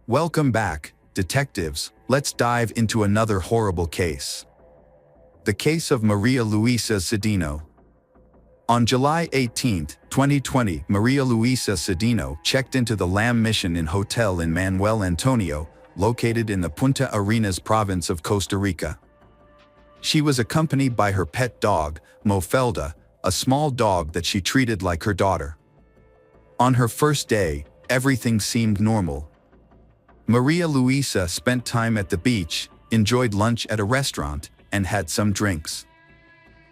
Welcome back, detectives. Let's dive into another horrible case. The case of Maria Luisa Cedeno. On July 18, 2020, Maria Luisa Cedeno checked into the Lamb Mission Inn Hotel in Manuel Antonio, located in the Punta Arenas province of Costa Rica. She was accompanied by her pet dog, Mofelda, a small dog that she treated like her daughter. On her first day, everything seemed normal. Maria Luisa spent time at the beach, enjoyed lunch at a restaurant, and had some drinks.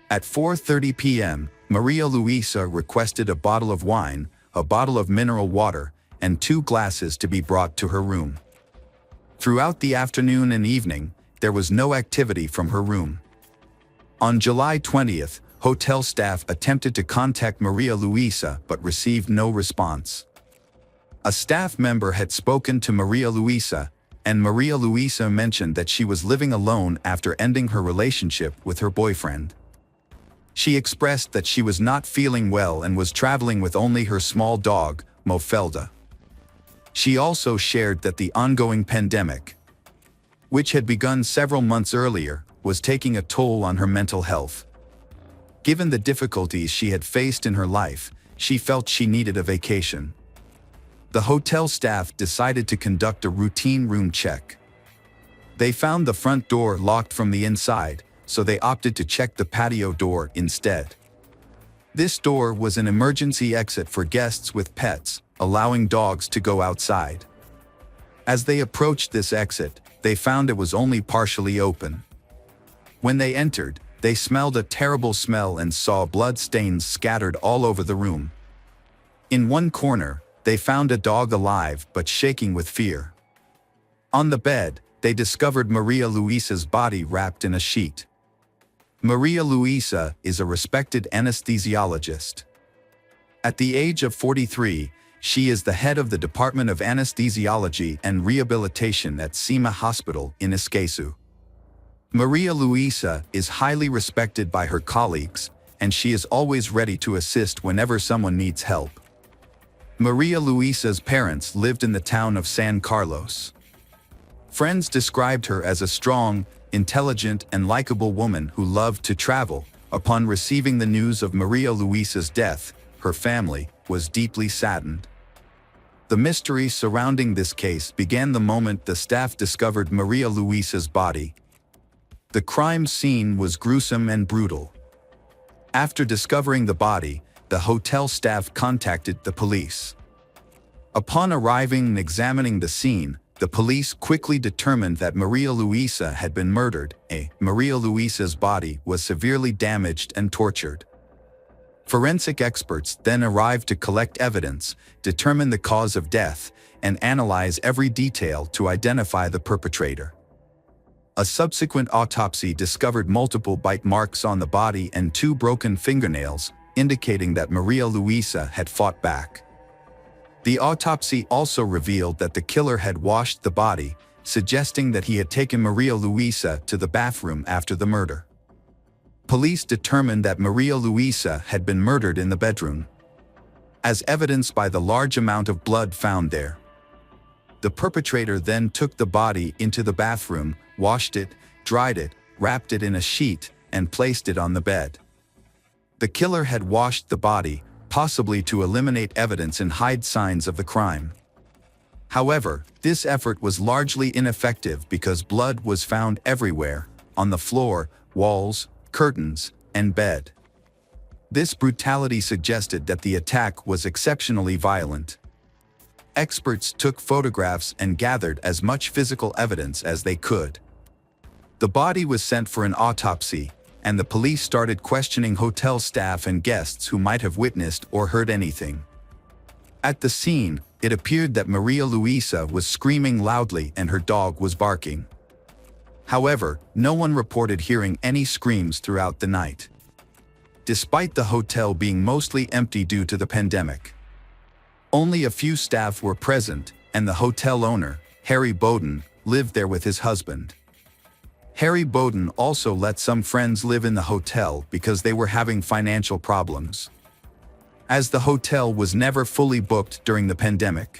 At 4:30 p.m., Maria Luisa requested a bottle of wine, a bottle of mineral water, and 2 glasses to be brought to her room. Throughout the afternoon and evening, there was no activity from her room. On July 20th, hotel staff attempted to contact Maria Luisa but received no response. A staff member had spoken to Maria Luisa, and Maria Luisa mentioned that she was living alone after ending her relationship with her boyfriend. She expressed that she was not feeling well and was traveling with only her small dog, Mofelda. She also shared that the ongoing pandemic, which had begun several months earlier, was taking a toll on her mental health. Given the difficulties she had faced in her life, she felt she needed a vacation. The hotel staff decided to conduct a routine room check. They found the front door locked from the inside, so they opted to check the patio door instead. This door was an emergency exit for guests with pets, allowing dogs to go outside. As they approached this exit, they found it was only partially open. When they entered, they smelled a terrible smell and saw blood stains scattered all over the room. In one corner, they found a dog alive but shaking with fear. On the bed, they discovered Maria Luisa's body wrapped in a sheet. Maria Luisa is a respected anesthesiologist. At the age of 43, she is the head of the Department of Anesthesiology and Rehabilitation at Cima Hospital in Escazú. Maria Luisa is highly respected by her colleagues, and she is always ready to assist whenever someone needs help. Maria Luisa's parents lived in the town of San Carlos. Friends described her as a strong, intelligent, and likable woman who loved to travel. Upon receiving the news of Maria Luisa's death, her family was deeply saddened. The mystery surrounding this case began the moment the staff discovered Maria Luisa's body. The crime scene was gruesome and brutal. After discovering the body, the hotel staff contacted the police. Upon arriving and examining the scene, the police quickly determined that Maria Luisa had been murdered. Maria Luisa's body was severely damaged and tortured. Forensic experts then arrived to collect evidence, determine the cause of death, and analyze every detail to identify the perpetrator. A subsequent autopsy discovered multiple bite marks on the body and 2 broken fingernails, indicating that Maria Luisa had fought back. The autopsy also revealed that the killer had washed the body, suggesting that he had taken Maria Luisa to the bathroom after the murder. Police determined that Maria Luisa had been murdered in the bedroom, as evidenced by the large amount of blood found there. The perpetrator then took the body into the bathroom, washed it, dried it, wrapped it in a sheet, and placed it on the bed. The killer had washed the body, possibly to eliminate evidence and hide signs of the crime. However, this effort was largely ineffective because blood was found everywhere, on the floor, walls, curtains, and bed. This brutality suggested that the attack was exceptionally violent. Experts took photographs and gathered as much physical evidence as they could. The body was sent for an autopsy, and the police started questioning hotel staff and guests who might have witnessed or heard anything. At the scene, it appeared that Maria Luisa was screaming loudly and her dog was barking. However, no one reported hearing any screams throughout the night, despite the hotel being mostly empty due to the pandemic. Only a few staff were present, and the hotel owner, Harry Bowden, lived there with his husband. Harry Bowden also let some friends live in the hotel because they were having financial problems, as the hotel was never fully booked during the pandemic.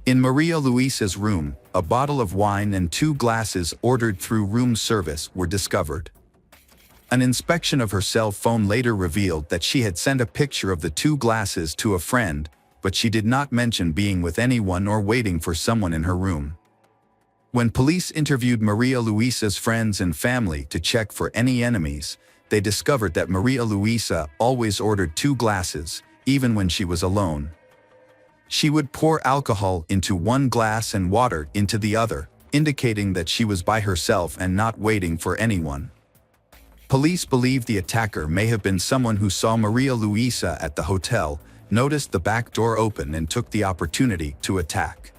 In Maria Luisa's room, a bottle of wine and 2 glasses ordered through room service were discovered. An inspection of her cell phone later revealed that she had sent a picture of the 2 glasses to a friend, but she did not mention being with anyone or waiting for someone in her room. When police interviewed Maria Luisa's friends and family to check for any enemies, they discovered that Maria Luisa always ordered 2 glasses, even when she was alone. She would pour alcohol into one glass and water into the other, indicating that she was by herself and not waiting for anyone. Police believe the attacker may have been someone who saw Maria Luisa at the hotel, noticed the back door open and took the opportunity to attack.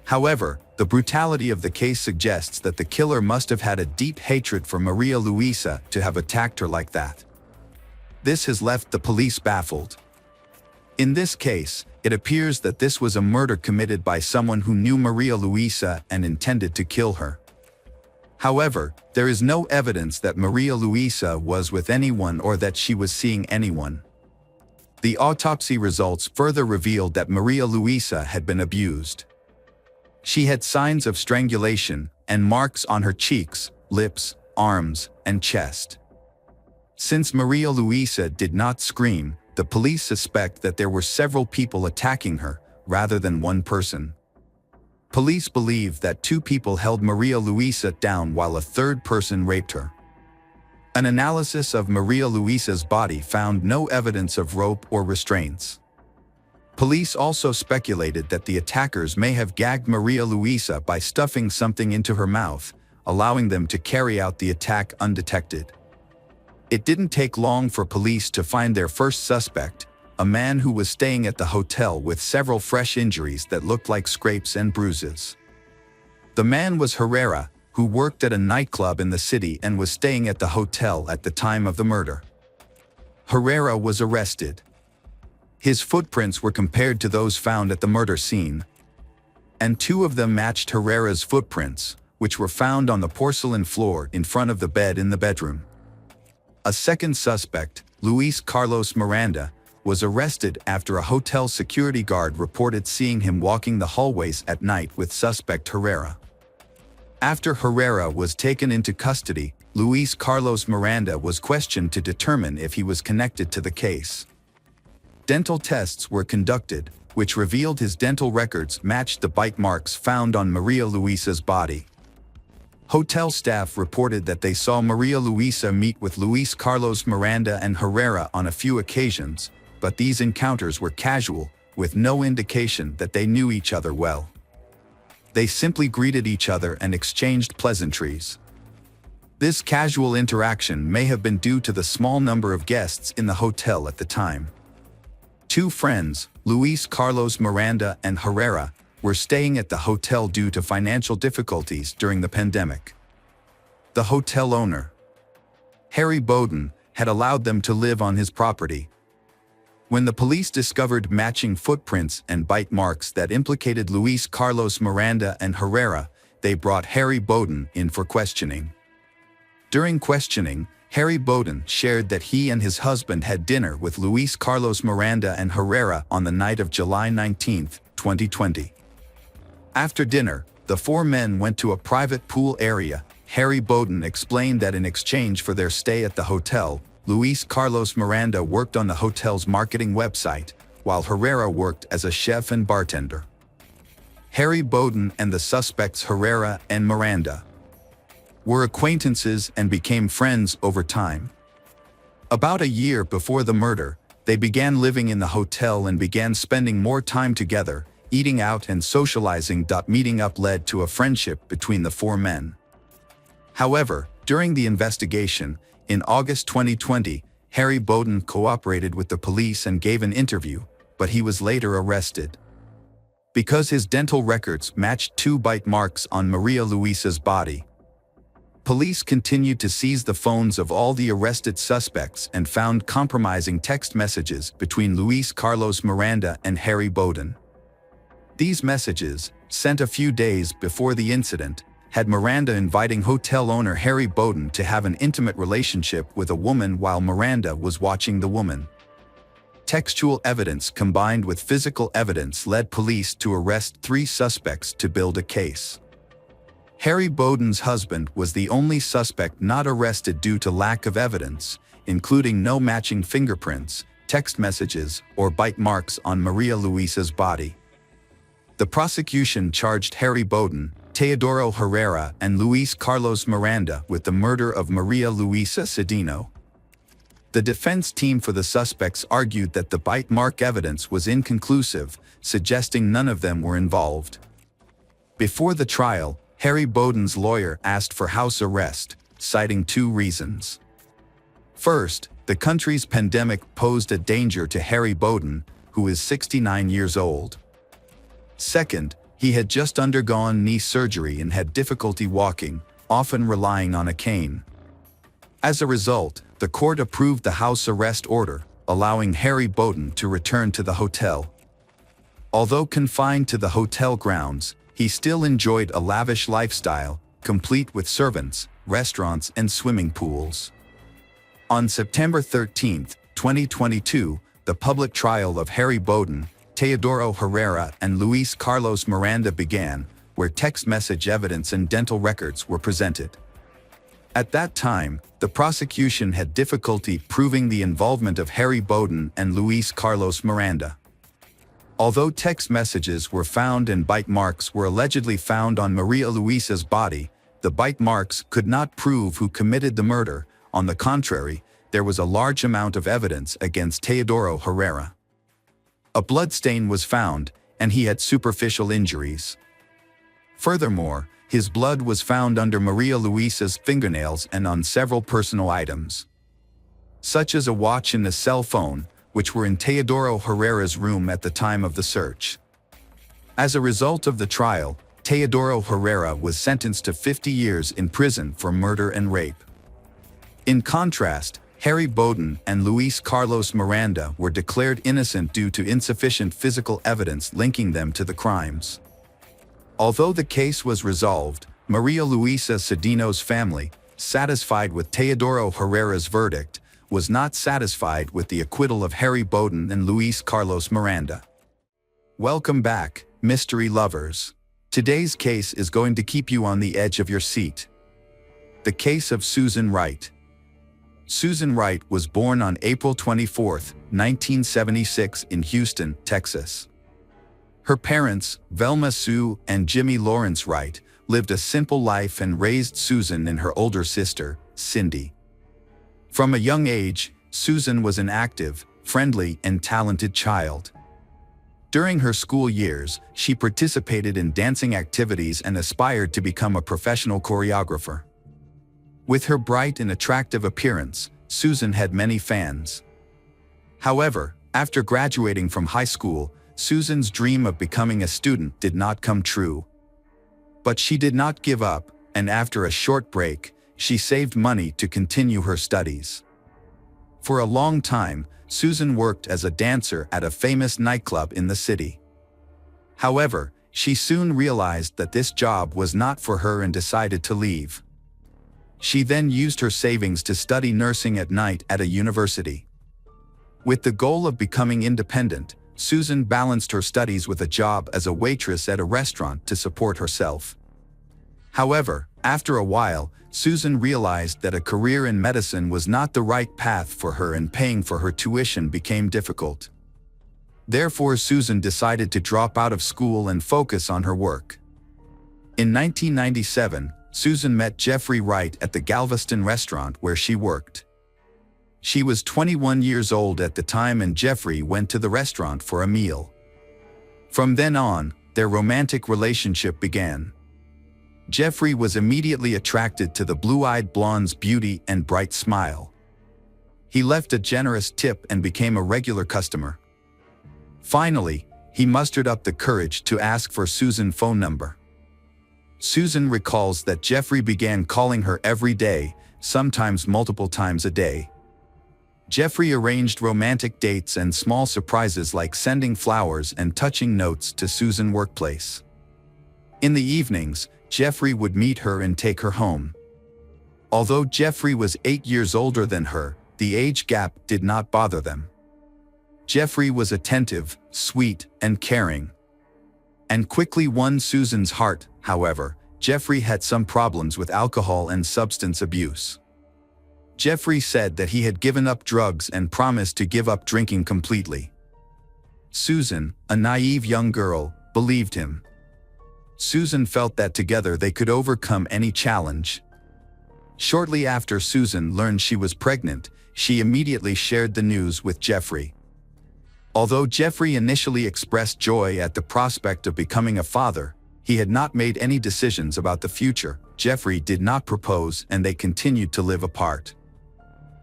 However, the brutality of the case suggests that the killer must have had a deep hatred for Maria Luisa to have attacked her like that. This has left the police baffled. In this case, it appears that this was a murder committed by someone who knew Maria Luisa and intended to kill her. However, there is no evidence that Maria Luisa was with anyone or that she was seeing anyone. The autopsy results further revealed that Maria Luisa had been abused. She had signs of strangulation and marks on her cheeks, lips, arms, and chest. Since Maria Luisa did not scream, the police suspect that there were several people attacking her, rather than one person. Police believe that 2 people held Maria Luisa down while a 3rd person raped her. An analysis of Maria Luisa's body found no evidence of rope or restraints. Police also speculated that the attackers may have gagged Maria Luisa by stuffing something into her mouth, allowing them to carry out the attack undetected. It didn't take long for police to find their first suspect, a man who was staying at the hotel with several fresh injuries that looked like scrapes and bruises. The man was Herrera, who worked at a nightclub in the city and was staying at the hotel at the time of the murder. Herrera was arrested. His footprints were compared to those found at the murder scene, and 2 of them matched Herrera's footprints, which were found on the porcelain floor in front of the bed in the bedroom. A second suspect, Luis Carlos Miranda, was arrested after a hotel security guard reported seeing him walking the hallways at night with suspect Herrera. After Herrera was taken into custody, Luis Carlos Miranda was questioned to determine if he was connected to the case. Dental tests were conducted, which revealed his dental records matched the bite marks found on Maria Luisa's body. Hotel staff reported that they saw Maria Luisa meet with Luis Carlos Miranda and Herrera on a few occasions, but these encounters were casual, with no indication that they knew each other well. They simply greeted each other and exchanged pleasantries. This casual interaction may have been due to the small number of guests in the hotel at the time. 2 friends, Luis Carlos Miranda and Herrera, were staying at the hotel due to financial difficulties during the pandemic. The hotel owner, Harry Bowden, had allowed them to live on his property. When the police discovered matching footprints and bite marks that implicated Luis Carlos Miranda and Herrera, they brought Harry Bowden in for questioning. During questioning, Harry Bowden shared that he and his husband had dinner with Luis Carlos Miranda and Herrera on the night of July 19, 2020. After dinner, the 4 men went to a private pool area. Harry Bowden explained that in exchange for their stay at the hotel, Luis Carlos Miranda worked on the hotel's marketing website, while Herrera worked as a chef and bartender. Harry Bowden and the suspects Herrera and Miranda were acquaintances and became friends over time. About a year before the murder, they began living in the hotel and began spending more time together, eating out and socializing. Meeting up led to a friendship between the 4 men. However, during the investigation, in August 2020, Harry Bowden cooperated with the police and gave an interview, but he was later arrested. Because his dental records matched 2 bite marks on Maria Luisa's body, police continued to seize the phones of all the arrested suspects and found compromising text messages between Luis Carlos Miranda and Harry Bowden. These messages, sent a few days before the incident, had Miranda inviting hotel owner Harry Bowden to have an intimate relationship with a woman while Miranda was watching the woman. Textual evidence combined with physical evidence led police to arrest 3 suspects to build a case. Harry Bowden's husband was the only suspect not arrested due to lack of evidence, including no matching fingerprints, text messages, or bite marks on Maria Luisa's body. The prosecution charged Harry Bowden, Teodoro Herrera, and Luis Carlos Miranda with the murder of Maria Luisa Sedino. The defense team for the suspects argued that the bite mark evidence was inconclusive, suggesting none of them were involved. Before the trial, Harry Bowden's lawyer asked for house arrest, citing 2 reasons. First, the country's pandemic posed a danger to Harry Bowden, who is 69 years old. Second, he had just undergone knee surgery and had difficulty walking, often relying on a cane. As a result, the court approved the house arrest order, allowing Harry Bowden to return to the hotel. Although confined to the hotel grounds, he still enjoyed a lavish lifestyle, complete with servants, restaurants, and swimming pools. On September 13, 2022, the public trial of Harry Bowden, Teodoro Herrera, and Luis Carlos Miranda began, where text message evidence and dental records were presented. At that time, the prosecution had difficulty proving the involvement of Harry Bowden and Luis Carlos Miranda. Although text messages were found and bite marks were allegedly found on Maria Luisa's body, the bite marks could not prove who committed the murder. On the contrary, there was a large amount of evidence against Teodoro Herrera. A bloodstain was found, and he had superficial injuries. Furthermore, his blood was found under Maria Luisa's fingernails and on several personal items, such as a watch and a cell phone, which were in Teodoro Herrera's room at the time of the search. As a result of the trial, Teodoro Herrera was sentenced to 50 years in prison for murder and rape. In contrast, Harry Bowden and Luis Carlos Miranda were declared innocent due to insufficient physical evidence linking them to the crimes. Although the case was resolved, Maria Luisa Sedino's family, satisfied with Teodoro Herrera's verdict, was not satisfied with the acquittal of Harry Bowden and Luis Carlos Miranda. Welcome back, mystery lovers. Today's case is going to keep you on the edge of your seat. The case of Susan Wright. Susan Wright was born on April 24, 1976 in Houston, Texas. Her parents, Velma Sue and Jimmy Lawrence Wright, lived a simple life and raised Susan and her older sister, Cindy. From a young age, Susan was an active, friendly, and talented child. During her school years, she participated in dancing activities and aspired to become a professional choreographer. With her bright and attractive appearance, Susan had many fans. However, after graduating from high school, Susan's dream of becoming a student did not come true. But she did not give up, and after a short break, she saved money to continue her studies. For a long time, Susan worked as a dancer at a famous nightclub in the city. However, she soon realized that this job was not for her and decided to leave. She then used her savings to study nursing at night at a university. With the goal of becoming independent, Susan balanced her studies with a job as a waitress at a restaurant to support herself. However, after a while, Susan realized that a career in medicine was not the right path for her and paying for her tuition became difficult. Therefore, Susan decided to drop out of school and focus on her work. In 1997, Susan met Jeffrey Wright at the Galveston restaurant where she worked. She was 21 years old at the time and Jeffrey went to the restaurant for a meal. From then on, their romantic relationship began. Jeffrey was immediately attracted to the blue-eyed blonde's beauty and bright smile. He left a generous tip and became a regular customer. Finally, he mustered up the courage to ask for Susan's phone number. Susan recalls that Jeffrey began calling her every day, sometimes multiple times a day. Jeffrey arranged romantic dates and small surprises like sending flowers and touching notes to Susan's workplace. In the evenings, Jeffrey would meet her and take her home. Although Jeffrey was 8 years older than her, the age gap did not bother them. Jeffrey was attentive, sweet, and caring, and quickly won Susan's heart. However, Jeffrey had some problems with alcohol and substance abuse. Jeffrey said that he had given up drugs and promised to give up drinking completely. Susan, a naive young girl, believed him. Susan felt that together they could overcome any challenge. Shortly after Susan learned she was pregnant, she immediately shared the news with Jeffrey. Although Jeffrey initially expressed joy at the prospect of becoming a father, he had not made any decisions about the future. Jeffrey did not propose and they continued to live apart.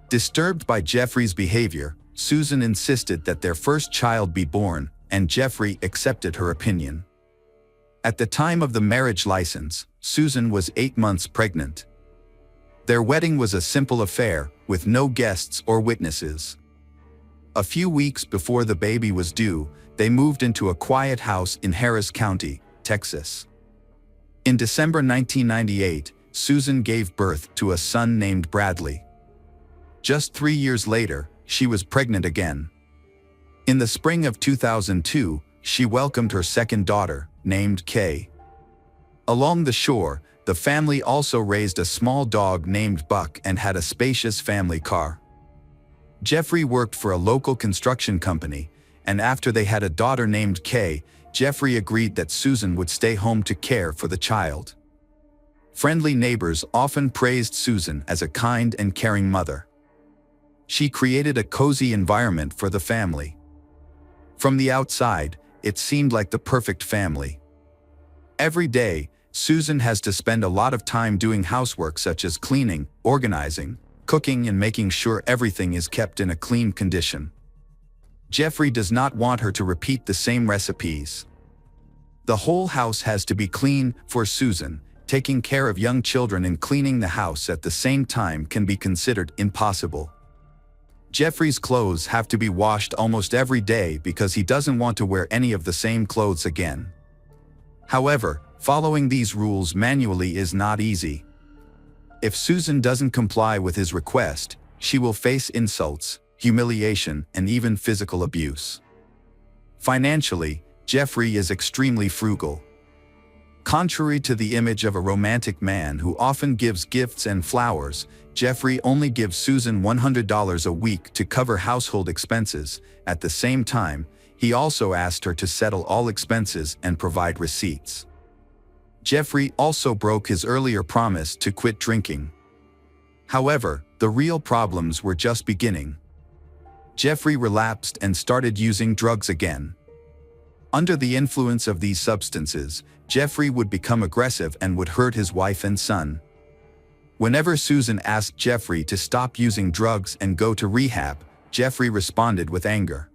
Disturbed by Jeffrey's behavior, Susan insisted that their first child be born, and Jeffrey accepted her opinion. At the time of the marriage license, Susan was 8 months pregnant. Their wedding was a simple affair, with no guests or witnesses. A few weeks before the baby was due, they moved into a quiet house in Harris County, Texas. In December 1998, Susan gave birth to a son named Bradley. Just 3 years later, she was pregnant again. In the spring of 2002, she welcomed her second daughter, named Kay. Along the shore, the family also raised a small dog named Buck and had a spacious family car. Jeffrey worked for a local construction company, and after they had a daughter named Kay, Jeffrey agreed that Susan would stay home to care for the child. Friendly neighbors often praised Susan as a kind and caring mother. She created a cozy environment for the family. From the outside, it seemed like the perfect family. Every day, Susan has to spend a lot of time doing housework such as cleaning, organizing, cooking, and making sure everything is kept in a clean condition. Jeffrey does not want her to repeat the same recipes. The whole house has to be clean for Susan. Taking care of young children and cleaning the house at the same time can be considered impossible. Jeffrey's clothes have to be washed almost every day because he doesn't want to wear any of the same clothes again. However, following these rules manually is not easy. If Susan doesn't comply with his request, she will face insults, humiliation, and even physical abuse. Financially, Jeffrey is extremely frugal. Contrary to the image of a romantic man who often gives gifts and flowers, Jeffrey only gives Susan $100 a week to cover household expenses. At the same time, he also asked her to settle all expenses and provide receipts. Jeffrey also broke his earlier promise to quit drinking. However, the real problems were just beginning. Jeffrey relapsed and started using drugs again. Under the influence of these substances, Jeffrey would become aggressive and would hurt his wife and son. Whenever Susan asked Jeffrey to stop using drugs and go to rehab, Jeffrey responded with anger.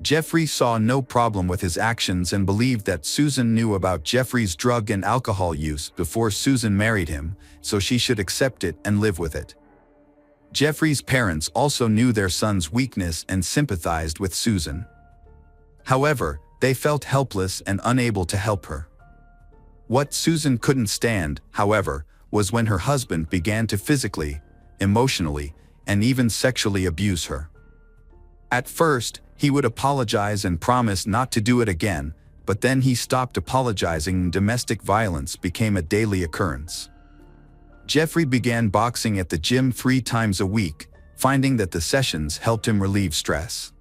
Jeffrey saw no problem with his actions and believed that Susan knew about Jeffrey's drug and alcohol use before Susan married him, so she should accept it and live with it. Jeffrey's parents also knew their son's weakness and sympathized with Susan. However, they felt helpless and unable to help her. What Susan couldn't stand, however, was when her husband began to physically, emotionally, and even sexually abuse her. At first, he would apologize and promise not to do it again, but then he stopped apologizing and domestic violence became a daily occurrence. Jeffrey began boxing at the gym 3 times a week, finding that the sessions helped him relieve stress.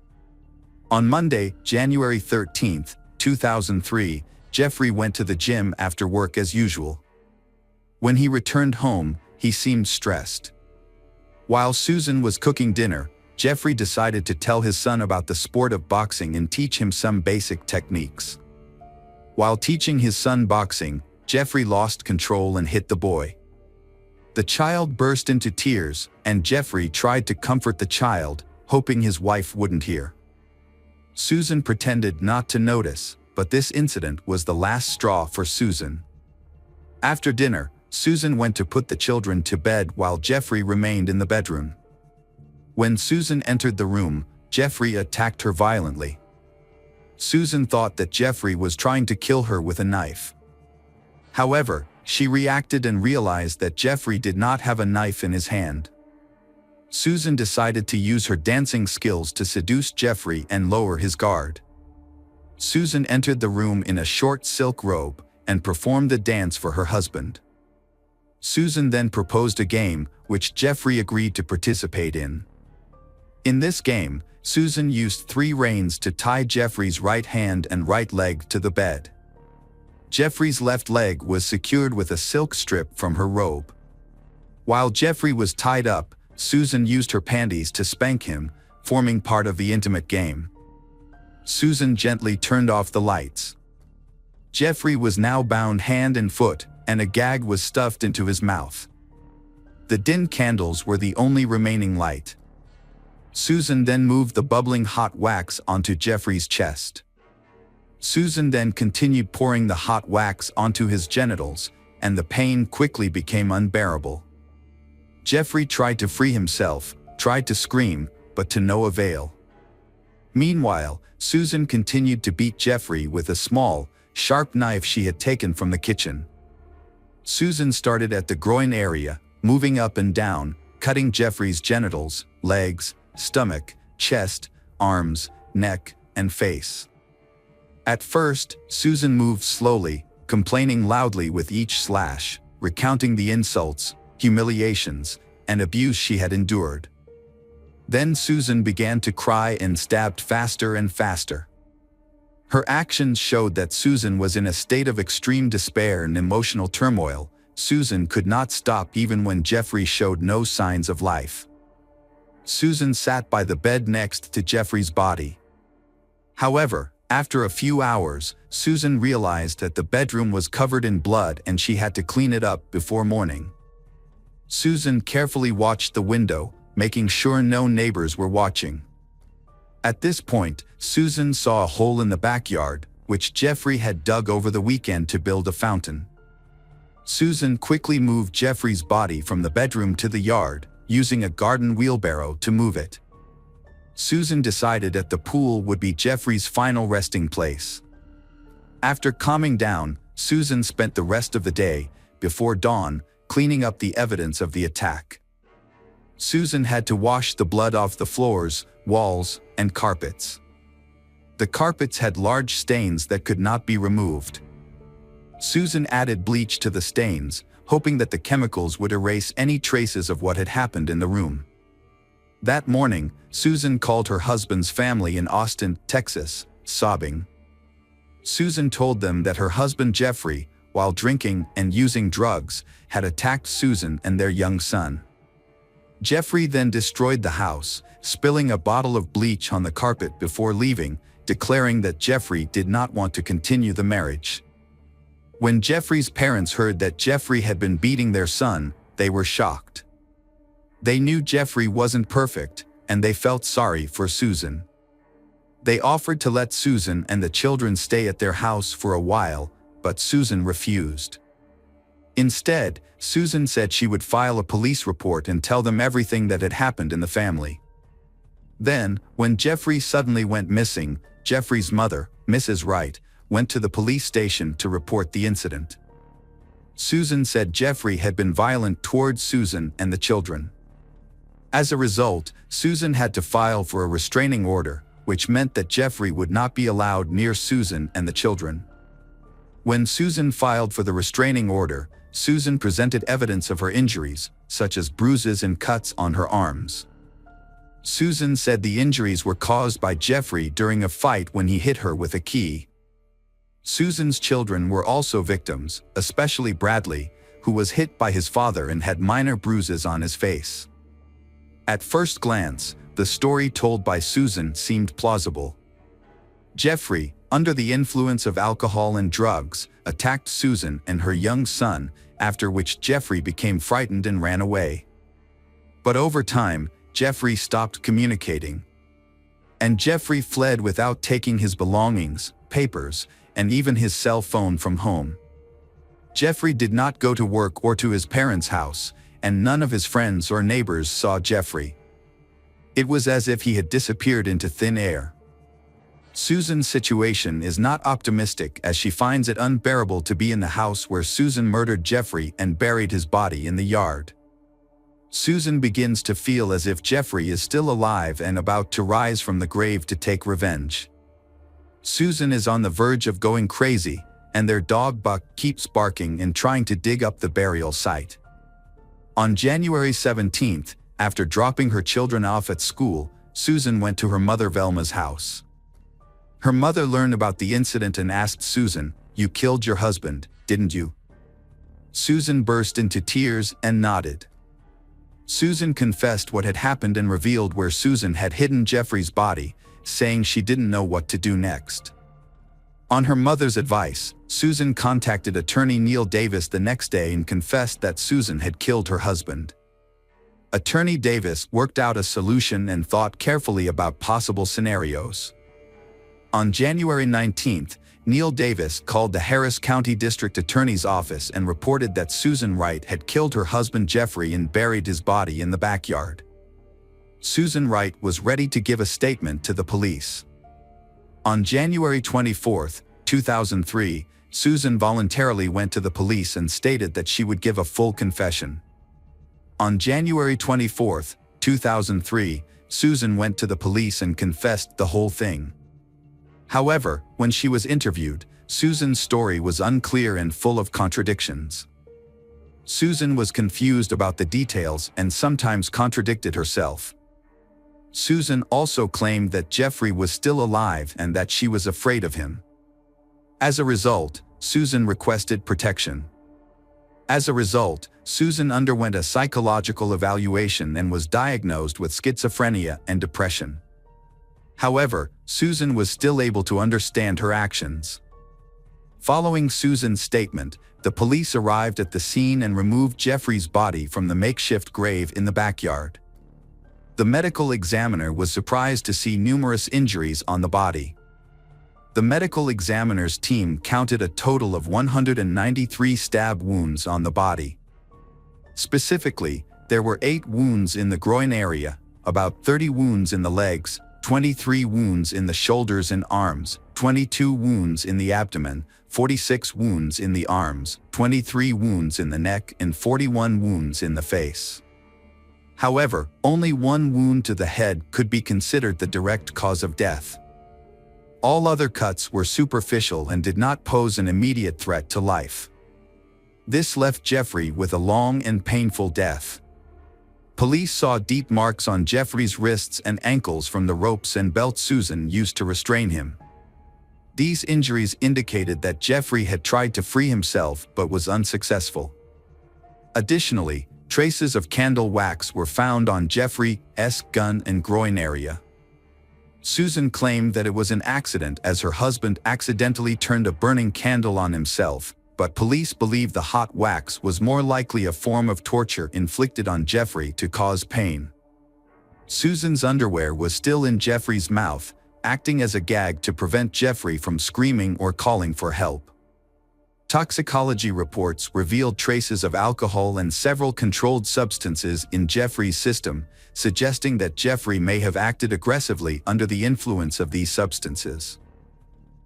On Monday, January 13, 2003, Jeffrey went to the gym after work as usual. When he returned home, he seemed stressed. While Susan was cooking dinner, Jeffrey decided to tell his son about the sport of boxing and teach him some basic techniques. While teaching his son boxing, Jeffrey lost control and hit the boy. The child burst into tears, and Jeffrey tried to comfort the child, hoping his wife wouldn't hear. Susan pretended not to notice, but this incident was the last straw for Susan. After dinner, Susan went to put the children to bed while Jeffrey remained in the bedroom. When Susan entered the room, Jeffrey attacked her violently. Susan thought that Jeffrey was trying to kill her with a knife. However, she reacted and realized that Jeffrey did not have a knife in his hand. Susan decided to use her dancing skills to seduce Jeffrey and lower his guard. Susan entered the room in a short silk robe and performed the dance for her husband. Susan then proposed a game, which Jeffrey agreed to participate in. In this game, Susan used 3 reins to tie Jeffrey's right hand and right leg to the bed. Jeffrey's left leg was secured with a silk strip from her robe. While Jeffrey was tied up, Susan used her panties to spank him, forming part of the intimate game. Susan gently turned off the lights. Jeffrey was now bound hand and foot, and a gag was stuffed into his mouth. The din candles were the only remaining light. Susan then moved the bubbling hot wax onto Jeffrey's chest. Susan then continued pouring the hot wax onto his genitals, and the pain quickly became unbearable. Jeffrey tried to free himself, tried to scream, but to no avail. Meanwhile, Susan continued to beat Jeffrey with a small, sharp knife she had taken from the kitchen. Susan started at the groin area, moving up and down, cutting Jeffrey's genitals, legs, stomach, chest, arms, neck, and face. At first, Susan moved slowly, complaining loudly with each slash, recounting the insults, humiliations, and abuse she had endured. Then Susan began to cry and stabbed faster and faster. Her actions showed that Susan was in a state of extreme despair and emotional turmoil. Susan could not stop even when Jeffrey showed no signs of life. Susan sat by the bed next to Jeffrey's body. However, after a few hours, Susan realized that the bedroom was covered in blood and she had to clean it up before morning. Susan carefully watched the window, making sure no neighbors were watching. At this point, Susan saw a hole in the backyard, which Jeffrey had dug over the weekend to build a fountain. Susan quickly moved Jeffrey's body from the bedroom to the yard, using a garden wheelbarrow to move it. Susan decided that the pool would be Jeffrey's final resting place. After calming down, Susan spent the rest of the day, before dawn, cleaning up the evidence of the attack. Susan had to wash the blood off the floors, walls, and carpets. The carpets had large stains that could not be removed. Susan added bleach to the stains, hoping that the chemicals would erase any traces of what had happened in the room. That morning, Susan called her husband's family in Austin, Texas, sobbing. Susan told them that her husband Jeffrey, while drinking and using drugs, had attacked Susan and their young son. Jeffrey then destroyed the house, spilling a bottle of bleach on the carpet before leaving, declaring that Jeffrey did not want to continue the marriage. When Jeffrey's parents heard that Jeffrey had been beating their son, they were shocked. They knew Jeffrey wasn't perfect, and they felt sorry for Susan. They offered to let Susan and the children stay at their house for a while, but Susan refused. Instead, Susan said she would file a police report and tell them everything that had happened in the family. Then, when Jeffrey suddenly went missing, Jeffrey's mother, Mrs. Wright, went to the police station to report the incident. Susan said Jeffrey had been violent towards Susan and the children. As a result, Susan had to file for a restraining order, which meant that Jeffrey would not be allowed near Susan and the children. When Susan filed for the restraining order, Susan presented evidence of her injuries, such as bruises and cuts on her arms. Susan said the injuries were caused by Jeffrey during a fight when he hit her with a key. Susan's children were also victims, especially Bradley, who was hit by his father and had minor bruises on his face. At first glance, the story told by Susan seemed plausible. Jeffrey, under the influence of alcohol and drugs, attacked Susan and her young son, after which Jeffrey became frightened and ran away. But over time, Jeffrey stopped communicating. And Jeffrey fled without taking his belongings, papers, and even his cell phone from home. Jeffrey did not go to work or to his parents' house, and none of his friends or neighbors saw Jeffrey. It was as if he had disappeared into thin air. Susan's situation is not optimistic, as she finds it unbearable to be in the house where Susan murdered Jeffrey and buried his body in the yard. Susan begins to feel as if Jeffrey is still alive and about to rise from the grave to take revenge. Susan is on the verge of going crazy, and their dog Buck keeps barking and trying to dig up the burial site. On January 17th, after dropping her children off at school, Susan went to her mother Velma's house. Her mother learned about the incident and asked Susan, "You killed your husband, didn't you?" Susan burst into tears and nodded. Susan confessed what had happened and revealed where Susan had hidden Jeffrey's body, saying she didn't know what to do next. On her mother's advice, Susan contacted attorney Neil Davis the next day and confessed that Susan had killed her husband. Attorney Davis worked out a solution and thought carefully about possible scenarios. On January 19th, Neil Davis called the Harris County District Attorney's office and reported that Susan Wright had killed her husband Jeffrey and buried his body in the backyard. Susan Wright was ready to give a statement to the police. On January 24, 2003, Susan voluntarily went to the police and stated that she would give a full confession. On January 24, 2003, Susan went to the police and confessed the whole thing. However, when she was interviewed, Susan's story was unclear and full of contradictions. Susan was confused about the details and sometimes contradicted herself. Susan also claimed that Jeffrey was still alive and that she was afraid of him. As a result, Susan requested protection. As a result, Susan underwent a psychological evaluation and was diagnosed with schizophrenia and depression. However, Susan was still able to understand her actions. Following Susan's statement, the police arrived at the scene and removed Jeffrey's body from the makeshift grave in the backyard. The medical examiner was surprised to see numerous injuries on the body. The medical examiner's team counted a total of 193 stab wounds on the body. Specifically, there were 8 wounds in the groin area, about 30 wounds in the legs, 23 wounds in the shoulders and arms, 22 wounds in the abdomen, 46 wounds in the arms, 23 wounds in the neck, and 41 wounds in the face. However, only 1 wound to the head could be considered the direct cause of death. All other cuts were superficial and did not pose an immediate threat to life. This left Jeffrey with a long and painful death. Police saw deep marks on Jeffrey's wrists and ankles from the ropes and belt Susan used to restrain him. These injuries indicated that Jeffrey had tried to free himself but was unsuccessful. Additionally, traces of candle wax were found on Jeffrey's gun and groin area. Susan claimed that it was an accident as her husband accidentally turned a burning candle on himself, but police believe the hot wax was more likely a form of torture inflicted on Jeffrey to cause pain. Susan's underwear was still in Jeffrey's mouth, acting as a gag to prevent Jeffrey from screaming or calling for help. Toxicology reports revealed traces of alcohol and several controlled substances in Jeffrey's system, suggesting that Jeffrey may have acted aggressively under the influence of these substances.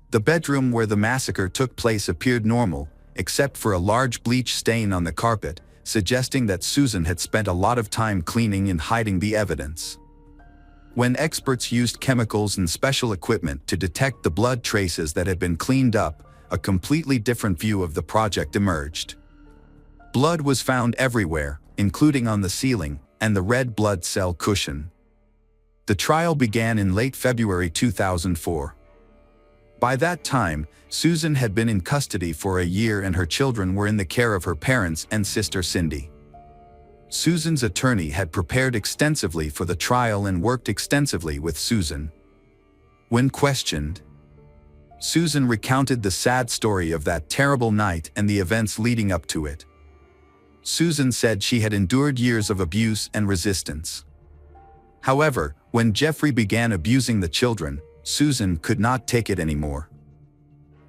The bedroom where the massacre took place appeared normal, except for a large bleach stain on the carpet, suggesting that Susan had spent a lot of time cleaning and hiding the evidence. When experts used chemicals and special equipment to detect the blood traces that had been cleaned up, a completely different view of the project emerged. Blood was found everywhere, including on the ceiling and the red blood cell cushion. The trial began in late February 2004. By that time, Susan had been in custody for a year and her children were in the care of her parents and sister Cindy. Susan's attorney had prepared extensively for the trial and worked extensively with Susan. When questioned, Susan recounted the sad story of that terrible night and the events leading up to it. Susan said she had endured years of abuse and resistance. However, when Jeffrey began abusing the children, Susan could not take it anymore.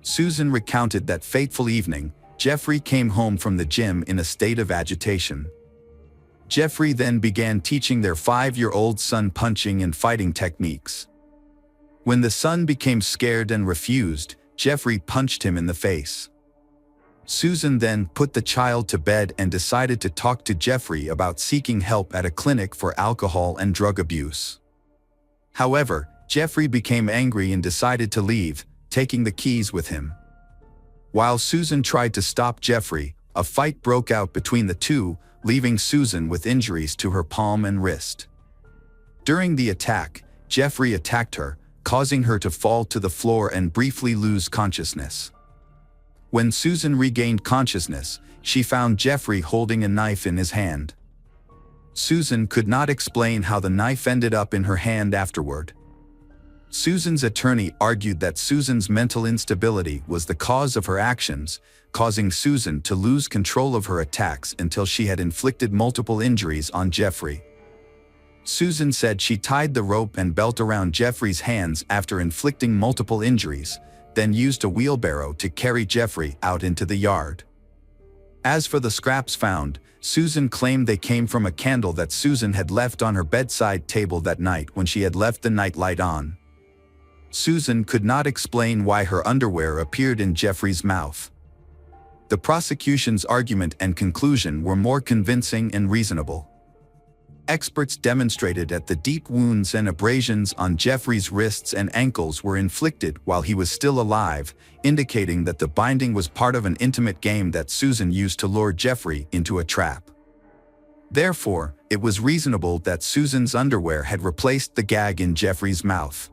Susan recounted that fateful evening, Jeffrey came home from the gym in a state of agitation. Jeffrey then began teaching their 5-year-old son punching and fighting techniques. When the son became scared and refused, Jeffrey punched him in the face. Susan then put the child to bed and decided to talk to Jeffrey about seeking help at a clinic for alcohol and drug abuse. However, Jeffrey became angry and decided to leave, taking the keys with him. While Susan tried to stop Jeffrey, a fight broke out between the two, leaving Susan with injuries to her palm and wrist. During the attack, Jeffrey attacked her, causing her to fall to the floor and briefly lose consciousness. When Susan regained consciousness, she found Jeffrey holding a knife in his hand. Susan could not explain how the knife ended up in her hand afterward. Susan's attorney argued that Susan's mental instability was the cause of her actions, causing Susan to lose control of her attacks until she had inflicted multiple injuries on Jeffrey. Susan said she tied the rope and belt around Jeffrey's hands after inflicting multiple injuries, then used a wheelbarrow to carry Jeffrey out into the yard. As for the scraps found, Susan claimed they came from a candle that Susan had left on her bedside table that night when she had left the nightlight on. Susan could not explain why her underwear appeared in Jeffrey's mouth. The prosecution's argument and conclusion were more convincing and reasonable. Experts demonstrated that the deep wounds and abrasions on Jeffrey's wrists and ankles were inflicted while he was still alive, indicating that the binding was part of an intimate game that Susan used to lure Jeffrey into a trap. Therefore, it was reasonable that Susan's underwear had replaced the gag in Jeffrey's mouth.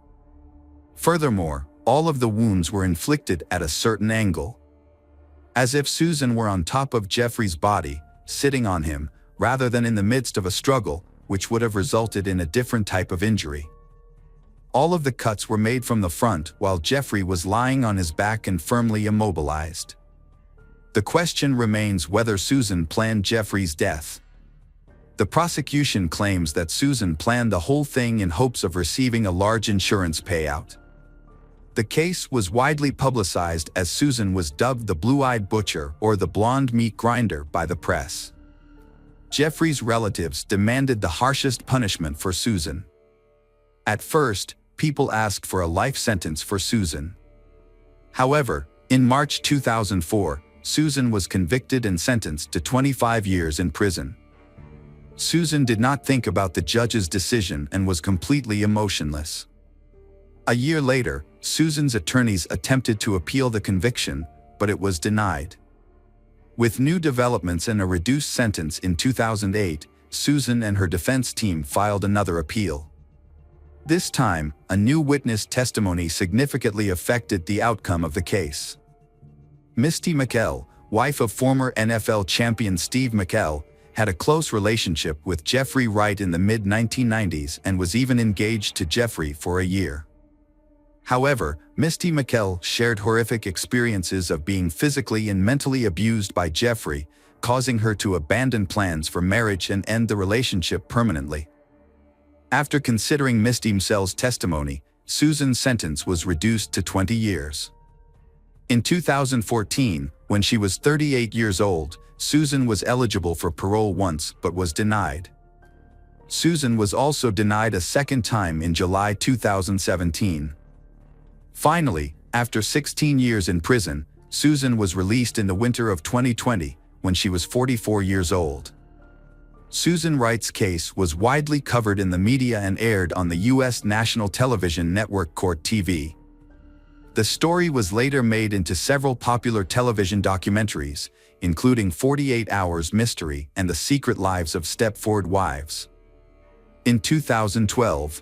Furthermore, all of the wounds were inflicted at a certain angle, as if Susan were on top of Jeffrey's body, sitting on him, rather than in the midst of a struggle, which would have resulted in a different type of injury. All of the cuts were made from the front while Jeffrey was lying on his back and firmly immobilized. The question remains whether Susan planned Jeffrey's death. The prosecution claims that Susan planned the whole thing in hopes of receiving a large insurance payout. The case was widely publicized as Susan was dubbed the Blue-Eyed Butcher or the Blonde Meat Grinder by the press. Jeffrey's relatives demanded the harshest punishment for Susan. At first, people asked for a life sentence for Susan. However, in March 2004, Susan was convicted and sentenced to 25 years in prison. Susan did not think about the judge's decision and was completely emotionless. A year later, Susan's attorneys attempted to appeal the conviction, but it was denied. With new developments and a reduced sentence in 2008, Susan and her defense team filed another appeal. This time, a new witness testimony significantly affected the outcome of the case. Misty McKell, wife of former NFL champion Steve McKell, had a close relationship with Jeffrey Wright in the mid-1990s and was even engaged to Jeffrey for a year. However, Misty McKell shared horrific experiences of being physically and mentally abused by Jeffrey, causing her to abandon plans for marriage and end the relationship permanently. After considering Misty McKell's testimony, Susan's sentence was reduced to 20 years. In 2014, when she was 38 years old, Susan was eligible for parole once but was denied. Susan was also denied a second time in July 2017. Finally, after 16 years in prison, Susan was released in the winter of 2020 when she was 44 years old. Susan Wright's case was widely covered in the media and aired on the U.S. national television network Court TV. The story was later made into several popular television documentaries, including 48 Hours Mystery and The Secret Lives of Stepford Wives. In 2012,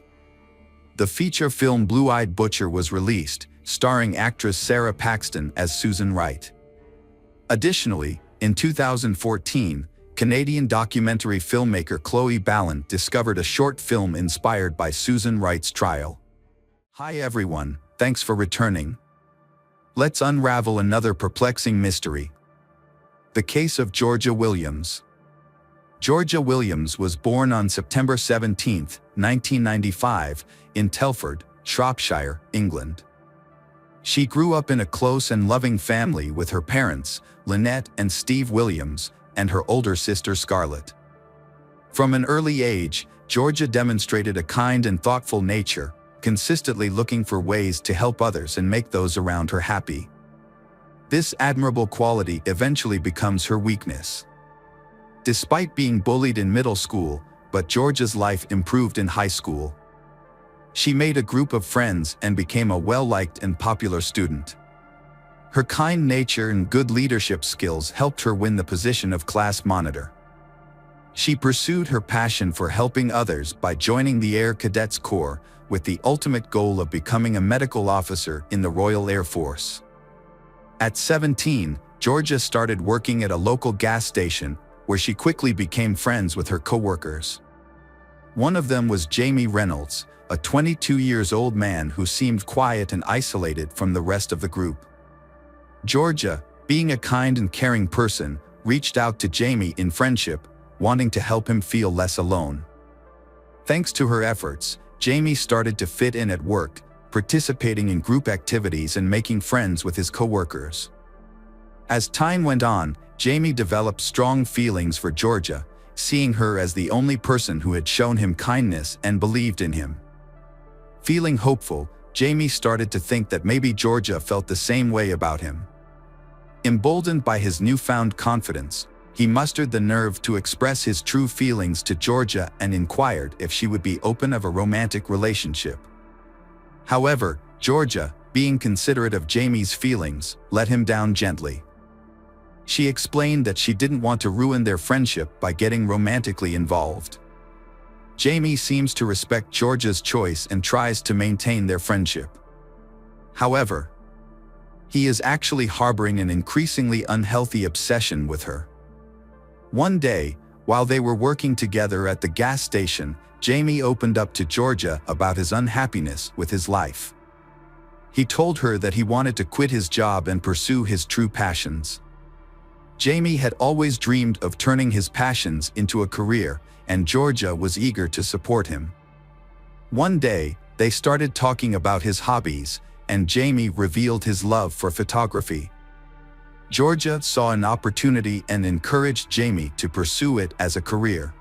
the feature film Blue-Eyed Butcher was released, starring actress Sarah Paxton as Susan Wright. Additionally, in 2014, Canadian documentary filmmaker Chloe Ballant discovered a short film inspired by Susan Wright's trial. Hi everyone, thanks for returning. Let's unravel another perplexing mystery. The case of Georgia Williams. Georgia Williams was born on September 17, 1995, in Telford, Shropshire, England. She grew up in a close and loving family with her parents, Lynette and Steve Williams, and her older sister Scarlett. From an early age, Georgia demonstrated a kind and thoughtful nature, consistently looking for ways to help others and make those around her happy. This admirable quality eventually becomes her weakness. Despite being bullied in middle school, but Georgia's life improved in high school. She made a group of friends and became a well-liked and popular student. Her kind nature and good leadership skills helped her win the position of class monitor. She pursued her passion for helping others by joining the Air Cadets Corps with the ultimate goal of becoming a medical officer in the Royal Air Force. At 17, Georgia started working at a local gas station where she quickly became friends with her coworkers. One of them was Jamie Reynolds, a 22-year-old man who seemed quiet and isolated from the rest of the group. Georgia, being a kind and caring person, reached out to Jamie in friendship, wanting to help him feel less alone. Thanks to her efforts, Jamie started to fit in at work, participating in group activities and making friends with his coworkers. As time went on, Jamie developed strong feelings for Georgia, seeing her as the only person who had shown him kindness and believed in him. Feeling hopeful, Jamie started to think that maybe Georgia felt the same way about him. Emboldened by his newfound confidence, he mustered the nerve to express his true feelings to Georgia and inquired if she would be open of a romantic relationship. However, Georgia, being considerate of Jamie's feelings, let him down gently. She explained that she didn't want to ruin their friendship by getting romantically involved. Jamie seems to respect Georgia's choice and tries to maintain their friendship. However, he is actually harboring an increasingly unhealthy obsession with her. One day, while they were working together at the gas station, Jamie opened up to Georgia about his unhappiness with his life. He told her that he wanted to quit his job and pursue his true passions. Jamie had always dreamed of turning his passions into a career, and Georgia was eager to support him. One day, they started talking about his hobbies, and Jamie revealed his love for photography. Georgia saw an opportunity and encouraged Jamie to pursue it as a career.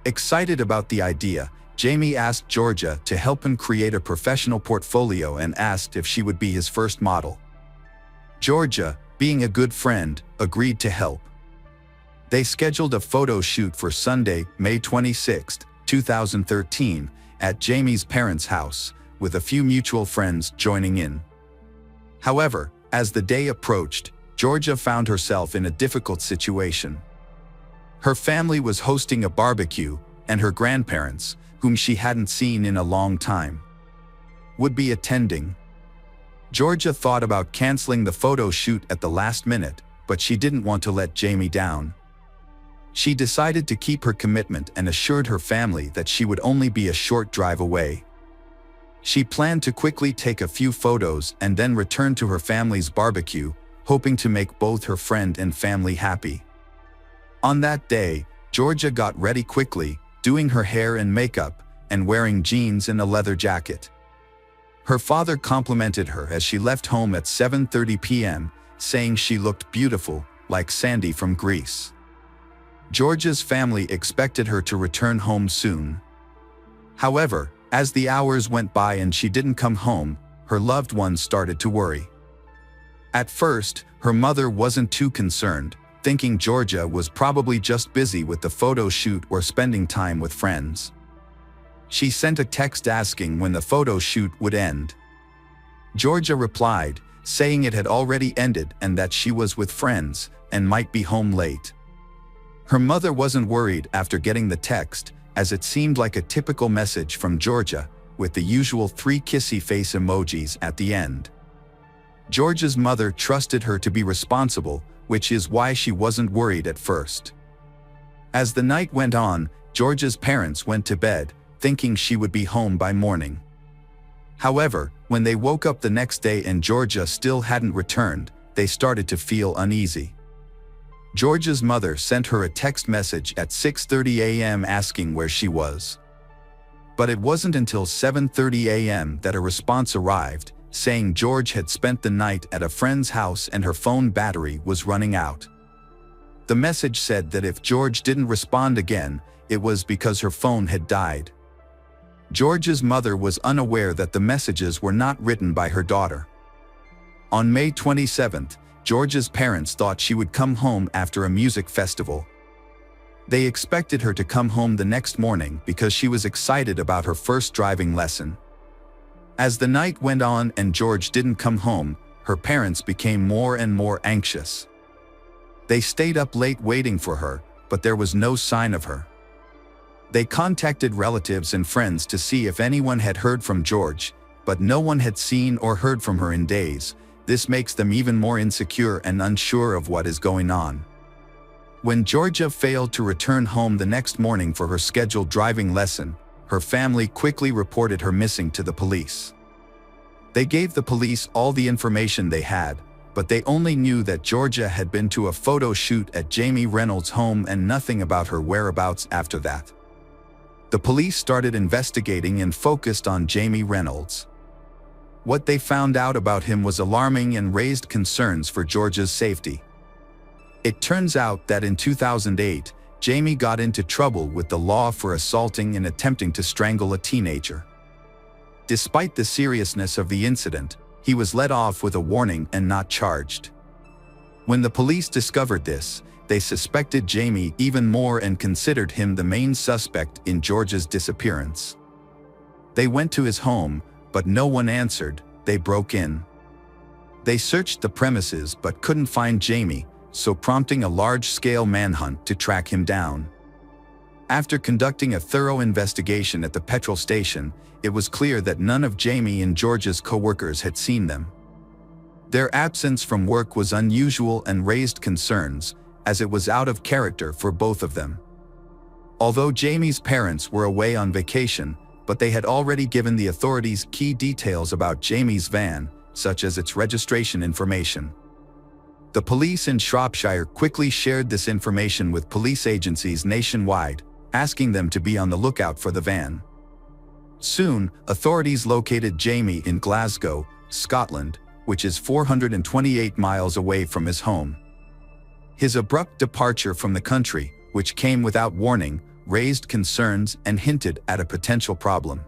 Excited about the idea, Jamie asked Georgia to help him create a professional portfolio and asked if she would be his first model. Georgia, being a good friend, agreed to help. They scheduled a photo shoot for Sunday, May 26, 2013, at Jamie's parents' house, with a few mutual friends joining in. However, as the day approached, Georgia found herself in a difficult situation. Her family was hosting a barbecue, and her grandparents, whom she hadn't seen in a long time, would be attending. Georgia thought about canceling the photo shoot at the last minute, but she didn't want to let Jamie down. She decided to keep her commitment and assured her family that she would only be a short drive away. She planned to quickly take a few photos and then return to her family's barbecue, hoping to make both her friend and family happy. On that day, Georgia got ready quickly, doing her hair and makeup, and wearing jeans and a leather jacket. Her father complimented her as she left home at 7:30 p.m., saying she looked beautiful, like Sandy from Greece. Georgia's family expected her to return home soon. However, as the hours went by and she didn't come home, her loved ones started to worry. At first, her mother wasn't too concerned, thinking Georgia was probably just busy with the photo shoot or spending time with friends. She sent a text asking when the photo shoot would end. Georgia replied, saying it had already ended and that she was with friends and might be home late. Her mother wasn't worried after getting the text, as it seemed like a typical message from Georgia, with the usual 3 kissy face emojis at the end. Georgia's mother trusted her to be responsible, which is why she wasn't worried at first. As the night went on, Georgia's parents went to bed, thinking she would be home by morning. However, when they woke up the next day and Georgia still hadn't returned, they started to feel uneasy. Georgia's mother sent her a text message at 6:30 a.m. asking where she was. But it wasn't until 7:30 a.m. that a response arrived, saying George had spent the night at a friend's house and her phone battery was running out. The message said that if George didn't respond again, it was because her phone had died. George's mother was unaware that the messages were not written by her daughter. On May 27th, Georgia's parents thought she would come home after a music festival. They expected her to come home the next morning because she was excited about her first driving lesson. As the night went on and George didn't come home, her parents became more and more anxious. They stayed up late waiting for her, but there was no sign of her. They contacted relatives and friends to see if anyone had heard from George, but no one had seen or heard from her in days. This makes them even more insecure and unsure of what is going on. When Georgia failed to return home the next morning for her scheduled driving lesson, her family quickly reported her missing to the police. They gave the police all the information they had, but they only knew that Georgia had been to a photo shoot at Jamie Reynolds' home and nothing about her whereabouts after that. The police started investigating and focused on Jamie Reynolds. What they found out about him was alarming and raised concerns for Georgia's safety. It turns out that in 2008, Jamie got into trouble with the law for assaulting and attempting to strangle a teenager. Despite the seriousness of the incident, he was let off with a warning and not charged. When the police discovered this, they suspected Jamie even more and considered him the main suspect in Georgia's disappearance. They went to his home, but no one answered. They broke in. They searched the premises but couldn't find Jamie, so prompting a large-scale manhunt to track him down. After conducting a thorough investigation at the petrol station, it was clear that none of Jamie and Georgia's co-workers had seen them. Their absence from work was unusual and raised concerns, as it was out of character for both of them. Although Jamie's parents were away on vacation, but they had already given the authorities key details about Jamie's van, such as its registration information. The police in Shropshire quickly shared this information with police agencies nationwide, asking them to be on the lookout for the van. Soon, authorities located Jamie in Glasgow, Scotland, which is 428 miles away from his home. His abrupt departure from the country, which came without warning, raised concerns and hinted at a potential problem.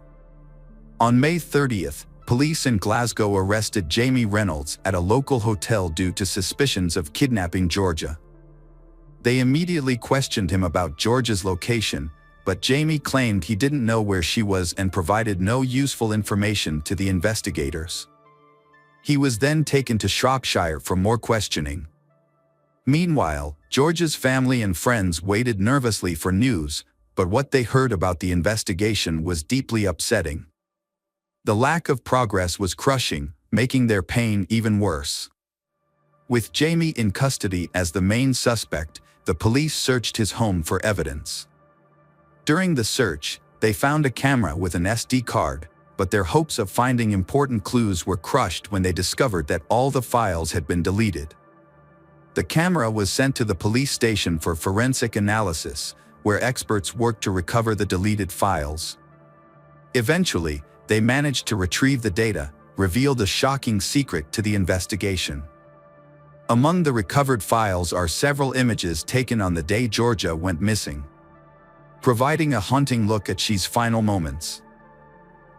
On May 30th, police in Glasgow arrested Jamie Reynolds at a local hotel due to suspicions of kidnapping Georgia. They immediately questioned him about Georgia's location, but Jamie claimed he didn't know where she was and provided no useful information to the investigators. He was then taken to Shropshire for more questioning. Meanwhile, Georgia's family and friends waited nervously for news, but what they heard about the investigation was deeply upsetting. The lack of progress was crushing, making their pain even worse. With Jamie in custody as the main suspect, the police searched his home for evidence. During the search, they found a camera with an SD card, but their hopes of finding important clues were crushed when they discovered that all the files had been deleted. The camera was sent to the police station for forensic analysis, where experts worked to recover the deleted files. Eventually, they managed to retrieve the data, revealed a shocking secret to the investigation. Among the recovered files are several images taken on the day Georgia went missing, providing a haunting look at she's final moments.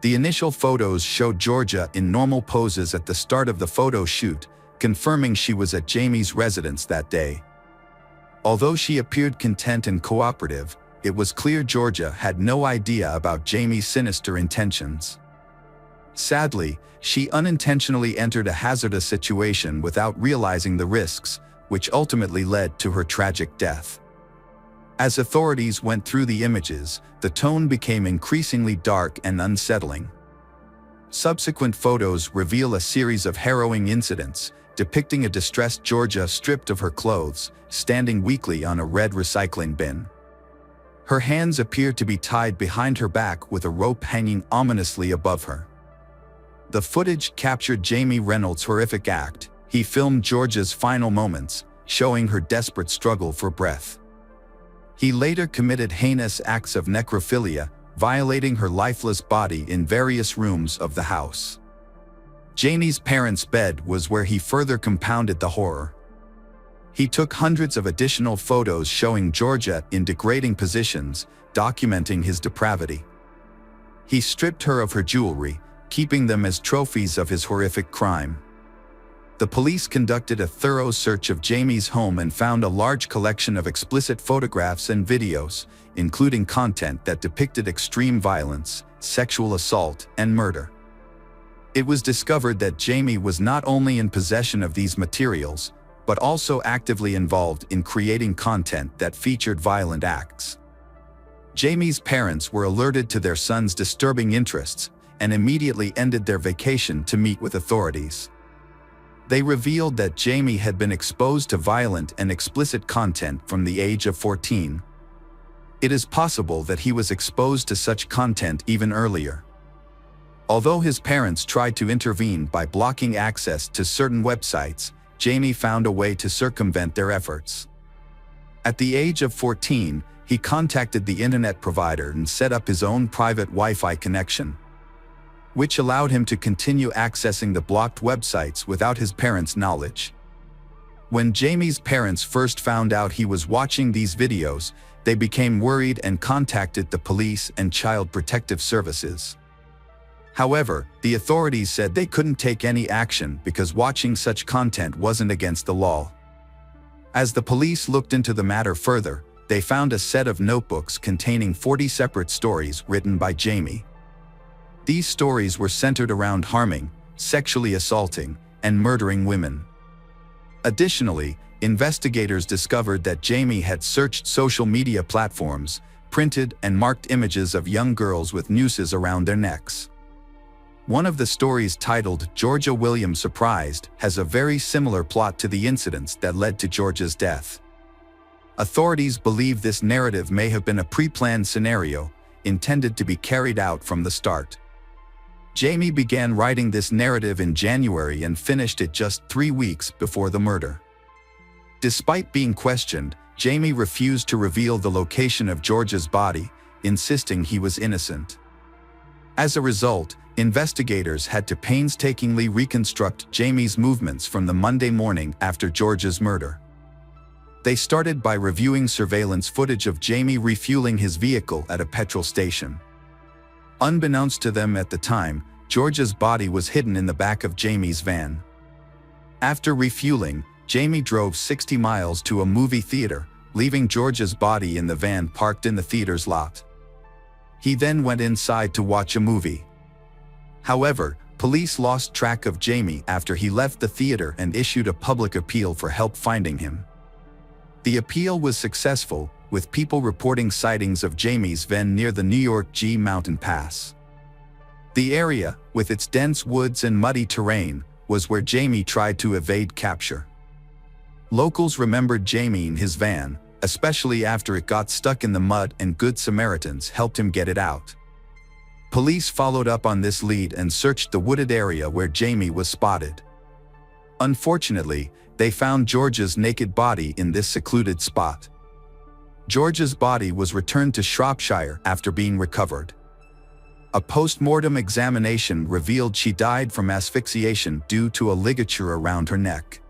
The initial photos showed Georgia in normal poses at the start of the photo shoot, confirming she was at Jamie's residence that day. Although she appeared content and cooperative, it was clear Georgia had no idea about Jamie's sinister intentions. Sadly, she unintentionally entered a hazardous situation without realizing the risks, which ultimately led to her tragic death. As authorities went through the images, the tone became increasingly dark and unsettling. Subsequent photos reveal a series of harrowing incidents, depicting a distressed Georgia stripped of her clothes, standing weakly on a red recycling bin. Her hands appear to be tied behind her back with a rope hanging ominously above her. The footage captured Jamie Reynolds' horrific act. He filmed Georgia's final moments, showing her desperate struggle for breath. He later committed heinous acts of necrophilia, violating her lifeless body in various rooms of the house. Jamie's parents' bed was where he further compounded the horror. He took hundreds of additional photos showing Georgia in degrading positions, documenting his depravity. He stripped her of her jewelry, keeping them as trophies of his horrific crime. The police conducted a thorough search of Jamie's home and found a large collection of explicit photographs and videos, including content that depicted extreme violence, sexual assault, and murder. It was discovered that Jamie was not only in possession of these materials, but also actively involved in creating content that featured violent acts. Jamie's parents were alerted to their son's disturbing interests and immediately ended their vacation to meet with authorities. They revealed that Jamie had been exposed to violent and explicit content from the age of 14. It is possible that he was exposed to such content even earlier. Although his parents tried to intervene by blocking access to certain websites, Jamie found a way to circumvent their efforts. At the age of 14, he contacted the internet provider and set up his own private Wi-Fi connection, which allowed him to continue accessing the blocked websites without his parents' knowledge. When Jamie's parents first found out he was watching these videos, they became worried and contacted the police and Child Protective Services. However, the authorities said they couldn't take any action because watching such content wasn't against the law. As the police looked into the matter further, they found a set of notebooks containing 40 separate stories written by Jamie. These stories were centered around harming, sexually assaulting, and murdering women. Additionally, investigators discovered that Jamie had searched social media platforms, printed and marked images of young girls with nooses around their necks. One of the stories, titled "Georgia Williams Surprised," has a very similar plot to the incidents that led to Georgia's death. Authorities believe this narrative may have been a pre-planned scenario, intended to be carried out from the start. Jamie began writing this narrative in January and finished it just 3 weeks before the murder. Despite being questioned, Jamie refused to reveal the location of Georgia's body, insisting he was innocent. As a result, investigators had to painstakingly reconstruct Jamie's movements from the Monday morning after Georgia's murder. They started by reviewing surveillance footage of Jamie refueling his vehicle at a petrol station. Unbeknownst to them at the time, Georgia's body was hidden in the back of Jamie's van. After refueling, Jamie drove 60 miles to a movie theater, leaving Georgia's body in the van parked in the theater's lot. He then went inside to watch a movie. However, police lost track of Jamie after he left the theater and issued a public appeal for help finding him. The appeal was successful, with people reporting sightings of Jamie's van near the New York G Mountain Pass. The area, with its dense woods and muddy terrain, was where Jamie tried to evade capture. Locals remembered Jamie in his van, especially after it got stuck in the mud and Good Samaritans helped him get it out. Police followed up on this lead and searched the wooded area where Jamie was spotted. Unfortunately, they found Georgia's naked body in this secluded spot. Georgia's body was returned to Shropshire after being recovered. A post-mortem examination revealed she died from asphyxiation due to a ligature around her neck.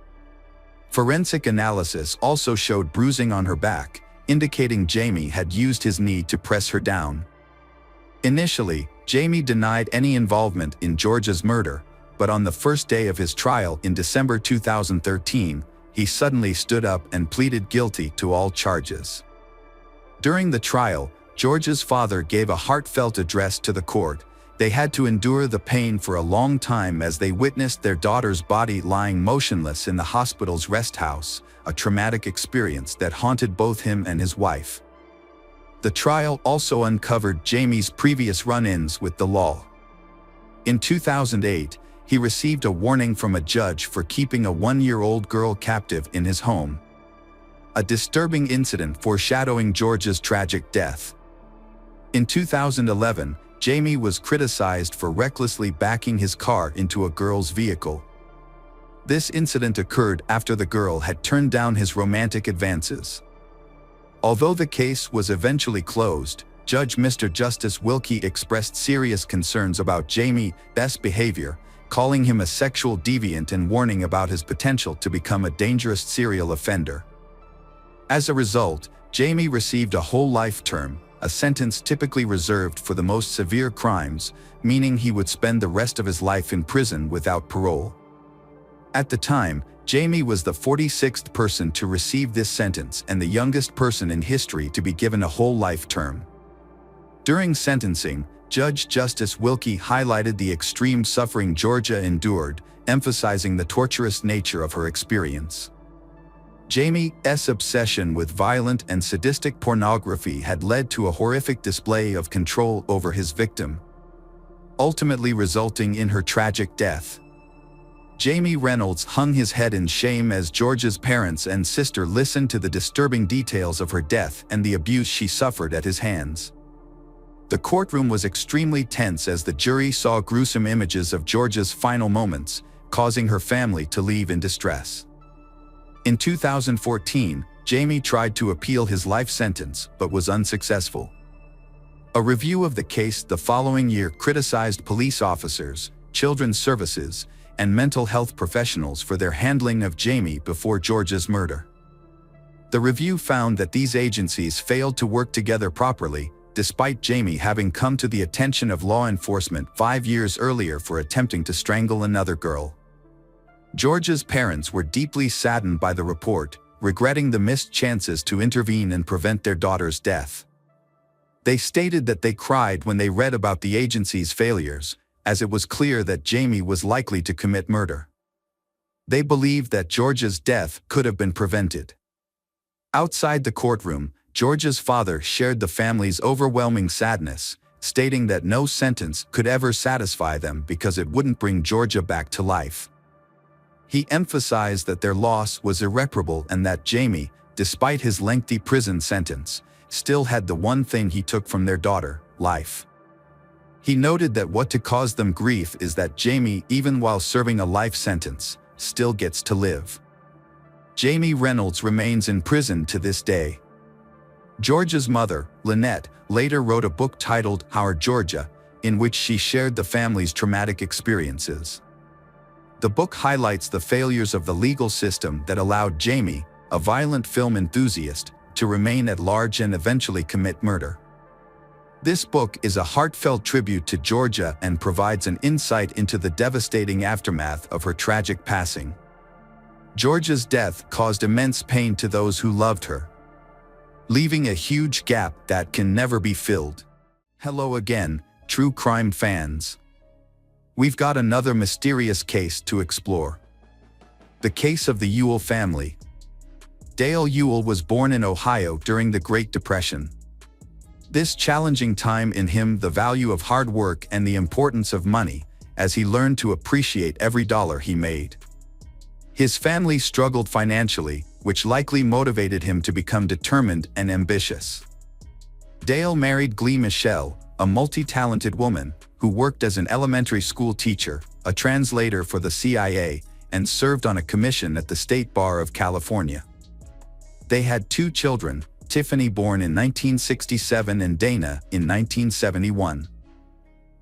Forensic analysis also showed bruising on her back, indicating Jamie had used his knee to press her down. Initially, Jamie denied any involvement in Georgia's murder, but on the first day of his trial in December 2013, he suddenly stood up and pleaded guilty to all charges. During the trial, Georgia's father gave a heartfelt address to the court. They had to endure the pain for a long time as they witnessed their daughter's body lying motionless in the hospital's rest house, a traumatic experience that haunted both him and his wife. The trial also uncovered Jamie's previous run-ins with the law. In 2008, he received a warning from a judge for keeping a 1-year-old girl captive in his home. A disturbing incident foreshadowing Georgia's tragic death. In 2011, Jamie was criticized for recklessly backing his car into a girl's vehicle. This incident occurred after the girl had turned down his romantic advances. Although the case was eventually closed, Judge Mr. Justice Wilkie expressed serious concerns about Jamie's behavior, calling him a sexual deviant and warning about his potential to become a dangerous serial offender. As a result, Jamie received a whole life term, a sentence typically reserved for the most severe crimes, meaning he would spend the rest of his life in prison without parole. At the time, Jamie was the 46th person to receive this sentence and the youngest person in history to be given a whole life term. During sentencing, Judge Justice Wilkie highlighted the extreme suffering Georgia endured, emphasizing the torturous nature of her experience. Jamie's obsession with violent and sadistic pornography had led to a horrific display of control over his victim, ultimately resulting in her tragic death. Jamie Reynolds hung his head in shame as Georgia's parents and sister listened to the disturbing details of her death and the abuse she suffered at his hands. The courtroom was extremely tense as the jury saw gruesome images of Georgia's final moments, causing her family to leave in distress. In 2014, Jamie tried to appeal his life sentence but was unsuccessful. A review of the case the following year criticized police officers, children's services, and mental health professionals for their handling of Jamie before Georgia's murder. The review found that these agencies failed to work together properly, despite Jamie having come to the attention of law enforcement 5 years earlier for attempting to strangle another girl. Georgia's parents were deeply saddened by the report, regretting the missed chances to intervene and prevent their daughter's death. They stated that they cried when they read about the agency's failures, as it was clear that Jamie was likely to commit murder. They believed that Georgia's death could have been prevented. Outside the courtroom, Georgia's father shared the family's overwhelming sadness, stating that no sentence could ever satisfy them because it wouldn't bring Georgia back to life. He emphasized that their loss was irreparable and that Jamie, despite his lengthy prison sentence, still had the one thing he took from their daughter, life. He noted that what to cause them grief is that Jamie, even while serving a life sentence, still gets to live. Jamie Reynolds remains in prison to this day. Georgia's mother, Lynette, later wrote a book titled Our Georgia, in which she shared the family's traumatic experiences. The book highlights the failures of the legal system that allowed Jamie, a violent film enthusiast, to remain at large and eventually commit murder. This book is a heartfelt tribute to Georgia and provides an insight into the devastating aftermath of her tragic passing. Georgia's death caused immense pain to those who loved her, leaving a huge gap that can never be filled. Hello again, true crime fans. We've got another mysterious case to explore. The case of the Ewell family. Dale Ewell was born in Ohio during the Great Depression. This challenging time in him the value of hard work and the importance of money, as he learned to appreciate every dollar he made. His family struggled financially, which likely motivated him to become determined and ambitious. Dale married Glee Michelle, a multi-talented woman, who worked as an elementary school teacher, a translator for the CIA, and served on a commission at the State Bar of California. They had 2 children, Tiffany born in 1967 and Dana in 1971.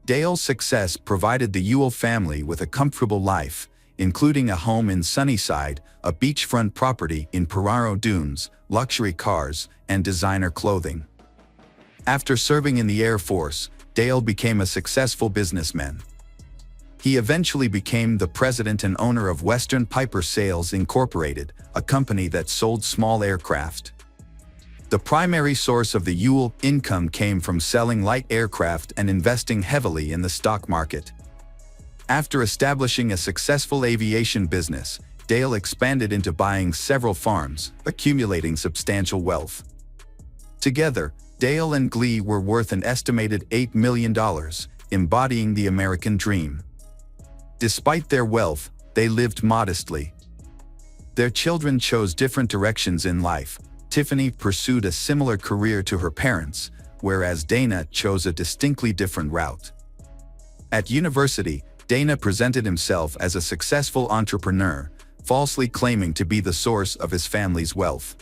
Dale's success provided the Ewell family with a comfortable life, including a home in Sunnyside, a beachfront property in Peraro Dunes, luxury cars, and designer clothing. After serving in the Air Force, Dale became a successful businessman. He eventually became the president and owner of Western Piper Sales Incorporated, a company that sold small aircraft. The primary source of the Ewell income came from selling light aircraft and investing heavily in the stock market. After establishing a successful aviation business, Dale expanded into buying several farms, accumulating substantial wealth. Together, Dale and Glee were worth an estimated $8 million, embodying the American dream. Despite their wealth, they lived modestly. Their children chose different directions in life. Tiffany pursued a similar career to her parents, whereas Dana chose a distinctly different route. At university, Dana presented himself as a successful entrepreneur, falsely claiming to be the source of his family's wealth.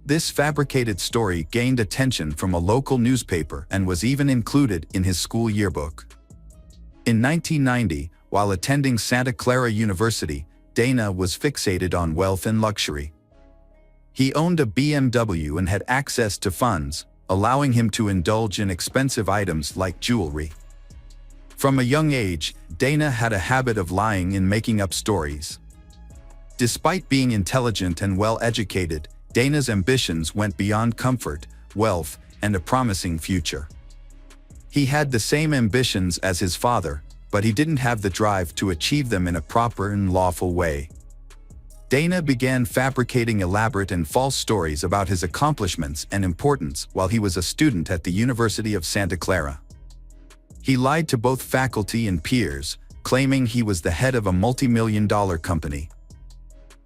This fabricated story gained attention from a local newspaper and was even included in his school yearbook. In 1990, while attending Santa Clara University, Dana was fixated on wealth and luxury. He owned a BMW and had access to funds, allowing him to indulge in expensive items like jewelry. From a young age, Dana had a habit of lying and making up stories. Despite being intelligent and well-educated, Dana's ambitions went beyond comfort, wealth, and a promising future. He had the same ambitions as his father, but he didn't have the drive to achieve them in a proper and lawful way. Dana began fabricating elaborate and false stories about his accomplishments and importance while he was a student at the University of Santa Clara. He lied to both faculty and peers, claiming he was the head of a multi-million-dollar company.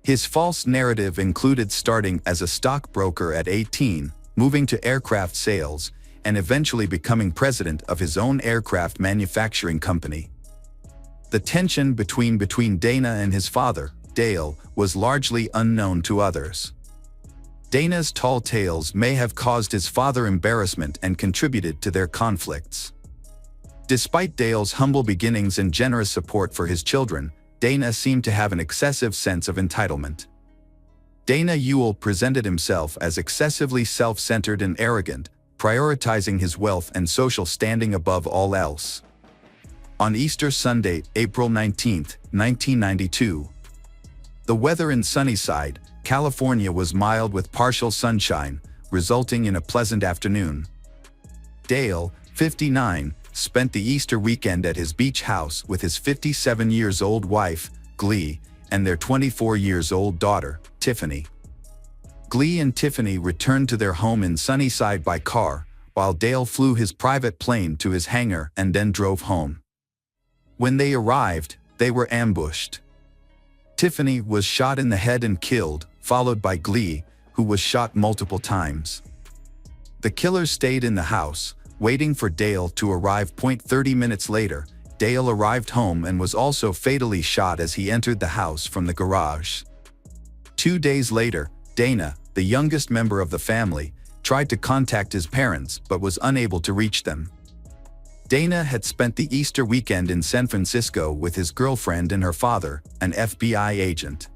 His false narrative included starting as a stockbroker at 18, moving to aircraft sales, and eventually becoming president of his own aircraft manufacturing company. The tension between Dana and his father, Dale, was largely unknown to others. Dana's tall tales may have caused his father embarrassment and contributed to their conflicts. Despite Dale's humble beginnings and generous support for his children, Dana seemed to have an excessive sense of entitlement. Dana Ewell presented himself as excessively self-centered and arrogant, prioritizing his wealth and social standing above all else. On Easter Sunday, April 19, 1992, the weather in Sunnyside, California was mild with partial sunshine, resulting in a pleasant afternoon. Dale, 59, spent the Easter weekend at his beach house with his 57-year-old wife, Glee, and their 24-year-old daughter, Tiffany. Glee and Tiffany returned to their home in Sunnyside by car, while Dale flew his private plane to his hangar and then drove home. When they arrived, they were ambushed. Tiffany was shot in the head and killed, followed by Glee, who was shot multiple times. The killers stayed in the house, waiting for Dale to arrive. 30 minutes later, Dale arrived home and was also fatally shot as he entered the house from the garage. 2 days later, Dana, the youngest member of the family, tried to contact his parents but was unable to reach them. Dana had spent the Easter weekend in San Francisco with his girlfriend and her father, an FBI agent.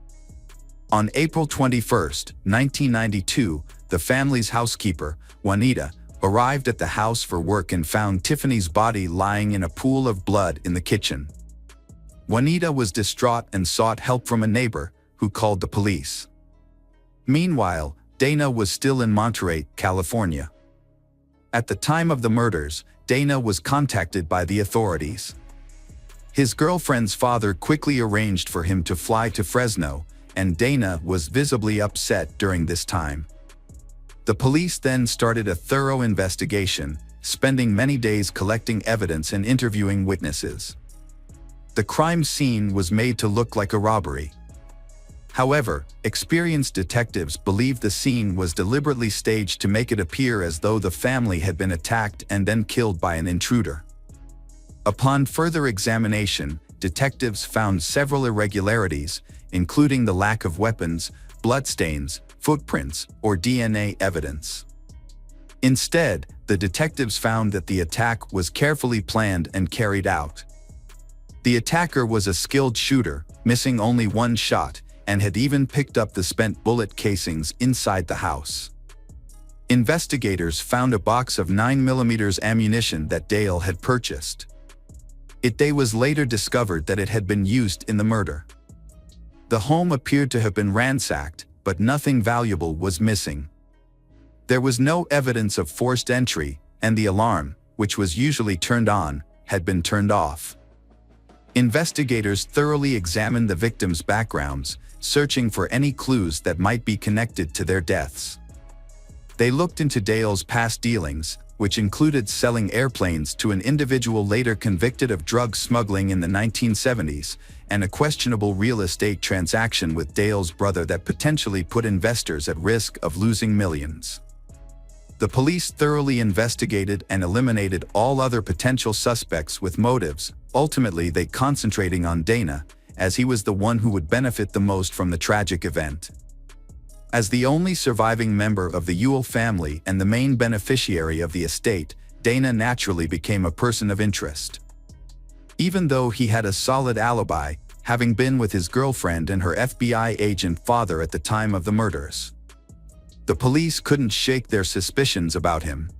On April 21, 1992, the family's housekeeper, Juanita, arrived at the house for work and found Tiffany's body lying in a pool of blood in the kitchen. Juanita was distraught and sought help from a neighbor, who called the police. Meanwhile, Dana was still in Monterey, California. At the time of the murders, Dana was contacted by the authorities. His girlfriend's father quickly arranged for him to fly to Fresno, and Dana was visibly upset during this time. The police then started a thorough investigation, spending many days collecting evidence and interviewing witnesses. The crime scene was made to look like a robbery. However, experienced detectives believed the scene was deliberately staged to make it appear as though the family had been attacked and then killed by an intruder. Upon further examination, detectives found several irregularities, including the lack of weapons, bloodstains, footprints, or DNA evidence. Instead, the detectives found that the attack was carefully planned and carried out. The attacker was a skilled shooter, missing only one shot, and had even picked up the spent bullet casings inside the house. Investigators found a box of 9mm ammunition that Dale had purchased. It was later discovered that it had been used in the murder. The home appeared to have been ransacked, but nothing valuable was missing. There was no evidence of forced entry, and the alarm, which was usually turned on, had been turned off. Investigators thoroughly examined the victims' backgrounds, searching for any clues that might be connected to their deaths. They looked into Dale's past dealings, which included selling airplanes to an individual later convicted of drug smuggling in the 1970s, and a questionable real estate transaction with Dale's brother that potentially put investors at risk of losing millions. The police thoroughly investigated and eliminated all other potential suspects with motives, ultimately they concentrating on Dana, as he was the one who would benefit the most from the tragic event. As the only surviving member of the Ewell family and the main beneficiary of the estate, Dana naturally became a person of interest. Even though he had a solid alibi, having been with his girlfriend and her FBI agent father at the time of the murders, the police couldn't shake their suspicions about him.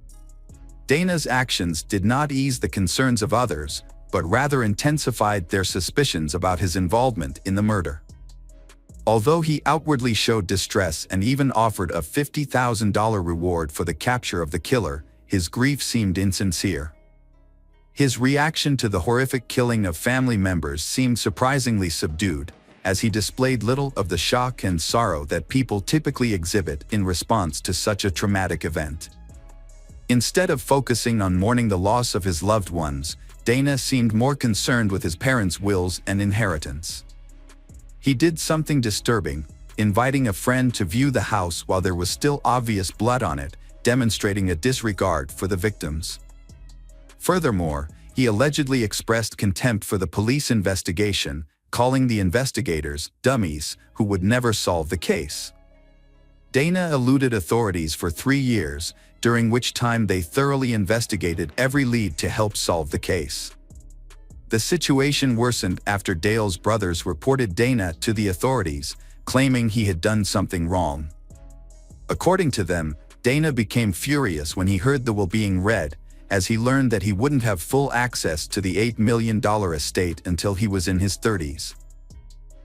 Dana's actions did not ease the concerns of others, but rather intensified their suspicions about his involvement in the murder. Although he outwardly showed distress and even offered a $50,000 reward for the capture of the killer, his grief seemed insincere. His reaction to the horrific killing of family members seemed surprisingly subdued, as he displayed little of the shock and sorrow that people typically exhibit in response to such a traumatic event. Instead of focusing on mourning the loss of his loved ones, Dana seemed more concerned with his parents' wills and inheritance. He did something disturbing, inviting a friend to view the house while there was still obvious blood on it, demonstrating a disregard for the victims. Furthermore, he allegedly expressed contempt for the police investigation, calling the investigators dummies who would never solve the case. Dana eluded authorities for 3 years, during which time they thoroughly investigated every lead to help solve the case. The situation worsened after Dale's brothers reported Dana to the authorities, claiming he had done something wrong. According to them, Dana became furious when he heard the will being read, as he learned that he wouldn't have full access to the $8 million estate until he was in his 30s.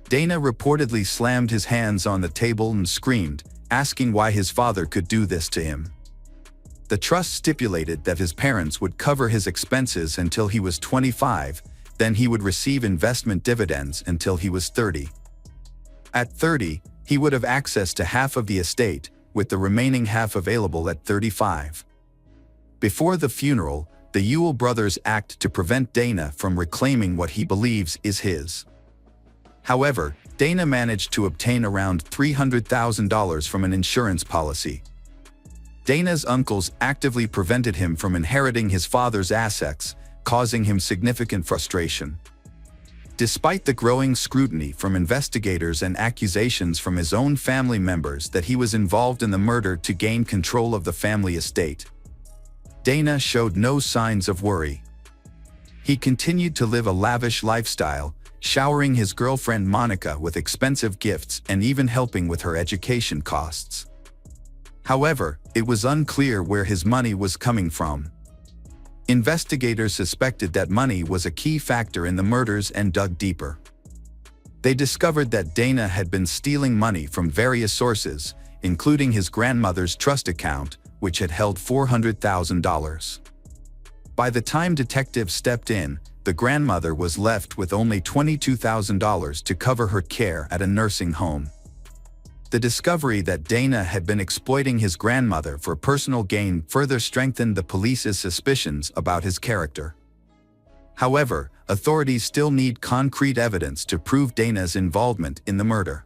Dana reportedly slammed his hands on the table and screamed, asking why his father could do this to him. The trust stipulated that his parents would cover his expenses until he was 25, then he would receive investment dividends until he was 30. At 30, he would have access to half of the estate, with the remaining half available at 35. Before the funeral, the Ewell brothers act to prevent Dana from reclaiming what he believes is his. However, Dana managed to obtain around $300,000 from an insurance policy. Dana's uncles actively prevented him from inheriting his father's assets, causing him significant frustration. Despite the growing scrutiny from investigators and accusations from his own family members that he was involved in the murder to gain control of the family estate, Dana showed no signs of worry. He continued to live a lavish lifestyle, showering his girlfriend Monica with expensive gifts and even helping with her education costs. However, it was unclear where his money was coming from. Investigators suspected that money was a key factor in the murders and dug deeper. They discovered that Dana had been stealing money from various sources, including his grandmother's trust account, which had held $400,000. By the time detectives stepped in, the grandmother was left with only $22,000 to cover her care at a nursing home. The discovery that Dana had been exploiting his grandmother for personal gain further strengthened the police's suspicions about his character. However, authorities still need concrete evidence to prove Dana's involvement in the murder.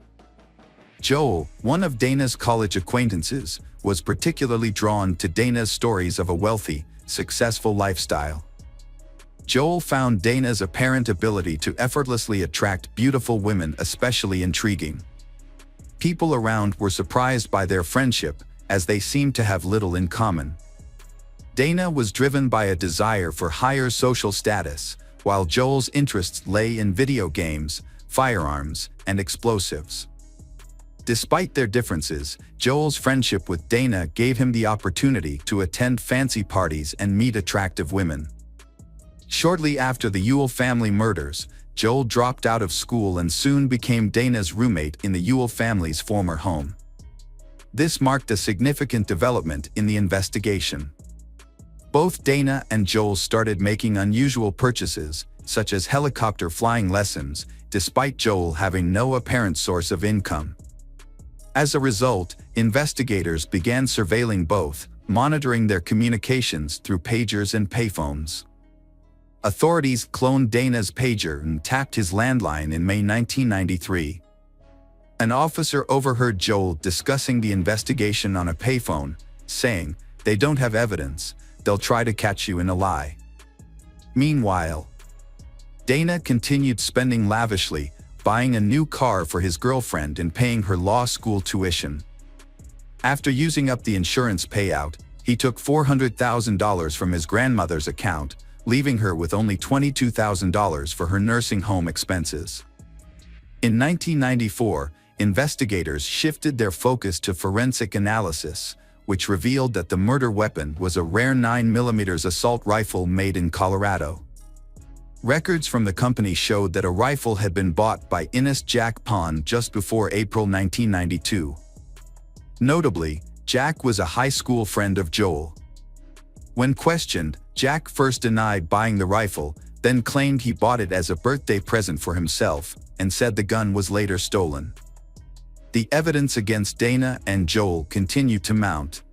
Joel, one of Dana's college acquaintances, was particularly drawn to Dana's stories of a wealthy, successful lifestyle. Joel found Dana's apparent ability to effortlessly attract beautiful women especially intriguing. People around were surprised by their friendship, as they seemed to have little in common. Dana was driven by a desire for higher social status, while Joel's interests lay in video games, firearms, and explosives. Despite their differences, Joel's friendship with Dana gave him the opportunity to attend fancy parties and meet attractive women. Shortly after the Ewell family murders, Joel dropped out of school and soon became Dana's roommate in the Ewell family's former home. This marked a significant development in the investigation. Both Dana and Joel started making unusual purchases, such as helicopter flying lessons, despite Joel having no apparent source of income. As a result, investigators began surveilling both, monitoring their communications through pagers and payphones. Authorities cloned Dana's pager and tapped his landline in May 1993. An officer overheard Joel discussing the investigation on a payphone, saying, "They don't have evidence, they'll try to catch you in a lie." Meanwhile, Dana continued spending lavishly, buying a new car for his girlfriend and paying her law school tuition. After using up the insurance payout, he took $400,000 from his grandmother's account, leaving her with only $22,000 for her nursing home expenses. In 1994, investigators shifted their focus to forensic analysis, which revealed that the murder weapon was a rare 9mm assault rifle made in Colorado. Records from the company showed that a rifle had been bought by Innes Jack Pond just before April 1992. Notably, Jack was a high school friend of Joel. When questioned, Jack first denied buying the rifle, then claimed he bought it as a birthday present for himself, and said the gun was later stolen. The evidence against Dana and Joel continued to mount.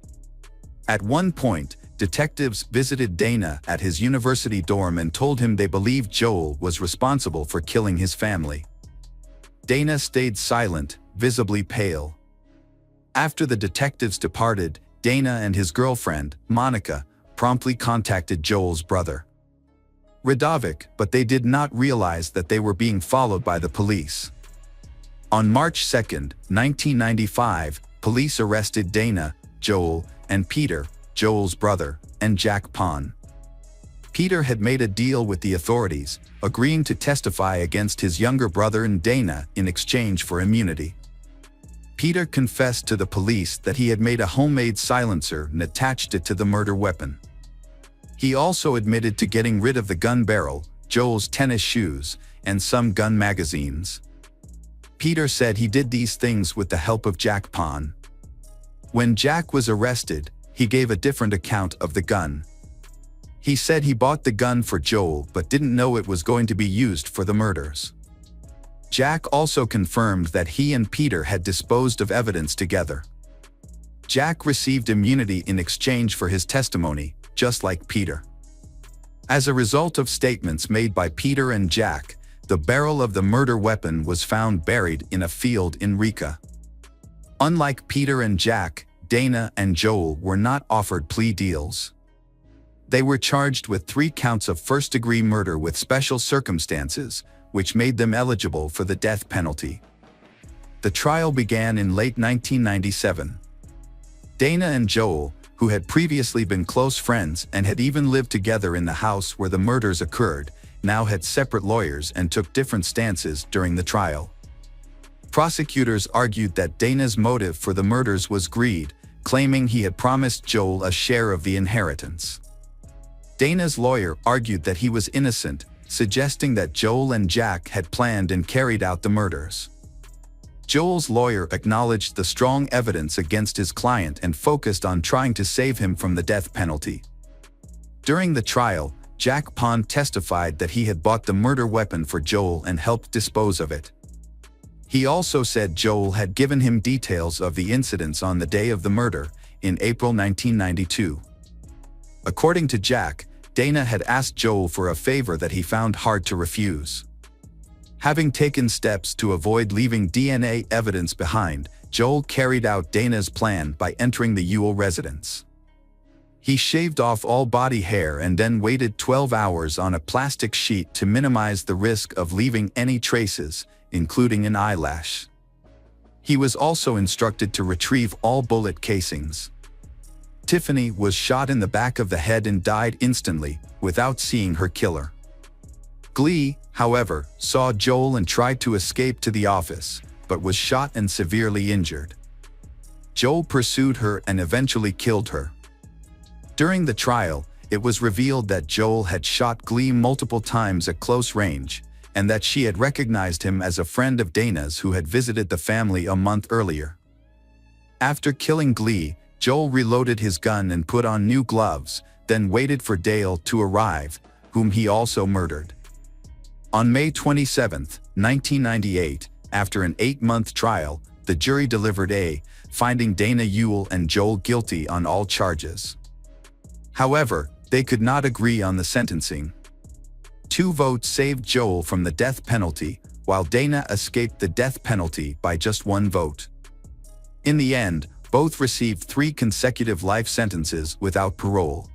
At one point, detectives visited Dana at his university dorm and told him they believed Joel was responsible for killing his family. Dana stayed silent, visibly pale. After the detectives departed, Dana and his girlfriend, Monica, promptly contacted Joel's brother, Radovic, but they did not realize that they were being followed by the police. On March 2, 1995, police arrested Dana, Joel, and Peter, Joel's brother, and Jack Pond. Peter had made a deal with the authorities, agreeing to testify against his younger brother and Dana in exchange for immunity. Peter confessed to the police that he had made a homemade silencer and attached it to the murder weapon. He also admitted to getting rid of the gun barrel, Joel's tennis shoes, and some gun magazines. Peter said he did these things with the help of Jack Pond. When Jack was arrested, he gave a different account of the gun. He said he bought the gun for Joel but didn't know it was going to be used for the murders. Jack also confirmed that he and Peter had disposed of evidence together. Jack received immunity in exchange for his testimony, just like Peter. As a result of statements made by Peter and Jack, the barrel of the murder weapon was found buried in a field in Rica. Unlike Peter and Jack, Dana and Joel were not offered plea deals. They were charged with 3 counts of first-degree murder with special circumstances, which made them eligible for the death penalty. The trial began in late 1997. Dana and Joel, who had previously been close friends and had even lived together in the house where the murders occurred, now had separate lawyers and took different stances during the trial. Prosecutors argued that Dana's motive for the murders was greed, claiming he had promised Joel a share of the inheritance. Dana's lawyer argued that he was innocent, suggesting that Joel and Jack had planned and carried out the murders. Joel's lawyer acknowledged the strong evidence against his client and focused on trying to save him from the death penalty. During the trial, Jack Pond testified that he had bought the murder weapon for Joel and helped dispose of it. He also said Joel had given him details of the incidents on the day of the murder, in April 1992. According to Jack, Dana had asked Joel for a favor that he found hard to refuse. Having taken steps to avoid leaving DNA evidence behind, Joel carried out Dana's plan by entering the Ewell residence. He shaved off all body hair and then waited 12 hours on a plastic sheet to minimize the risk of leaving any traces, including an eyelash. He was also instructed to retrieve all bullet casings. Tiffany was shot in the back of the head and died instantly, without seeing her killer. Glee, however, saw Joel and tried to escape to the office, but was shot and severely injured. Joel pursued her and eventually killed her. During the trial, it was revealed that Joel had shot Glee multiple times at close range, and that she had recognized him as a friend of Dana's who had visited the family a month earlier. After killing Glee, Joel reloaded his gun and put on new gloves, then waited for Dale to arrive, whom he also murdered. On May 27, 1998, after an 8-month trial, the jury delivered a finding Dana Ewell and Joel guilty on all charges. However, they could not agree on the sentencing. 2 votes saved Joel from the death penalty, while Dana escaped the death penalty by just 1 vote. In the end, both received 3 consecutive life sentences without parole.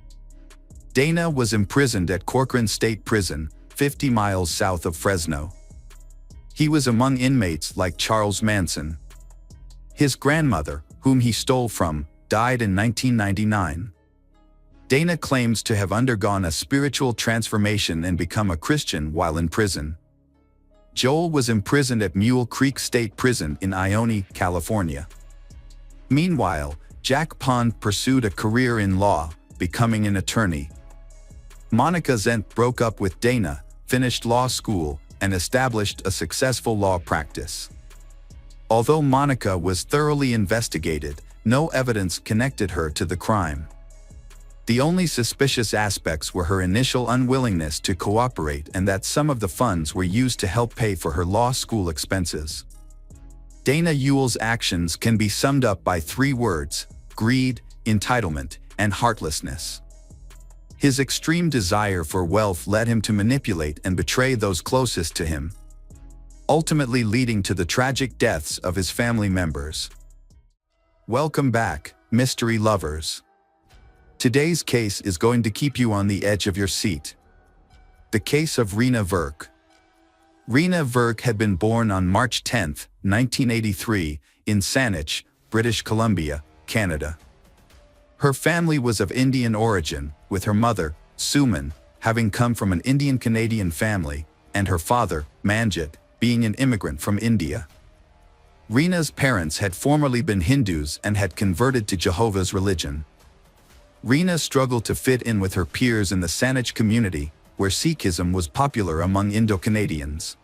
Dana was imprisoned at Corcoran State Prison, 50 miles south of Fresno. He was among inmates like Charles Manson. His grandmother, whom he stole from, died in 1999. Dana claims to have undergone a spiritual transformation and become a Christian while in prison. Joel was imprisoned at Mule Creek State Prison in Ione, California. Meanwhile, Jack Pond pursued a career in law, becoming an attorney. Monica Zent broke up with Dana, finished law school, and established a successful law practice. Although Monica was thoroughly investigated, no evidence connected her to the crime. The only suspicious aspects were her initial unwillingness to cooperate and that some of the funds were used to help pay for her law school expenses. Dana Ewell's actions can be summed up by 3 words: greed, entitlement, and heartlessness. His extreme desire for wealth led him to manipulate and betray those closest to him, ultimately leading to the tragic deaths of his family members. Welcome back, mystery lovers. Today's case is going to keep you on the edge of your seat. The case of Rena Verk. Rena Verk had been born on March 10, 1983, in Saanich, British Columbia, Canada. Her family was of Indian origin, with her mother, Suman, having come from an Indian-Canadian family, and her father, Manjit, being an immigrant from India. Rena's parents had formerly been Hindus and had converted to Jehovah's religion. Rena struggled to fit in with her peers in the Saanich community, where Sikhism was popular among Indo-Canadians.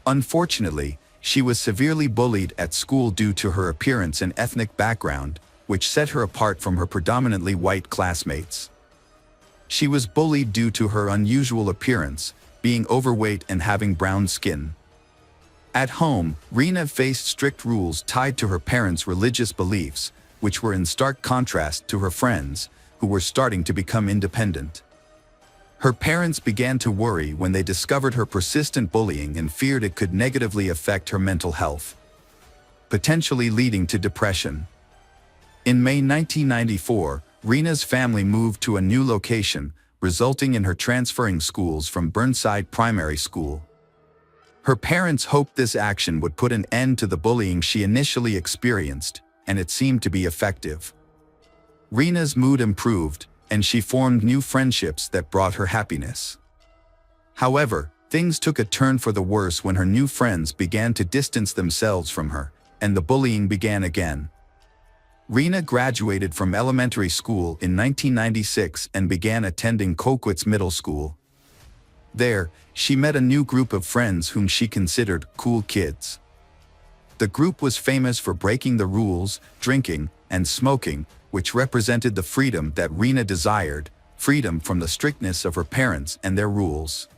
Unfortunately, she was severely bullied at school due to her appearance and ethnic background, which set her apart from her predominantly white classmates. She was bullied due to her unusual appearance, being overweight and having brown skin. At home, Rena faced strict rules tied to her parents' religious beliefs, which were in stark contrast to her friends, who were starting to become independent. Her parents began to worry when they discovered her persistent bullying and feared it could negatively affect her mental health, potentially leading to depression. In May 1994, Rena's family moved to a new location, resulting in her transferring schools from Burnside Primary School. Her parents hoped this action would put an end to the bullying she initially experienced, and it seemed to be effective. Rena's mood improved, and she formed new friendships that brought her happiness. However, things took a turn for the worse when her new friends began to distance themselves from her, and the bullying began again. Rena graduated from elementary school in 1996 and began attending Coquitz Middle School. There, she met a new group of friends whom she considered cool kids. The group was famous for breaking the rules, drinking, and smoking, which represented the freedom that Rena desired, freedom from the strictness of her parents and their rules.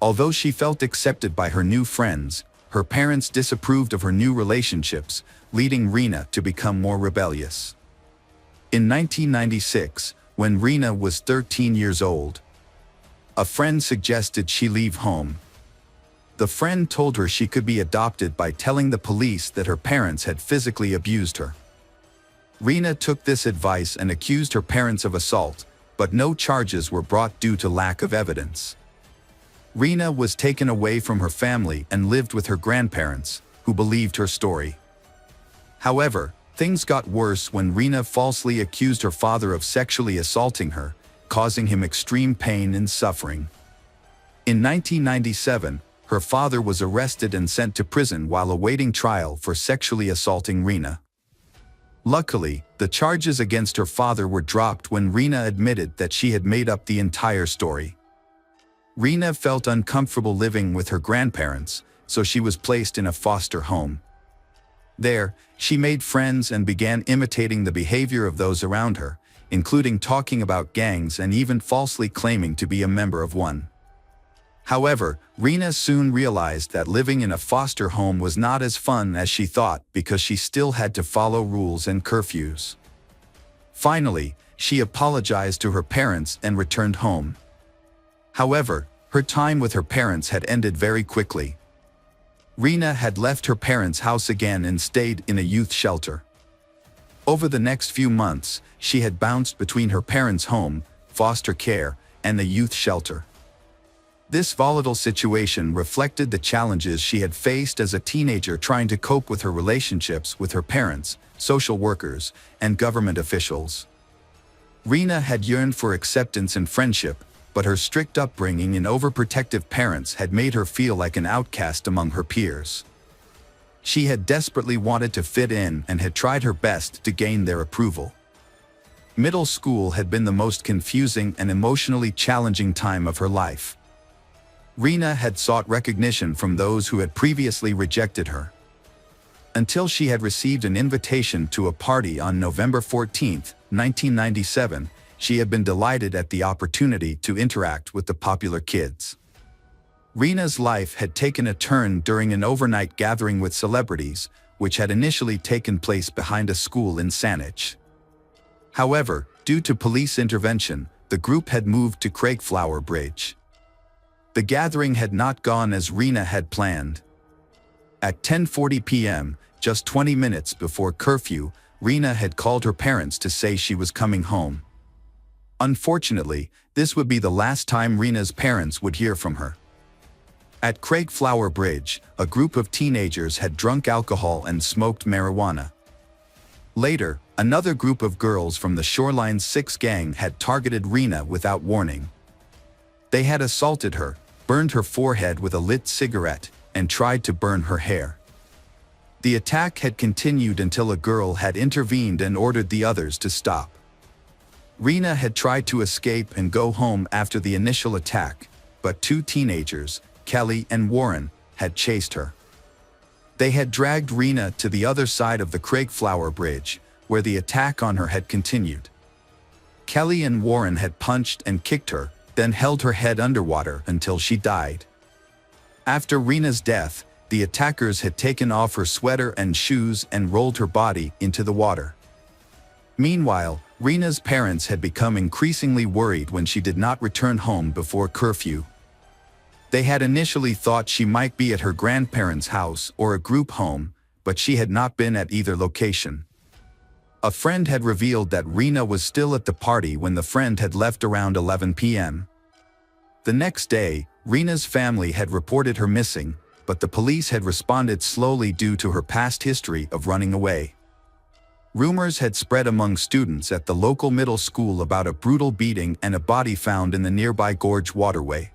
Although she felt accepted by her new friends, her parents disapproved of her new relationships, leading Rena to become more rebellious. In 1996, when Rena was 13 years old, a friend suggested she leave home. The friend told her she could be adopted by telling the police that her parents had physically abused her. Rena took this advice and accused her parents of assault, but no charges were brought due to lack of evidence. Rena was taken away from her family and lived with her grandparents, who believed her story. However, things got worse when Rena falsely accused her father of sexually assaulting her, causing him extreme pain and suffering. In 1997, her father was arrested and sent to prison while awaiting trial for sexually assaulting Rena. Luckily, the charges against her father were dropped when Rena admitted that she had made up the entire story. Rena felt uncomfortable living with her grandparents, so she was placed in a foster home. There, she made friends and began imitating the behavior of those around her, including talking about gangs and even falsely claiming to be a member of one. However, Rena soon realized that living in a foster home was not as fun as she thought because she still had to follow rules and curfews. Finally, she apologized to her parents and returned home. However, her time with her parents had ended very quickly. Rena had left her parents' house again and stayed in a youth shelter. Over the next few months, she had bounced between her parents' home, foster care, and the youth shelter. This volatile situation reflected the challenges she had faced as a teenager trying to cope with her relationships with her parents, social workers, and government officials. Rena had yearned for acceptance and friendship, but her strict upbringing and overprotective parents had made her feel like an outcast among her peers. She had desperately wanted to fit in and had tried her best to gain their approval. Middle school had been the most confusing and emotionally challenging time of her life. Rena had sought recognition from those who had previously rejected her. Until she had received an invitation to a party on November 14, 1997, she had been delighted at the opportunity to interact with the popular kids. Rena's life had taken a turn during an overnight gathering with celebrities, which had initially taken place behind a school in Saanich. However, due to police intervention, the group had moved to Craigflower Bridge. The gathering had not gone as Rena had planned. At 10:40 p.m., just 20 minutes before curfew, Rena had called her parents to say she was coming home. Unfortunately, this would be the last time Rena's parents would hear from her. At Craigflower Bridge, a group of teenagers had drunk alcohol and smoked marijuana. Later, another group of girls from the Shoreline 6 gang had targeted Rena without warning. They had assaulted her, burned her forehead with a lit cigarette, and tried to burn her hair. The attack had continued until a girl had intervened and ordered the others to stop. Rena had tried to escape and go home after the initial attack, but two teenagers, Kelly and Warren, had chased her. They had dragged Rena to the other side of the Craigflower Bridge, where the attack on her had continued. Kelly and Warren had punched and kicked her, then held her head underwater until she died. After Rena's death, the attackers had taken off her sweater and shoes and rolled her body into the water. Meanwhile, Rena's parents had become increasingly worried when she did not return home before curfew. They had initially thought she might be at her grandparents' house or a group home, but she had not been at either location. A friend had revealed that Rena was still at the party when the friend had left around 11 p.m. The next day, Rena's family had reported her missing, but the police had responded slowly due to her past history of running away. Rumors had spread among students at the local middle school about a brutal beating and a body found in the nearby gorge waterway.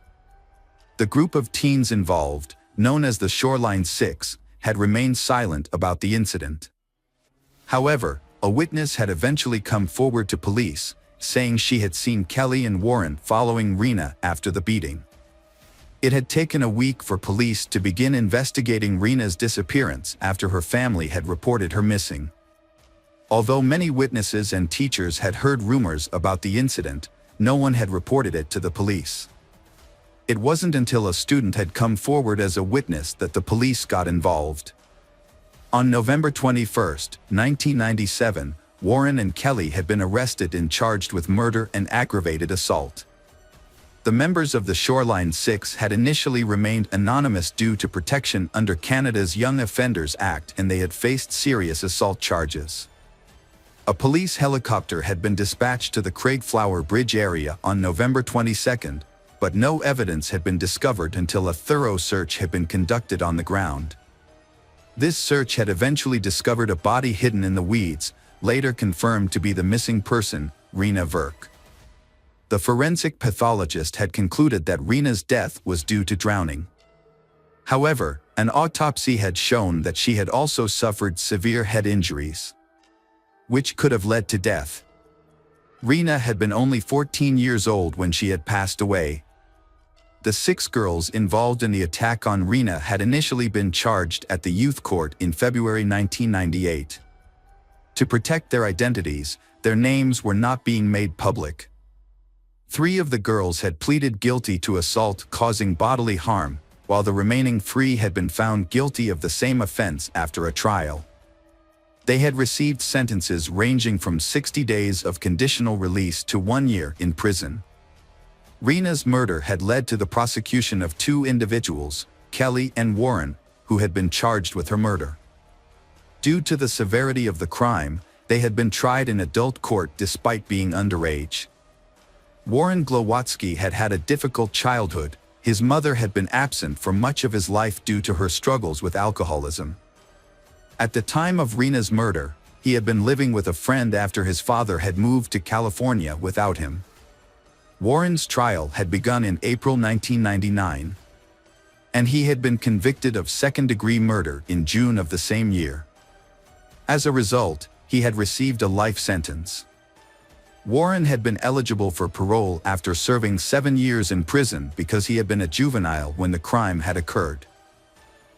The group of teens involved, known as the Shoreline 6, had remained silent about the incident. However, a witness had eventually come forward to police, saying she had seen Kelly and Warren following Rena after the beating. It had taken a week for police to begin investigating Rena's disappearance after her family had reported her missing. Although many witnesses and teachers had heard rumors about the incident, no one had reported it to the police. It wasn't until a student had come forward as a witness that the police got involved. On November 21, 1997, Warren and Kelly had been arrested and charged with murder and aggravated assault. The members of the Shoreline 6 had initially remained anonymous due to protection under Canada's Young Offenders Act, and they had faced serious assault charges. A police helicopter had been dispatched to the Craigflower Bridge area on November 22, but no evidence had been discovered until a thorough search had been conducted on the ground. This search had eventually discovered a body hidden in the weeds, later confirmed to be the missing person, Rena Verk. The forensic pathologist had concluded that Rena's death was due to drowning. However, an autopsy had shown that she had also suffered severe head injuries, which could have led to death. Rena had been only 14 years old when she had passed away. The 6 girls involved in the attack on Rena had initially been charged at the youth court in February 1998. To protect their identities, their names were not being made public. 3 of the girls had pleaded guilty to assault causing bodily harm, while the remaining 3 had been found guilty of the same offense after a trial. They had received sentences ranging from 60 days of conditional release to 1 year in prison. Rena's murder had led to the prosecution of 2 individuals, Kelly and Warren, who had been charged with her murder. Due to the severity of the crime, they had been tried in adult court despite being underage. Warren Glowatsky had had a difficult childhood. His mother had been absent for much of his life due to her struggles with alcoholism. At the time of Rena's murder, he had been living with a friend after his father had moved to California without him. Warren's trial had begun in April 1999, and he had been convicted of second-degree murder in June of the same year. As a result, he had received a life sentence. Warren had been eligible for parole after serving 7 years in prison because he had been a juvenile when the crime had occurred.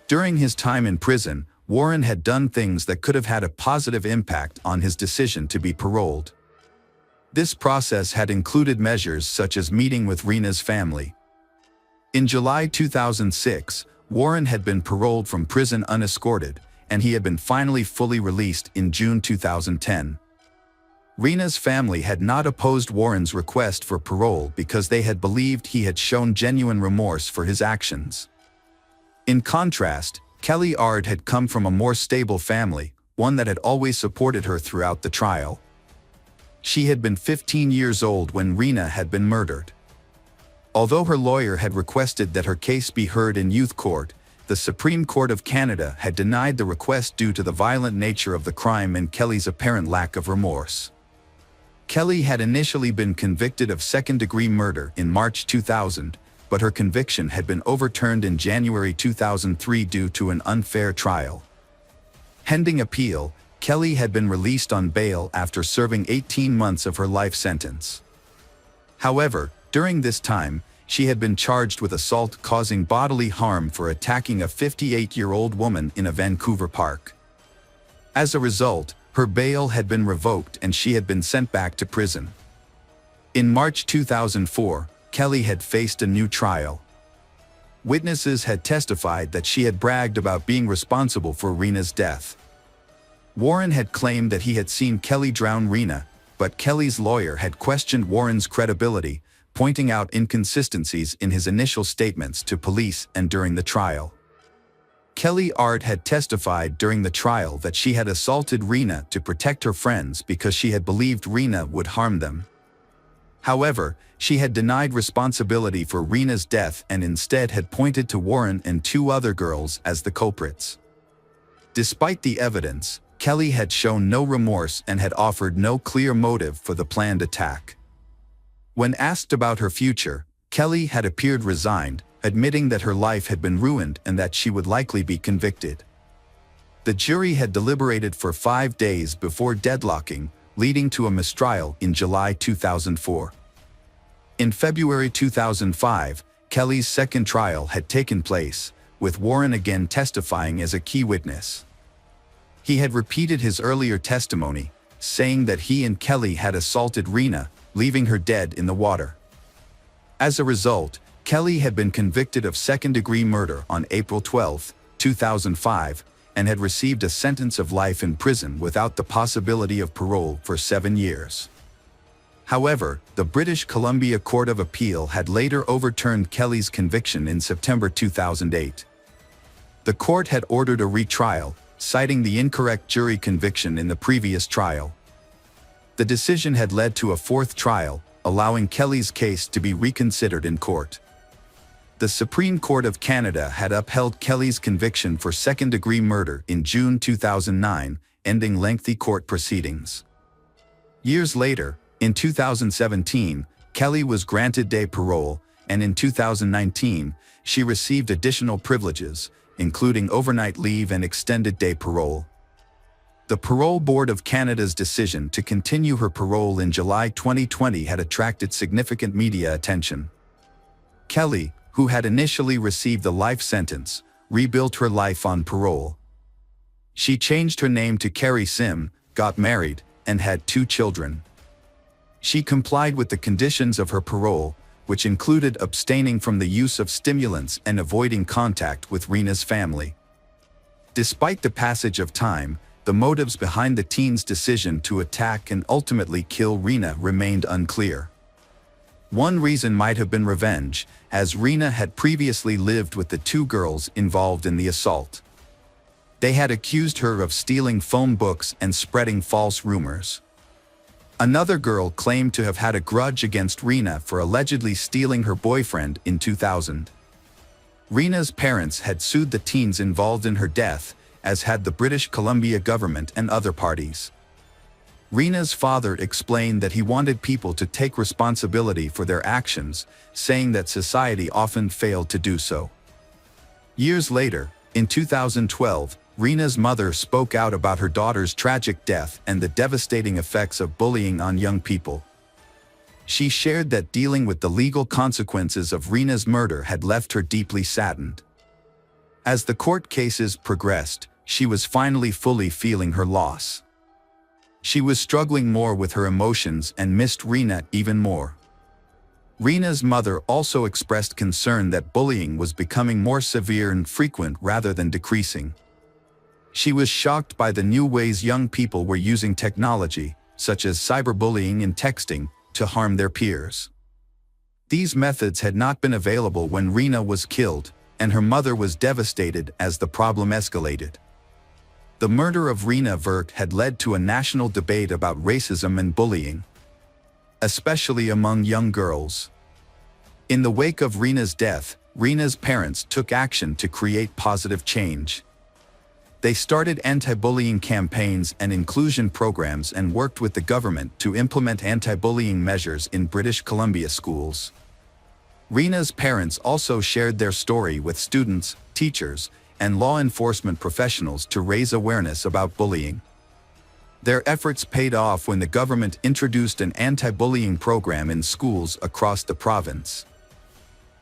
During his time in prison, Warren had done things that could have had a positive impact on his decision to be paroled. This process had included measures such as meeting with Rena's family. In July 2006, Warren had been paroled from prison unescorted, and he had been finally fully released in June 2010. Rena's family had not opposed Warren's request for parole because they had believed he had shown genuine remorse for his actions. In contrast, Kelly Ard had come from a more stable family, one that had always supported her throughout the trial. She had been 15 years old when Rena had been murdered. Although her lawyer had requested that her case be heard in youth court, the Supreme Court of Canada had denied the request due to the violent nature of the crime and Kelly's apparent lack of remorse. Kelly had initially been convicted of second-degree murder in March 2000, but her conviction had been overturned in January 2003 due to an unfair trial. Pending appeal, Kelly had been released on bail after serving 18 months of her life sentence. However, during this time, she had been charged with assault causing bodily harm for attacking a 58-year-old woman in a Vancouver park. As a result, her bail had been revoked and she had been sent back to prison. In March 2004, Kelly had faced a new trial. Witnesses had testified that she had bragged about being responsible for Rena's death. Warren had claimed that he had seen Kelly drown Rena, but Kelly's lawyer had questioned Warren's credibility, pointing out inconsistencies in his initial statements to police and during the trial. Kelly Ard had testified during the trial that she had assaulted Rena to protect her friends because she had believed Rena would harm them. However, she had denied responsibility for Rena's death and instead had pointed to Warren and 2 other girls as the culprits. Despite the evidence, Kelly had shown no remorse and had offered no clear motive for the planned attack. When asked about her future, Kelly had appeared resigned, admitting that her life had been ruined and that she would likely be convicted. The jury had deliberated for 5 days before deadlocking, leading to a mistrial in July 2004. In February 2005, Kelly's second trial had taken place, with Warren again testifying as a key witness. He had repeated his earlier testimony, saying that he and Kelly had assaulted Rena, leaving her dead in the water. As a result, Kelly had been convicted of second-degree murder on April 12, 2005, and had received a sentence of life in prison without the possibility of parole for 7 years. However, the British Columbia Court of Appeal had later overturned Kelly's conviction in September 2008. The court had ordered a retrial, citing the incorrect jury conviction in the previous trial. The decision had led to a 4th trial, allowing Kelly's case to be reconsidered in court. The Supreme Court of Canada had upheld Kelly's conviction for second-degree murder in June 2009, ending lengthy court proceedings. Years later, in 2017, Kelly was granted day parole, and in 2019, she received additional privileges, including overnight leave and extended day parole. The Parole Board of Canada's decision to continue her parole in July 2020 had attracted significant media attention. Kelly, who had initially received a life sentence, rebuilt her life on parole. She changed her name to Carrie Sim, got married, and had 2 children. She complied with the conditions of her parole, which included abstaining from the use of stimulants and avoiding contact with Rena's family. Despite the passage of time, the motives behind the teen's decision to attack and ultimately kill Rena remained unclear. One reason might have been revenge, as Rena had previously lived with the 2 girls involved in the assault. They had accused her of stealing phone books and spreading false rumors. Another girl claimed to have had a grudge against Rena for allegedly stealing her boyfriend in 2000. Rena's parents had sued the teens involved in her death, as had the British Columbia government and other parties. Rena's father explained that he wanted people to take responsibility for their actions, saying that society often failed to do so. Years later, in 2012, Rena's mother spoke out about her daughter's tragic death and the devastating effects of bullying on young people, She shared that dealing with the legal consequences of Rena's murder had left her deeply saddened. As the court cases progressed, she was finally fully feeling her loss. She was struggling more with her emotions and missed Rena even more. Rena's mother also expressed concern that bullying was becoming more severe and frequent rather than decreasing. She was shocked by the new ways young people were using technology, such as cyberbullying and texting, to harm their peers. These methods had not been available when Rena was killed, and her mother was devastated as the problem escalated. The murder of Rena Verk had led to a national debate about racism and bullying, especially among young girls. In the wake of Rena's death, Rena's parents took action to create positive change. They started anti-bullying campaigns and inclusion programs and worked with the government to implement anti-bullying measures in British Columbia schools. Rena's parents also shared their story with students, teachers, and law enforcement professionals to raise awareness about bullying. Their efforts paid off when the government introduced an anti-bullying program in schools across the province.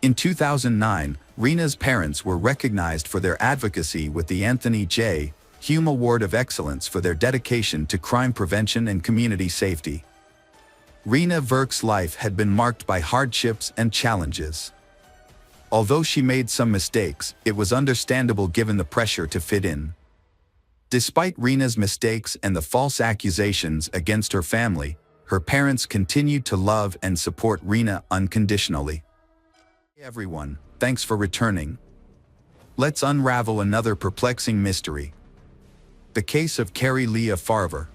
In 2009, Rena's parents were recognized for their advocacy with the Anthony J. Hume Award of Excellence for their dedication to crime prevention and community safety. Rena Verk's life had been marked by hardships and challenges. Although she made some mistakes, it was understandable given the pressure to fit in. Despite Rena's mistakes and the false accusations against her family, her parents continued to love and support Rena unconditionally. Hey everyone, thanks for returning. Let's unravel another perplexing mystery. The case of Carrie Leah Farver.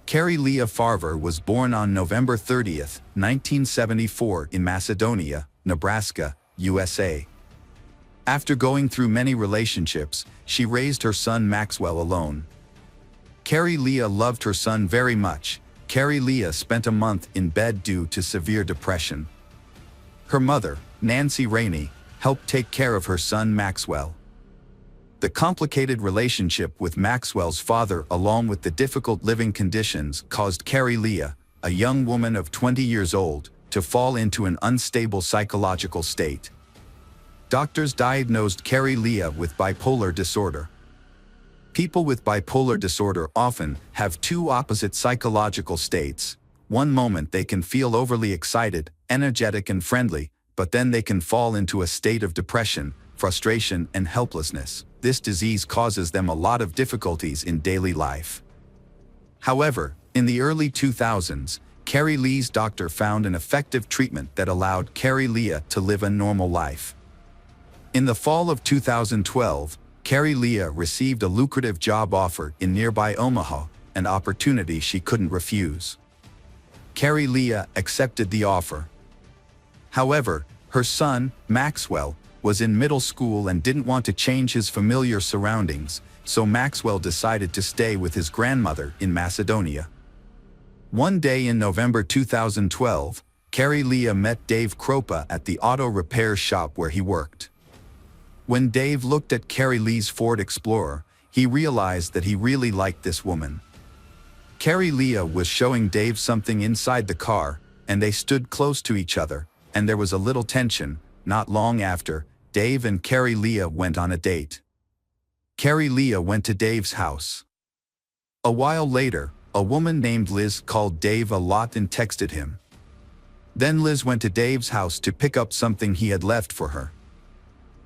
Carrie Leah Farver was born on November 30, 1974 in Macedonia, Nebraska, USA. After going through many relationships, she raised her son Maxwell alone. Carrie Leah loved her son very much. Carrie Leah spent a month in bed due to severe depression. Her mother, Nancy Rainey, helped take care of her son Maxwell. The complicated relationship with Maxwell's father along with the difficult living conditions caused Carrie Leah, a young woman of 20 years old, to fall into an unstable psychological state. Doctors diagnosed Carrie Leah with bipolar disorder. People with bipolar disorder often have two opposite psychological states. One moment they can feel overly excited, energetic and friendly, but then they can fall into a state of depression, frustration and helplessness. This disease causes them a lot of difficulties in daily life. However, in the early 2000s, Carrie Leah's doctor found an effective treatment that allowed Carrie Leah to live a normal life. In the fall of 2012, Carrie Leah received a lucrative job offer in nearby Omaha, an opportunity she couldn't refuse. Carrie Leah accepted the offer. However, her son, Maxwell, was in middle school and didn't want to change his familiar surroundings, so Maxwell decided to stay with his grandmother in Macedonia. One day in November 2012, Carrie Leah met Dave Kropa at the auto repair shop where he worked. When Dave looked at Carrie Leah's Ford Explorer, he realized that he really liked this woman. Carrie Leah was showing Dave something inside the car, and they stood close to each other, and there was a little tension. Not long after, Dave and Carrie Leah went on a date. Carrie Leah went to Dave's house. A while later, a woman named Liz called Dave a lot and texted him. Then Liz went to Dave's house to pick up something he had left for her.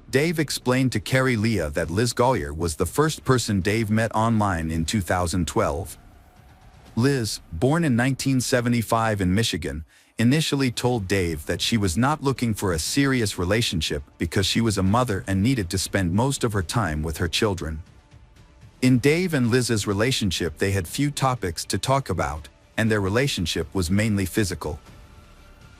Dave explained to Carrie Leah that Liz Gollier was the first person Dave met online in 2012. Liz, born in 1975 in Michigan, initially told Dave that she was not looking for a serious relationship because she was a mother and needed to spend most of her time with her children. In Dave and Liz's relationship, they had few topics to talk about, and their relationship was mainly physical.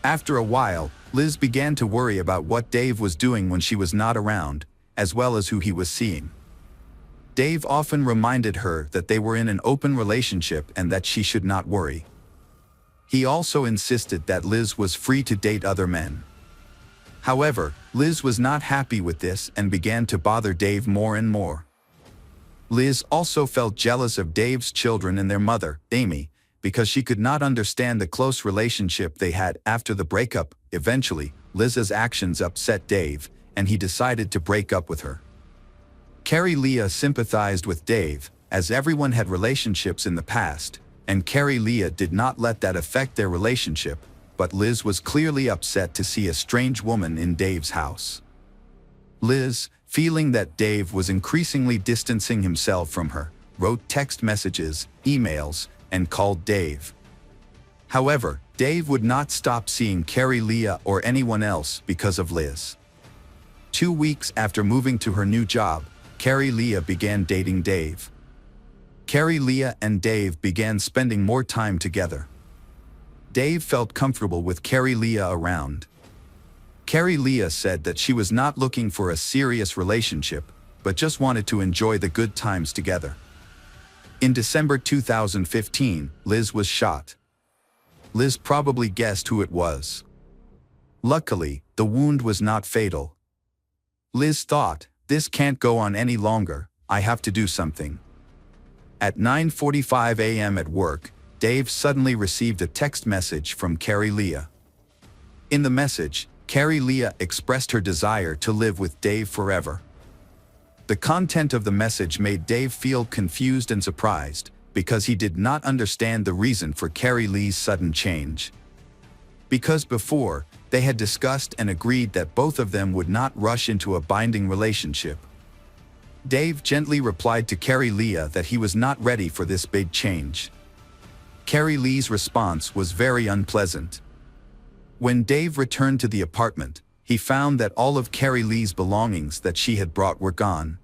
After a while, Liz began to worry about what Dave was doing when she was not around, as well as who he was seeing. Dave often reminded her that they were in an open relationship and that she should not worry. He also insisted that Liz was free to date other men. However, Liz was not happy with this and began to bother Dave more and more. Liz also felt jealous of Dave's children and their mother, Amy, because she could not understand the close relationship they had after the breakup. Eventually, Liz's actions upset Dave, and he decided to break up with her. Carrie Leah sympathized with Dave, as everyone had relationships in the past, and Carrie Leah did not let that affect their relationship, but Liz was clearly upset to see a strange woman in Dave's house. Liz, feeling that Dave was increasingly distancing himself from her, wrote text messages, emails, and called Dave. However, Dave would not stop seeing Carrie Leah or anyone else because of Liz. 2 weeks after moving to her new job, Carrie Leah began dating Dave. Carrie Leah and Dave began spending more time together. Dave felt comfortable with Carrie Leah around. Carrie Leah said that she was not looking for a serious relationship, but just wanted to enjoy the good times together. In December 2015, Liz was shot. Liz probably guessed who it was. Luckily, the wound was not fatal. Liz thought, "This can't go on any longer, I have to do something." At 9:45 a.m. at work, Dave suddenly received a text message from Carrie Leah. In the message, Carrie Leah expressed her desire to live with Dave forever. The content of the message made Dave feel confused and surprised, because he did not understand the reason for Carrie Leah's sudden change. Because before, they had discussed and agreed that both of them would not rush into a binding relationship. Dave gently replied to Carrie Leah that he was not ready for this big change. Carrie Leah's response was very unpleasant. When Dave returned to the apartment, he found that all of Carrie Leah's belongings that she had brought were gone.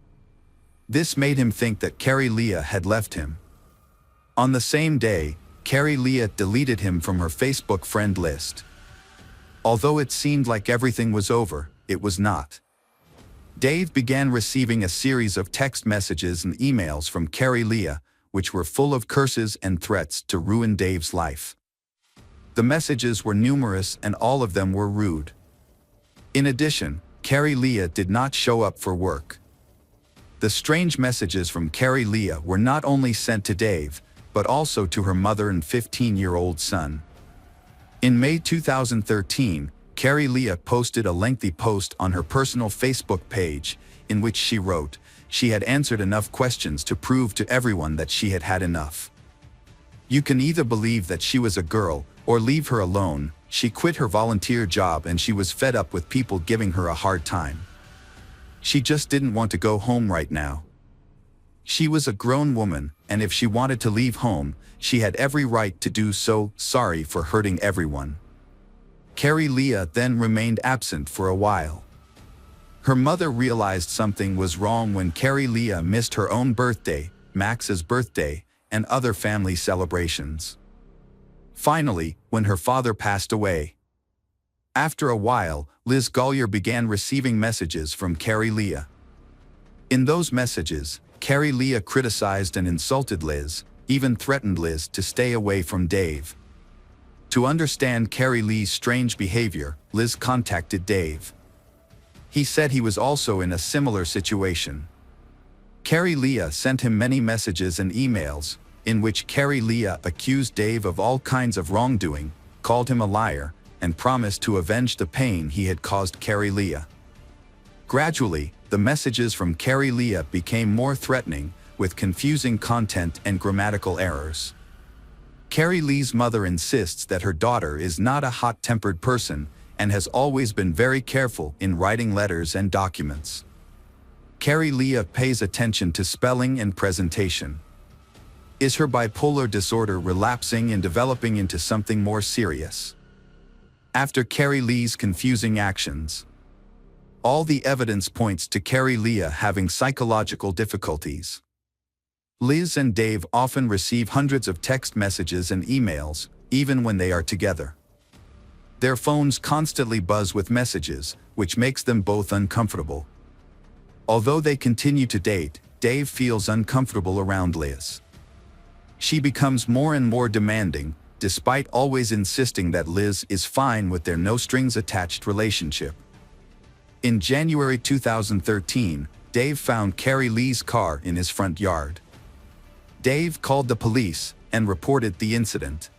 This made him think that Carrie Leah had left him. On the same day, Carrie Leah deleted him from her Facebook friend list. Although it seemed like everything was over, it was not. Dave began receiving a series of text messages and emails from Carrie Leah, which were full of curses and threats to ruin Dave's life. The messages were numerous and all of them were rude. In addition, Carrie Leah did not show up for work. The strange messages from Carrie Leah were not only sent to Dave, but also to her mother and 15-year-old son. In May 2013, Carrie Leah posted a lengthy post on her personal Facebook page, in which she wrote, she had answered enough questions to prove to everyone that she had had enough. You can either believe that she was a girl, or leave her alone. She quit her volunteer job and she was fed up with people giving her a hard time. She just didn't want to go home right now. She was a grown woman, and if she wanted to leave home, she had every right to do so. Sorry for hurting everyone. Carrie Leah then remained absent for a while. Her mother realized something was wrong when Carrie Leah missed her own birthday, Max's birthday, and other family celebrations. Finally, when her father passed away. After a while, Liz Gollier began receiving messages from Carrie Leah. In those messages, Carrie Leah criticized and insulted Liz, even threatened Liz to stay away from Dave. To understand Carrie Leah's strange behavior, Liz contacted Dave. He said he was also in a similar situation. Carrie Leah sent him many messages and emails, in which Carrie Leah accused Dave of all kinds of wrongdoing, called him a liar, and promised to avenge the pain he had caused Carrie Leah. Gradually, the messages from Carrie Leah became more threatening, with confusing content and grammatical errors. Carrie Leah's mother insists that her daughter is not a hot-tempered person and has always been very careful in writing letters and documents. Carrie Leah pays attention to spelling and presentation. Is her bipolar disorder relapsing and developing into something more serious? After Carrie Leah's confusing actions, all the evidence points to Carrie Leah having psychological difficulties. Liz and Dave often receive hundreds of text messages and emails, even when they are together. Their phones constantly buzz with messages, which makes them both uncomfortable. Although they continue to date, Dave feels uncomfortable around Liz. She becomes more and more demanding, despite always insisting that Liz is fine with their no-strings-attached relationship. In January 2013, Dave found Carrie Leah's car in his front yard. Dave called the police, and reported the incident.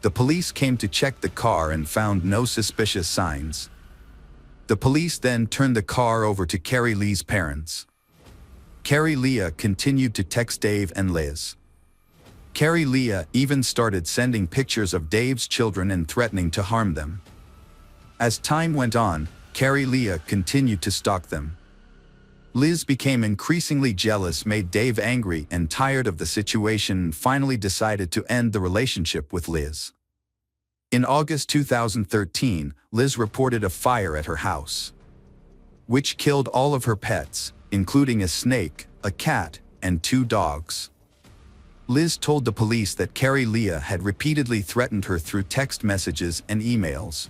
The police came to check the car and found no suspicious signs. The police then turned the car over to Carrie Lee's parents. Carrie Leah continued to text Dave and Liz. Carrie Leah even started sending pictures of Dave's children and threatening to harm them. As time went on, Carrie Leah continued to stalk them. Liz became increasingly jealous, made Dave angry and tired of the situation, and finally decided to end the relationship with Liz. In August 2013, Liz reported a fire at her house, which killed all of her pets, including a snake, a cat, and 2 dogs. Liz told the police that Carrie Leah had repeatedly threatened her through text messages and emails.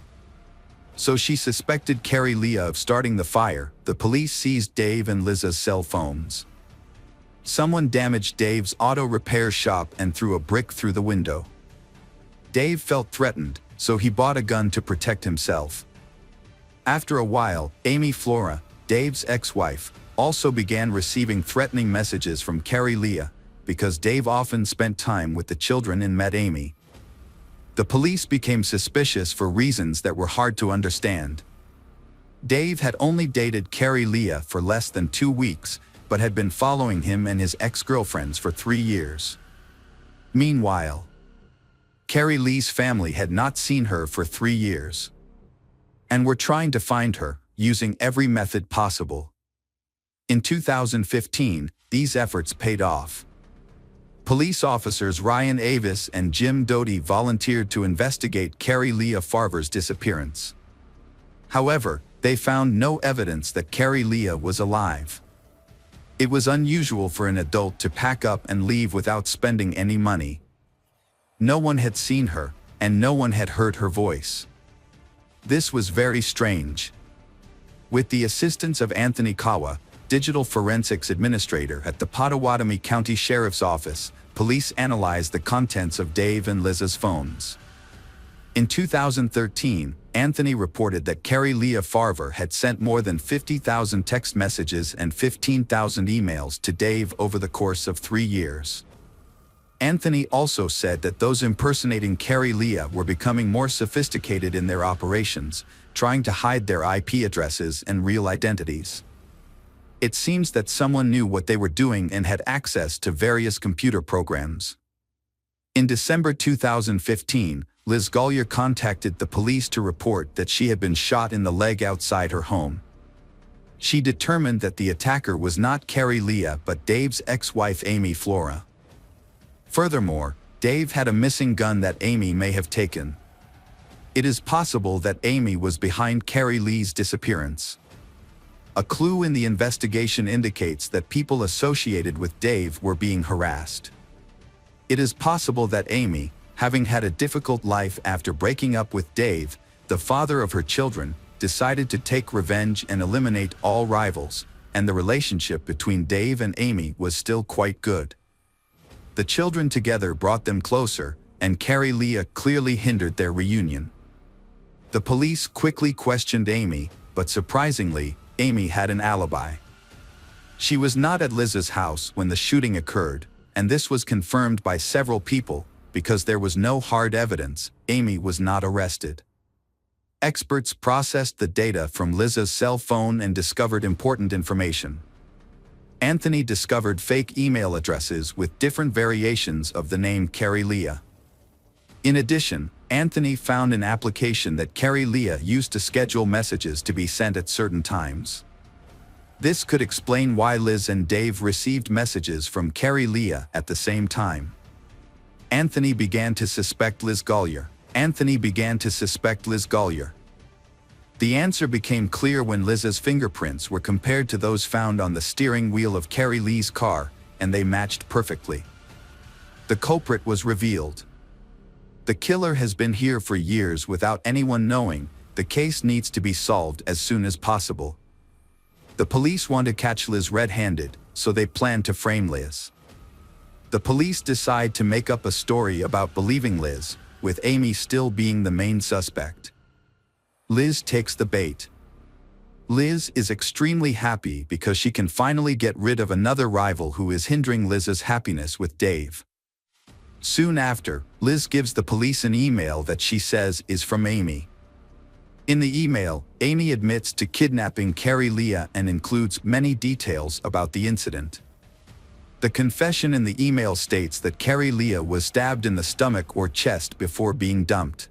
So she suspected Carrie Leah of starting the fire. The police seized Dave and Liz's cell phones. Someone damaged Dave's auto repair shop and threw a brick through the window. Dave felt threatened, so he bought a gun to protect himself. After a while, Amy Flora, Dave's ex-wife, also began receiving threatening messages from Carrie Leah because Dave often spent time with the children and met Amy. The police became suspicious for reasons that were hard to understand. Dave had only dated Carrie Leah for less than 2 weeks, but had been following him and his ex-girlfriends for 3 years. Meanwhile, Carrie Lee's family had not seen her for 3 years and were trying to find her, using every method possible. In 2015, these efforts paid off. Police officers Ryan Avis and Jim Doty volunteered to investigate Carrie Leah Farver's disappearance. However, they found no evidence that Carrie Leah was alive. It was unusual for an adult to pack up and leave without spending any money. No one had seen her, and no one had heard her voice. This was very strange. With the assistance of Anthony Kawa, digital forensics administrator at the Pottawatomie County Sheriff's Office, police analyzed the contents of Dave and Liz's phones. In 2013, Anthony reported that Carrie Leah Farver had sent more than 50,000 text messages and 15,000 emails to Dave over the course of 3 years. Anthony also said that those impersonating Carrie Leah were becoming more sophisticated in their operations, trying to hide their IP addresses and real identities. It seems that someone knew what they were doing and had access to various computer programs. In December 2015, Liz Gollier contacted the police to report that she had been shot in the leg outside her home. She determined that the attacker was not Carrie Leah but Dave's ex-wife Amy Flora. Furthermore, Dave had a missing gun that Amy may have taken. It is possible that Amy was behind Carrie Lee's disappearance. A clue in the investigation indicates that people associated with Dave were being harassed. It is possible that Amy, having had a difficult life after breaking up with Dave, the father of her children, decided to take revenge and eliminate all rivals, and the relationship between Dave and Amy was still quite good. The children together brought them closer, and Carrie Leah clearly hindered their reunion. The police quickly questioned Amy, but surprisingly, Amy had an alibi. She was not at Liz's house when the shooting occurred, and this was confirmed by several people. Because there was no hard evidence, Amy was not arrested. Experts processed the data from Liz's cell phone and discovered important information. Anthony discovered fake email addresses with different variations of the name Carrie Leah. In addition, Anthony found an application that Carrie Leah used to schedule messages to be sent at certain times. This could explain why Liz and Dave received messages from Carrie Leah at the same time. Anthony began to suspect Liz Gollier. The answer became clear when Liz's fingerprints were compared to those found on the steering wheel of Carrie Lee's car, and they matched perfectly. The culprit was revealed. The killer has been here for years without anyone knowing. The case needs to be solved as soon as possible. The police want to catch Liz red-handed, so they plan to frame Liz. The police decide to make up a story about believing Liz, with Amy still being the main suspect. Liz takes the bait. Liz is extremely happy because she can finally get rid of another rival who is hindering Liz's happiness with Dave. Soon after, Liz gives the police an email that she says is from Amy. In the email, Amy admits to kidnapping Carrie Leah and includes many details about the incident. The confession in the email states that Carrie Leah was stabbed in the stomach or chest before being dumped.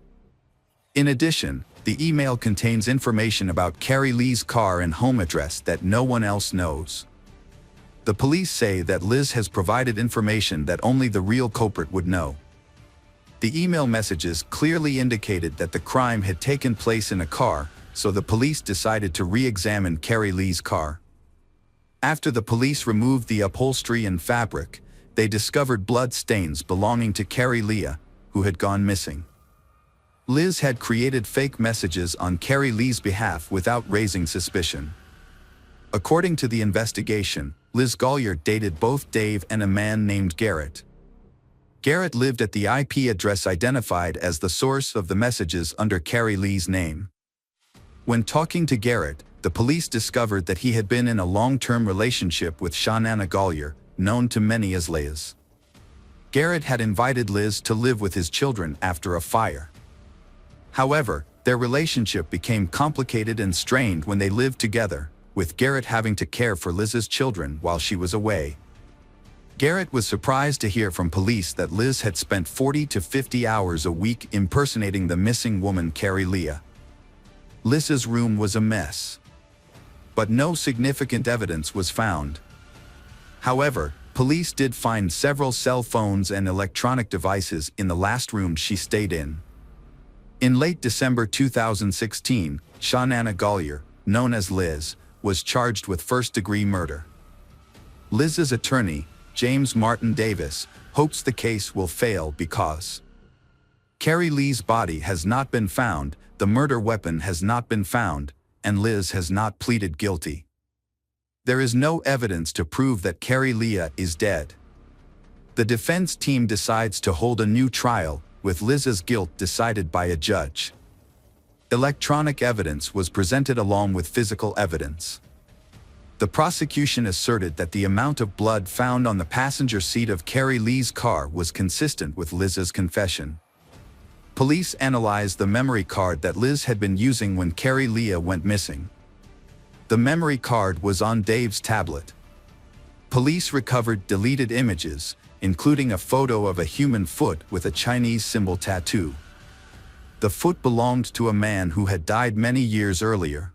In addition, the email contains information about Carrie Lee's car and home address that no one else knows. The police say that Liz has provided information that only the real culprit would know. The email messages clearly indicated that the crime had taken place in a car, so the police decided to re-examine Carrie Lee's car. After the police removed the upholstery and fabric, they discovered blood stains belonging to Carrie Leah, who had gone missing. Liz had created fake messages on Carrie Lee's behalf without raising suspicion. According to the investigation, Liz Gollier dated both Dave and a man named Garrett. Garrett lived at the IP address identified as the source of the messages under Carrie Lee's name. When talking to Garrett, the police discovered that he had been in a long-term relationship with Shanana Gollier, known to many as Liz. Garrett had invited Liz to live with his children after a fire. However, their relationship became complicated and strained when they lived together, with Garrett having to care for Liz's children while she was away. Garrett was surprised to hear from police that Liz had spent 40 to 50 hours a week impersonating the missing woman Carrie Leah. Liz's room was a mess, but no significant evidence was found. However, police did find several cell phones and electronic devices in the last room she stayed in. In late December 2016, Shanana Gollier, known as Liz, was charged with first-degree murder. Liz's attorney, James Martin Davis, hopes the case will fail because Carrie Lee's body has not been found, the murder weapon has not been found, and Liz has not pleaded guilty. There is no evidence to prove that Carrie Leah is dead. The defense team decides to hold a new trial, with Liz's guilt decided by a judge. Electronic evidence was presented along with physical evidence. The prosecution asserted that the amount of blood found on the passenger seat of Carrie Lee's car was consistent with Liz's confession. Police analyzed the memory card that Liz had been using when Carrie Leah went missing. The memory card was on Dave's tablet. Police recovered deleted images, including a photo of a human foot with a Chinese symbol tattoo. The foot belonged to a man who had died many years earlier.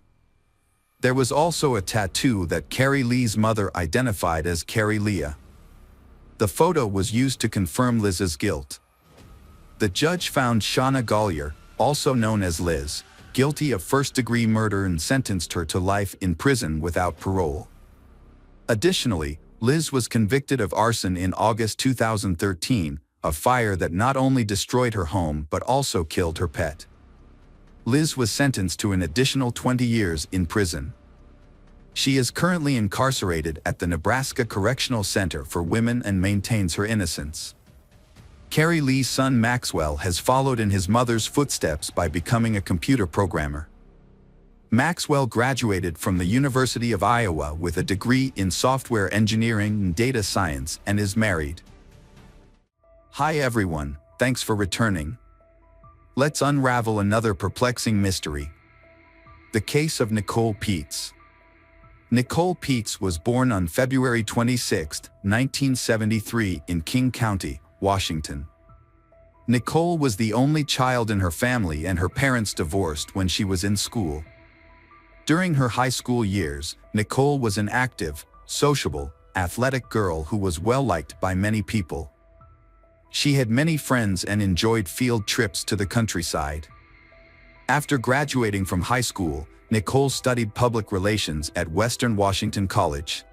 There was also a tattoo that Carrie Lee's mother identified as Carrie Leah. The photo was used to confirm Liz's guilt. The judge found Shanana Gollier, also known as Liz, guilty of first-degree murder and sentenced her to life in prison without parole. Additionally, Liz was convicted of arson in August 2013, a fire that not only destroyed her home but also killed her pet. Liz was sentenced to an additional 20 years in prison. She is currently incarcerated at the Nebraska Correctional Center for Women and maintains her innocence. Carrie Lee's son Maxwell has followed in his mother's footsteps by becoming a computer programmer. Maxwell graduated from the University of Iowa with a degree in software engineering and data science and is married. Hi everyone, thanks for returning. Let's unravel another perplexing mystery. The case of Nicole Peets. Nicole Peets was born on February 26, 1973 in King County, Washington. Nicole was the only child in her family and her parents divorced when she was in school. During her high school years, Nicole was an active, sociable, athletic girl who was well-liked by many people. She had many friends and enjoyed field trips to the countryside. After graduating from high school, Nicole studied public relations at Western Washington College.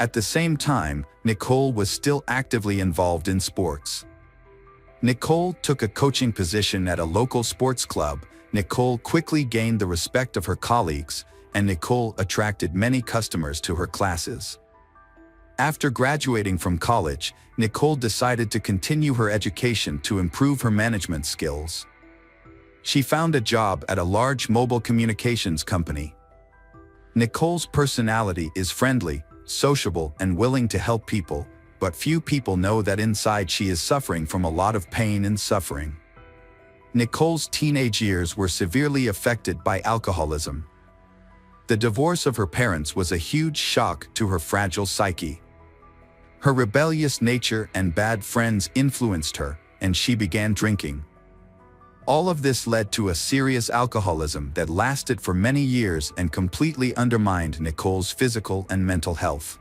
At the same time, Nicole was still actively involved in sports. Nicole took a coaching position at a local sports club. Nicole quickly gained the respect of her colleagues, and Nicole attracted many customers to her classes. After graduating from college, Nicole decided to continue her education to improve her management skills. She found a job at a large mobile communications company. Nicole's personality is friendly, sociable, and willing to help people, but few people know that inside she is suffering from a lot of pain and suffering. Nicole's teenage years were severely affected by alcoholism. The divorce of her parents was a huge shock to her fragile psyche. Her rebellious nature and bad friends influenced her, and she began drinking. All of this led to a serious alcoholism that lasted for many years and completely undermined Nicole's physical and mental health.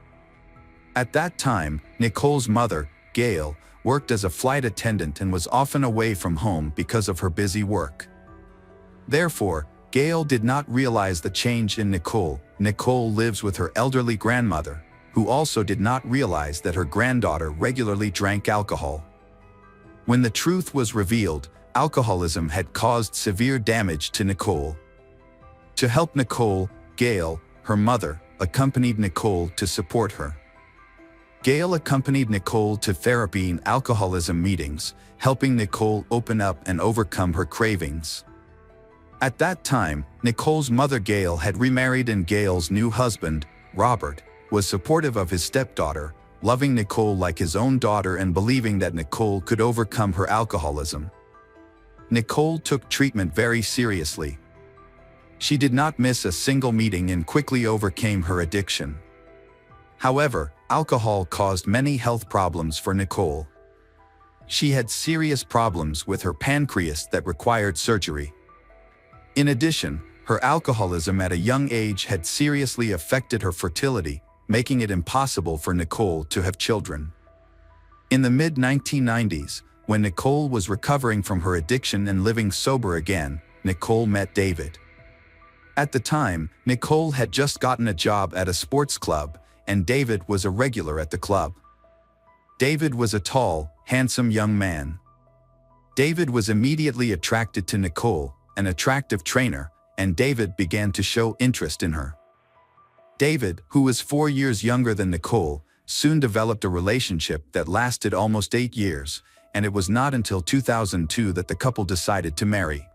At that time, Nicole's mother, Gail, worked as a flight attendant and was often away from home because of her busy work. Therefore, Gail did not realize the change in Nicole. Nicole lives with her elderly grandmother, who also did not realize that her granddaughter regularly drank alcohol. When the truth was revealed, alcoholism had caused severe damage to Nicole. To help Nicole, Gail, her mother, accompanied Nicole to support her. Gail accompanied Nicole to therapy and alcoholism meetings, helping Nicole open up and overcome her cravings. At that time, Nicole's mother Gail had remarried, and Gail's new husband, Robert, was supportive of his stepdaughter, loving Nicole like his own daughter and believing that Nicole could overcome her alcoholism. Nicole took treatment very seriously. She did not miss a single meeting and quickly overcame her addiction. However, alcohol caused many health problems for Nicole. She had serious problems with her pancreas that required surgery. In addition, her alcoholism at a young age had seriously affected her fertility, making it impossible for Nicole to have children. In the mid-1990s, when Nicole was recovering from her addiction and living sober again, Nicole met David. At the time, Nicole had just gotten a job at a sports club, and David was a regular at the club. David was a tall, handsome young man. David was immediately attracted to Nicole, an attractive trainer, and David began to show interest in her. David, who was 4 years younger than Nicole, soon developed a relationship that lasted almost 8 years, and it was not until 2002 that the couple decided to marry.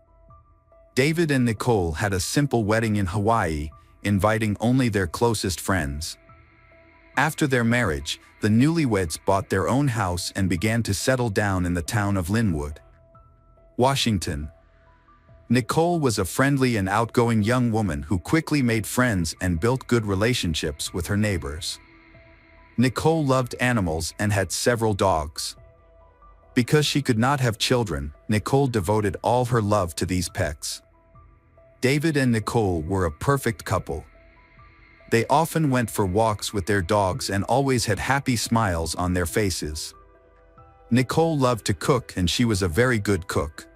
David and Nicole had a simple wedding in Hawaii, inviting only their closest friends. After their marriage, the newlyweds bought their own house and began to settle down in the town of Linwood, Washington. Nicole was a friendly and outgoing young woman who quickly made friends and built good relationships with her neighbors. Nicole loved animals and had several dogs. Because she could not have children, Nicole devoted all her love to these pets. David and Nicole were a perfect couple. They often went for walks with their dogs and always had happy smiles on their faces. Nicole loved to cook, and she was a very good cook.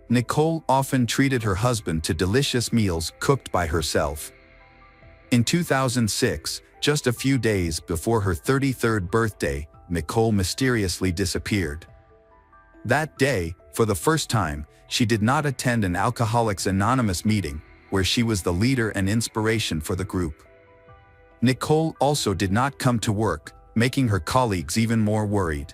Nicole often treated her husband to delicious meals cooked by herself. In 2006, just a few days before her 33rd birthday, Nicole mysteriously disappeared. That day, for the first time, she did not attend an Alcoholics Anonymous meeting, where she was the leader and inspiration for the group. Nicole also did not come to work, making her colleagues even more worried.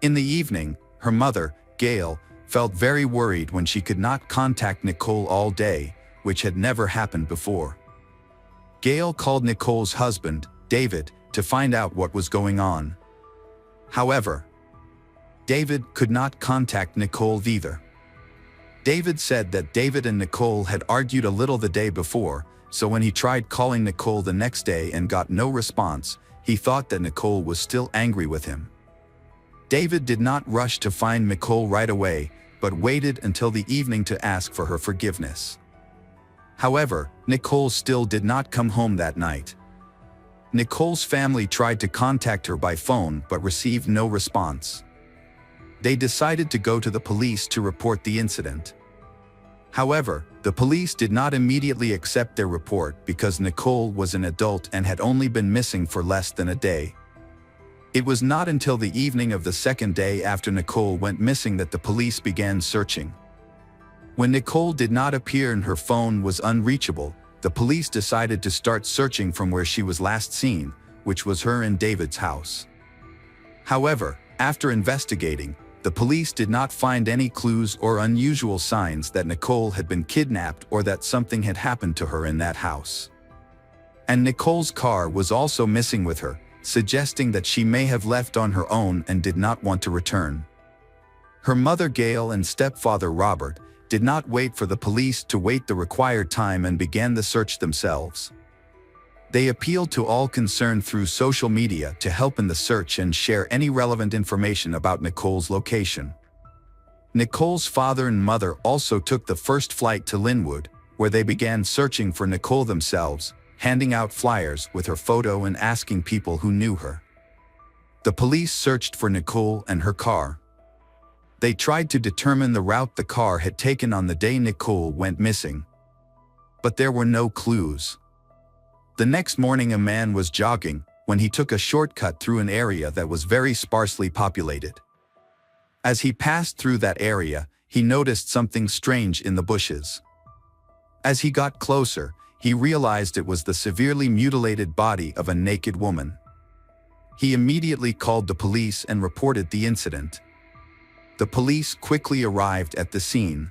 In the evening, her mother, Gail, felt very worried when she could not contact Nicole all day, which had never happened before. Gail called Nicole's husband, David, to find out what was going on. However, David could not contact Nicole either. David said that David and Nicole had argued a little the day before, so when he tried calling Nicole the next day and got no response, he thought that Nicole was still angry with him. David did not rush to find Nicole right away, but waited until the evening to ask for her forgiveness. However, Nicole still did not come home that night. Nicole's family tried to contact her by phone but received no response. They decided to go to the police to report the incident. However, the police did not immediately accept their report because Nicole was an adult and had only been missing for less than a day. It was not until the evening of the second day after Nicole went missing that the police began searching. When Nicole did not appear and her phone was unreachable, the police decided to start searching from where she was last seen, which was her and David's house. However, after investigating, the police did not find any clues or unusual signs that Nicole had been kidnapped or that something had happened to her in that house. And Nicole's car was also missing with her, suggesting that she may have left on her own and did not want to return. Her mother Gail and stepfather Robert did not wait for the police to wait the required time and began the search themselves. They appealed to all concerned through social media to help in the search and share any relevant information about Nicole's location. Nicole's father and mother also took the first flight to Linwood, where they began searching for Nicole themselves, handing out flyers with her photo and asking people who knew her. The police searched for Nicole and her car. They tried to determine the route the car had taken on the day Nicole went missing. But there were no clues. The next morning a man was jogging when he took a shortcut through an area that was very sparsely populated. As he passed through that area, he noticed something strange in the bushes. As he got closer, he realized it was the severely mutilated body of a naked woman. He immediately called the police and reported the incident. The police quickly arrived at the scene.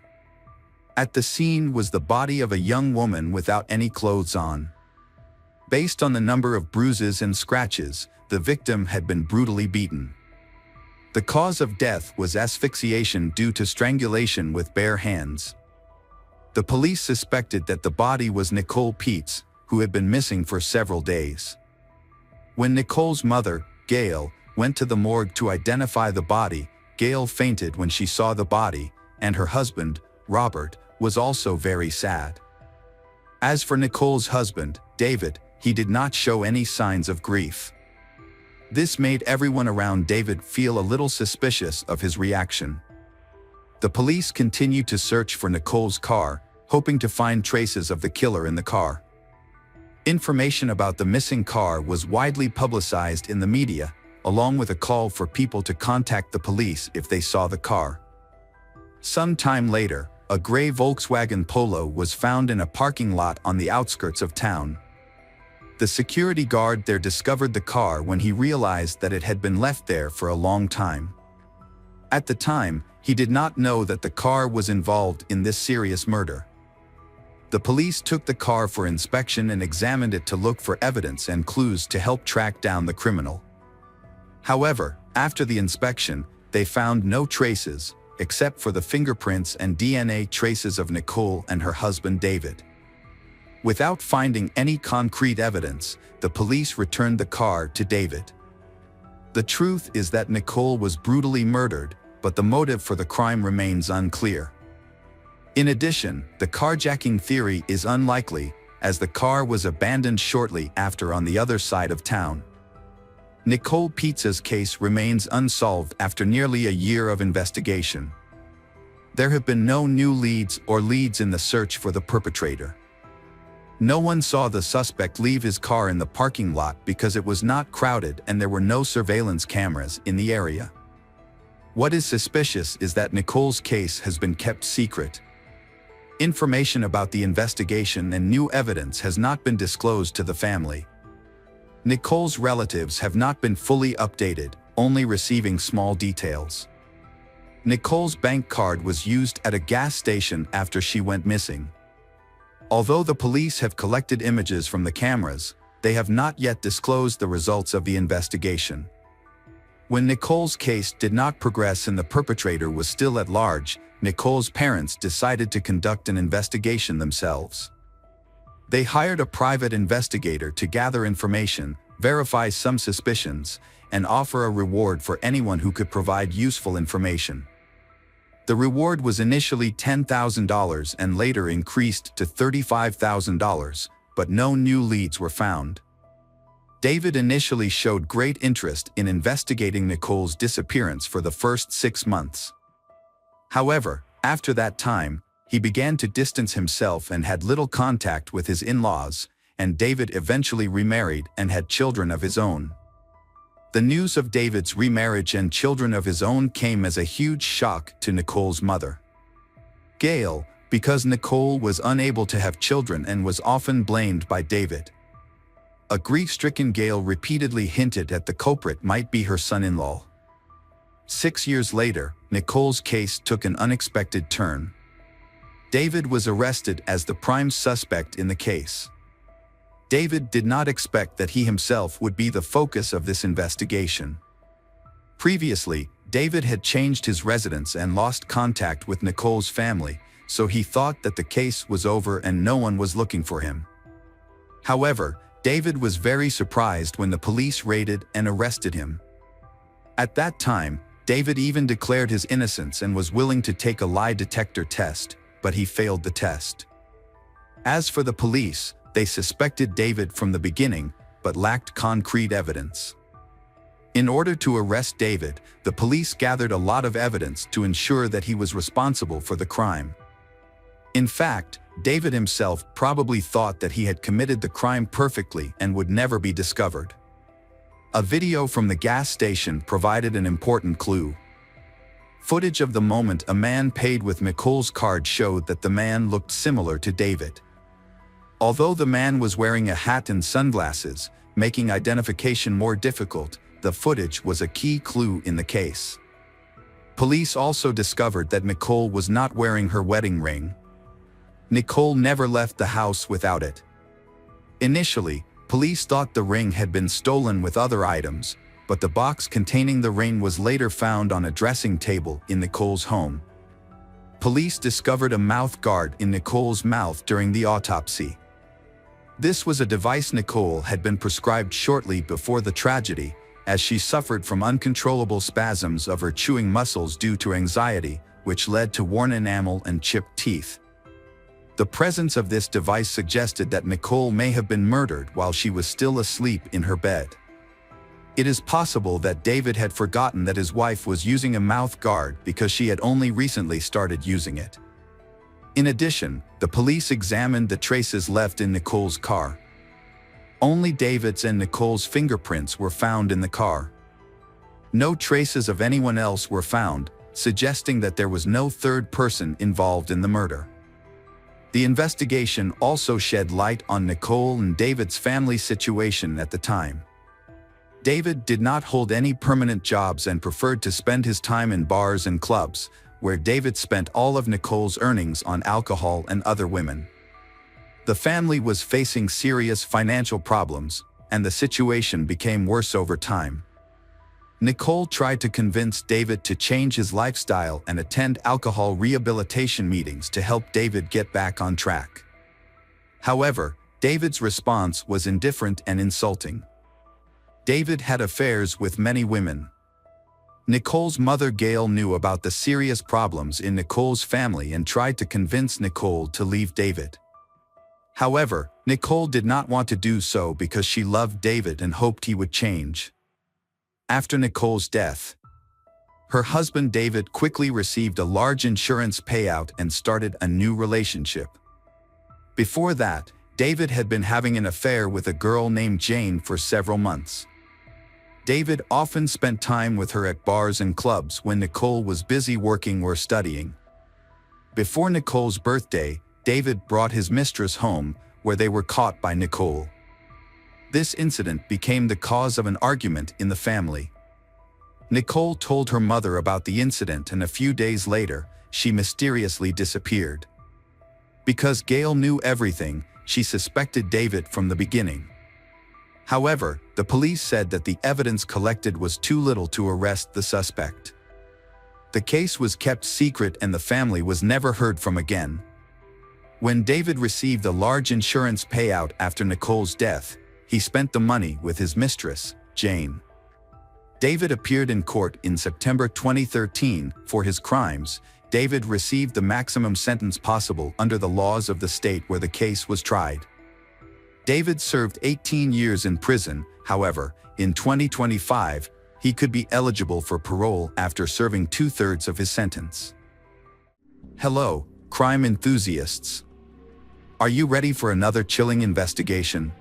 At the scene was the body of a young woman without any clothes on. Based on the number of bruises and scratches, the victim had been brutally beaten. The cause of death was asphyxiation due to strangulation with bare hands. The police suspected that the body was Nicole Peets, who had been missing for several days. When Nicole's mother, Gail, went to the morgue to identify the body, Gail fainted when she saw the body, and her husband, Robert, was also very sad. As for Nicole's husband, David, he did not show any signs of grief. This made everyone around David feel a little suspicious of his reaction. The police continued to search for Nicole's car, hoping to find traces of the killer in the car. Information about the missing car was widely publicized in the media, along with a call for people to contact the police if they saw the car. Some time later, a gray Volkswagen Polo was found in a parking lot on the outskirts of town. The security guard there discovered the car when he realized that it had been left there for a long time. At the time, he did not know that the car was involved in this serious murder. The police took the car for inspection and examined it to look for evidence and clues to help track down the criminal. However, after the inspection, they found no traces, except for the fingerprints and DNA traces of Nicole and her husband David. Without finding any concrete evidence, the police returned the car to David. The truth is that Nicole was brutally murdered, but the motive for the crime remains unclear. In addition, the carjacking theory is unlikely, as the car was abandoned shortly after on the other side of town. Nicole Peets' case remains unsolved after nearly a year of investigation. There have been no new leads in the search for the perpetrator. No one saw the suspect leave his car in the parking lot because it was not crowded and there were no surveillance cameras in the area. What is suspicious is that Nicole's case has been kept secret. Information about the investigation and new evidence has not been disclosed to the family. Nicole's relatives have not been fully updated, only receiving small details. Nicole's bank card was used at a gas station after she went missing. Although the police have collected images from the cameras, they have not yet disclosed the results of the investigation. When Nicole's case did not progress and the perpetrator was still at large, Nicole's parents decided to conduct an investigation themselves. They hired a private investigator to gather information, verify some suspicions, and offer a reward for anyone who could provide useful information. The reward was initially $10,000 and later increased to $35,000, but no new leads were found. David initially showed great interest in investigating Nicole's disappearance for the first 6 months. However, after that time, he began to distance himself and had little contact with his in-laws, and David eventually remarried and had children of his own. The news of David's remarriage and children of his own came as a huge shock to Nicole's mother, Gail, because Nicole was unable to have children and was often blamed by David. A grief-stricken Gail repeatedly hinted that the culprit might be her son-in-law. 6 years later, Nicole's case took an unexpected turn. David was arrested as the prime suspect in the case. David did not expect that he himself would be the focus of this investigation. Previously, David had changed his residence and lost contact with Nicole's family, so he thought that the case was over and no one was looking for him. However, David was very surprised when the police raided and arrested him. At that time, David even declared his innocence and was willing to take a lie detector test, but he failed the test. As for the police, they suspected David from the beginning, but lacked concrete evidence. In order to arrest David, the police gathered a lot of evidence to ensure that he was responsible for the crime. In fact, David himself probably thought that he had committed the crime perfectly and would never be discovered. A video from the gas station provided an important clue. Footage of the moment a man paid with Nicole's card showed that the man looked similar to David. Although the man was wearing a hat and sunglasses, making identification more difficult, the footage was a key clue in the case. Police also discovered that Nicole was not wearing her wedding ring. Nicole never left the house without it. Initially, police thought the ring had been stolen with other items, but the box containing the ring was later found on a dressing table in Nicole's home. Police discovered a mouth guard in Nicole's mouth during the autopsy. This was a device Nicole had been prescribed shortly before the tragedy, as she suffered from uncontrollable spasms of her chewing muscles due to anxiety, which led to worn enamel and chipped teeth. The presence of this device suggested that Nicole may have been murdered while she was still asleep in her bed. It is possible that David had forgotten that his wife was using a mouth guard because she had only recently started using it. In addition, the police examined the traces left in Nicole's car. Only David's and Nicole's fingerprints were found in the car. No traces of anyone else were found, suggesting that there was no third person involved in the murder. The investigation also shed light on Nicole and David's family situation at the time. David did not hold any permanent jobs and preferred to spend his time in bars and clubs, where David spent all of Nicole's earnings on alcohol and other women. The family was facing serious financial problems, and the situation became worse over time. Nicole tried to convince David to change his lifestyle and attend alcohol rehabilitation meetings to help David get back on track. However, David's response was indifferent and insulting. David had affairs with many women. Nicole's mother Gail knew about the serious problems in Nicole's family and tried to convince Nicole to leave David. However, Nicole did not want to do so because she loved David and hoped he would change. After Nicole's death, her husband David quickly received a large insurance payout and started a new relationship. Before that, David had been having an affair with a girl named Jane for several months. David often spent time with her at bars and clubs when Nicole was busy working or studying. Before Nicole's birthday, David brought his mistress home, where they were caught by Nicole. This incident became the cause of an argument in the family. Nicole told her mother about the incident, and a few days later, she mysteriously disappeared. Because Gail knew everything, she suspected David from the beginning. However, the police said that the evidence collected was too little to arrest the suspect. The case was kept secret and the family was never heard from again. When David received a large insurance payout after Nicole's death, he spent the money with his mistress, Jane. David appeared in court in September 2013 for his crimes. David received the maximum sentence possible under the laws of the state where the case was tried. David served 18 years in prison. However, in 2025, he could be eligible for parole after serving 2/3 of his sentence. Hello, crime enthusiasts. Are you ready for another chilling investigation?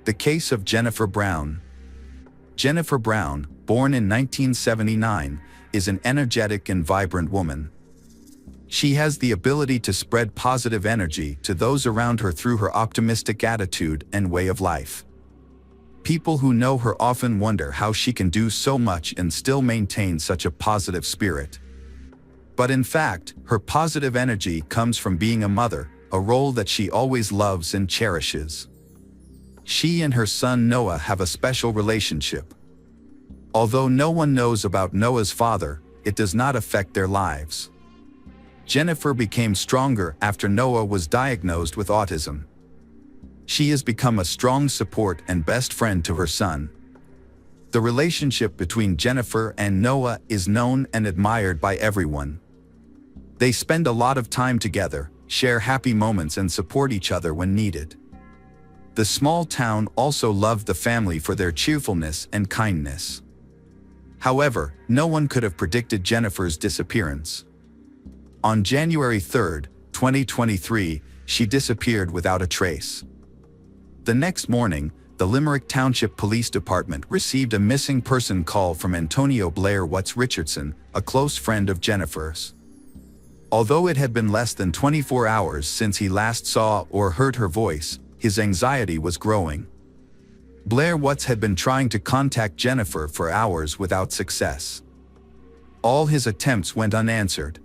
The case of Jennifer Brown. Jennifer Brown, born in 1979, is an energetic and vibrant woman. She has the ability to spread positive energy to those around her through her optimistic attitude and way of life. People who know her often wonder how she can do so much and still maintain such a positive spirit. But in fact, her positive energy comes from being a mother, a role that she always loves and cherishes. She and her son Noah have a special relationship. Although no one knows about Noah's father, it does not affect their lives. Jennifer became stronger after Noah was diagnosed with autism. She has become a strong support and best friend to her son. The relationship between Jennifer and Noah is known and admired by everyone. They spend a lot of time together, share happy moments and support each other when needed. The small town also loved the family for their cheerfulness and kindness. However, no one could have predicted Jennifer's disappearance. On January 3, 2023, she disappeared without a trace. The next morning, the Limerick Township Police Department received a missing person call from Antonio Blair Watts Richardson, a close friend of Jennifer's. Although it had been less than 24 hours since he last saw or heard her voice, his anxiety was growing. Blair Watts had been trying to contact Jennifer for hours without success. All his attempts went unanswered.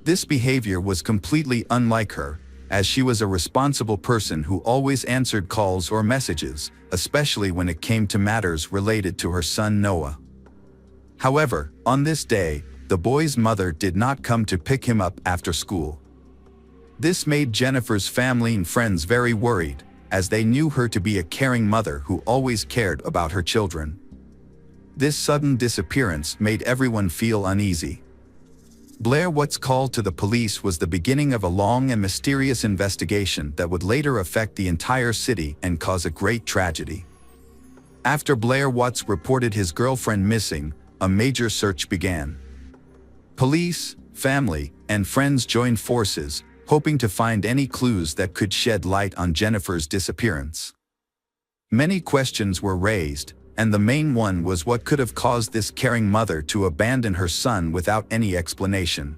This behavior was completely unlike her, as she was a responsible person who always answered calls or messages, especially when it came to matters related to her son Noah. However, on this day, the boy's mother did not come to pick him up after school. This made Jennifer's family and friends very worried, as they knew her to be a caring mother who always cared about her children. This sudden disappearance made everyone feel uneasy. Blair Watts' call to the police was the beginning of a long and mysterious investigation that would later affect the entire city and cause a great tragedy. After Blair Watts reported his girlfriend missing, a major search began. Police, family, and friends joined forces, hoping to find any clues that could shed light on Jennifer's disappearance. Many questions were raised, and the main one was what could have caused this caring mother to abandon her son without any explanation.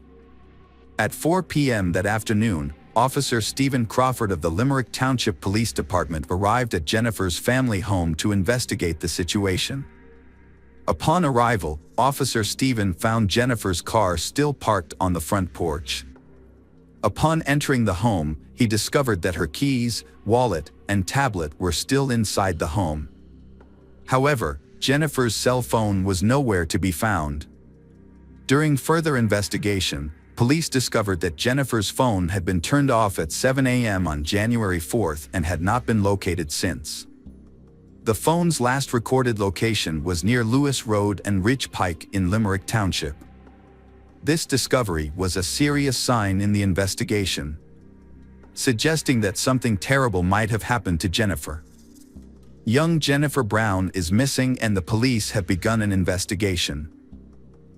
At 4 p.m. that afternoon, Officer Stephen Crawford of the Limerick Township Police Department arrived at Jennifer's family home to investigate the situation. Upon arrival, Officer Stephen found Jennifer's car still parked on the front porch. Upon entering the home, he discovered that her keys, wallet, and tablet were still inside the home. However, Jennifer's cell phone was nowhere to be found. During further investigation, police discovered that Jennifer's phone had been turned off at 7 a.m. on January 4th and had not been located since. The phone's last recorded location was near Lewis Road and Ridge Pike in Limerick Township. This discovery was a serious sign in the investigation, suggesting that something terrible might have happened to Jennifer. Young Jennifer Brown is missing and the police have begun an investigation.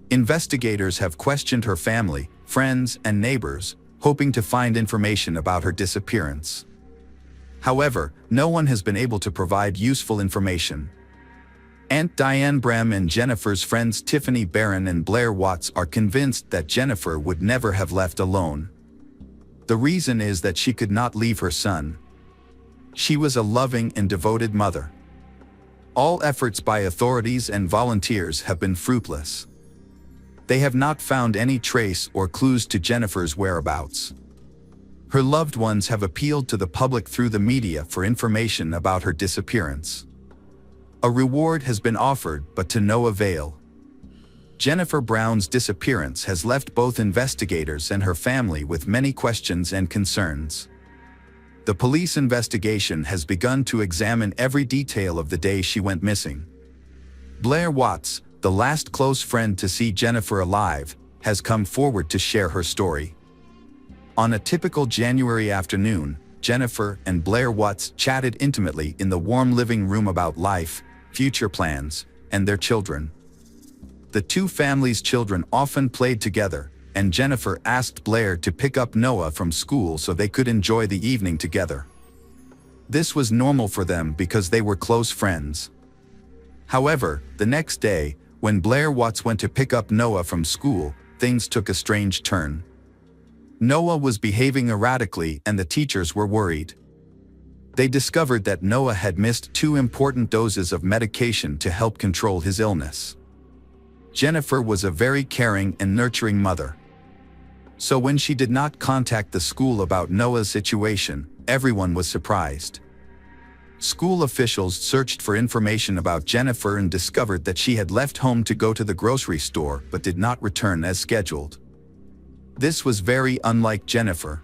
Investigators have questioned her family, friends, and neighbors, hoping to find information about her disappearance. However, no one has been able to provide useful information. Aunt Diane Bram and Jennifer's friends Tiffany Barron and Blair Watts are convinced that Jennifer would never have left alone. The reason is that she could not leave her son. She was a loving and devoted mother. All efforts by authorities and volunteers have been fruitless. They have not found any trace or clues to Jennifer's whereabouts. Her loved ones have appealed to the public through the media for information about her disappearance. A reward has been offered, but to no avail. Jennifer Brown's disappearance has left both investigators and her family with many questions and concerns. The police investigation has begun to examine every detail of the day she went missing. Blair Watts, the last close friend to see Jennifer alive, has come forward to share her story. On a typical January afternoon, Jennifer and Blair Watts chatted intimately in the warm living room about life, future plans, and their children. The two families' children often played together, and Jennifer asked Blair to pick up Noah from school so they could enjoy the evening together. This was normal for them because they were close friends. However, the next day, when Blair Watts went to pick up Noah from school, things took a strange turn. Noah was behaving erratically and the teachers were worried. They discovered that Noah had missed 2 important doses of medication to help control his illness. Jennifer was a very caring and nurturing mother. So when she did not contact the school about Noah's situation, everyone was surprised. School officials searched for information about Jennifer and discovered that she had left home to go to the grocery store but did not return as scheduled. This was very unlike Jennifer,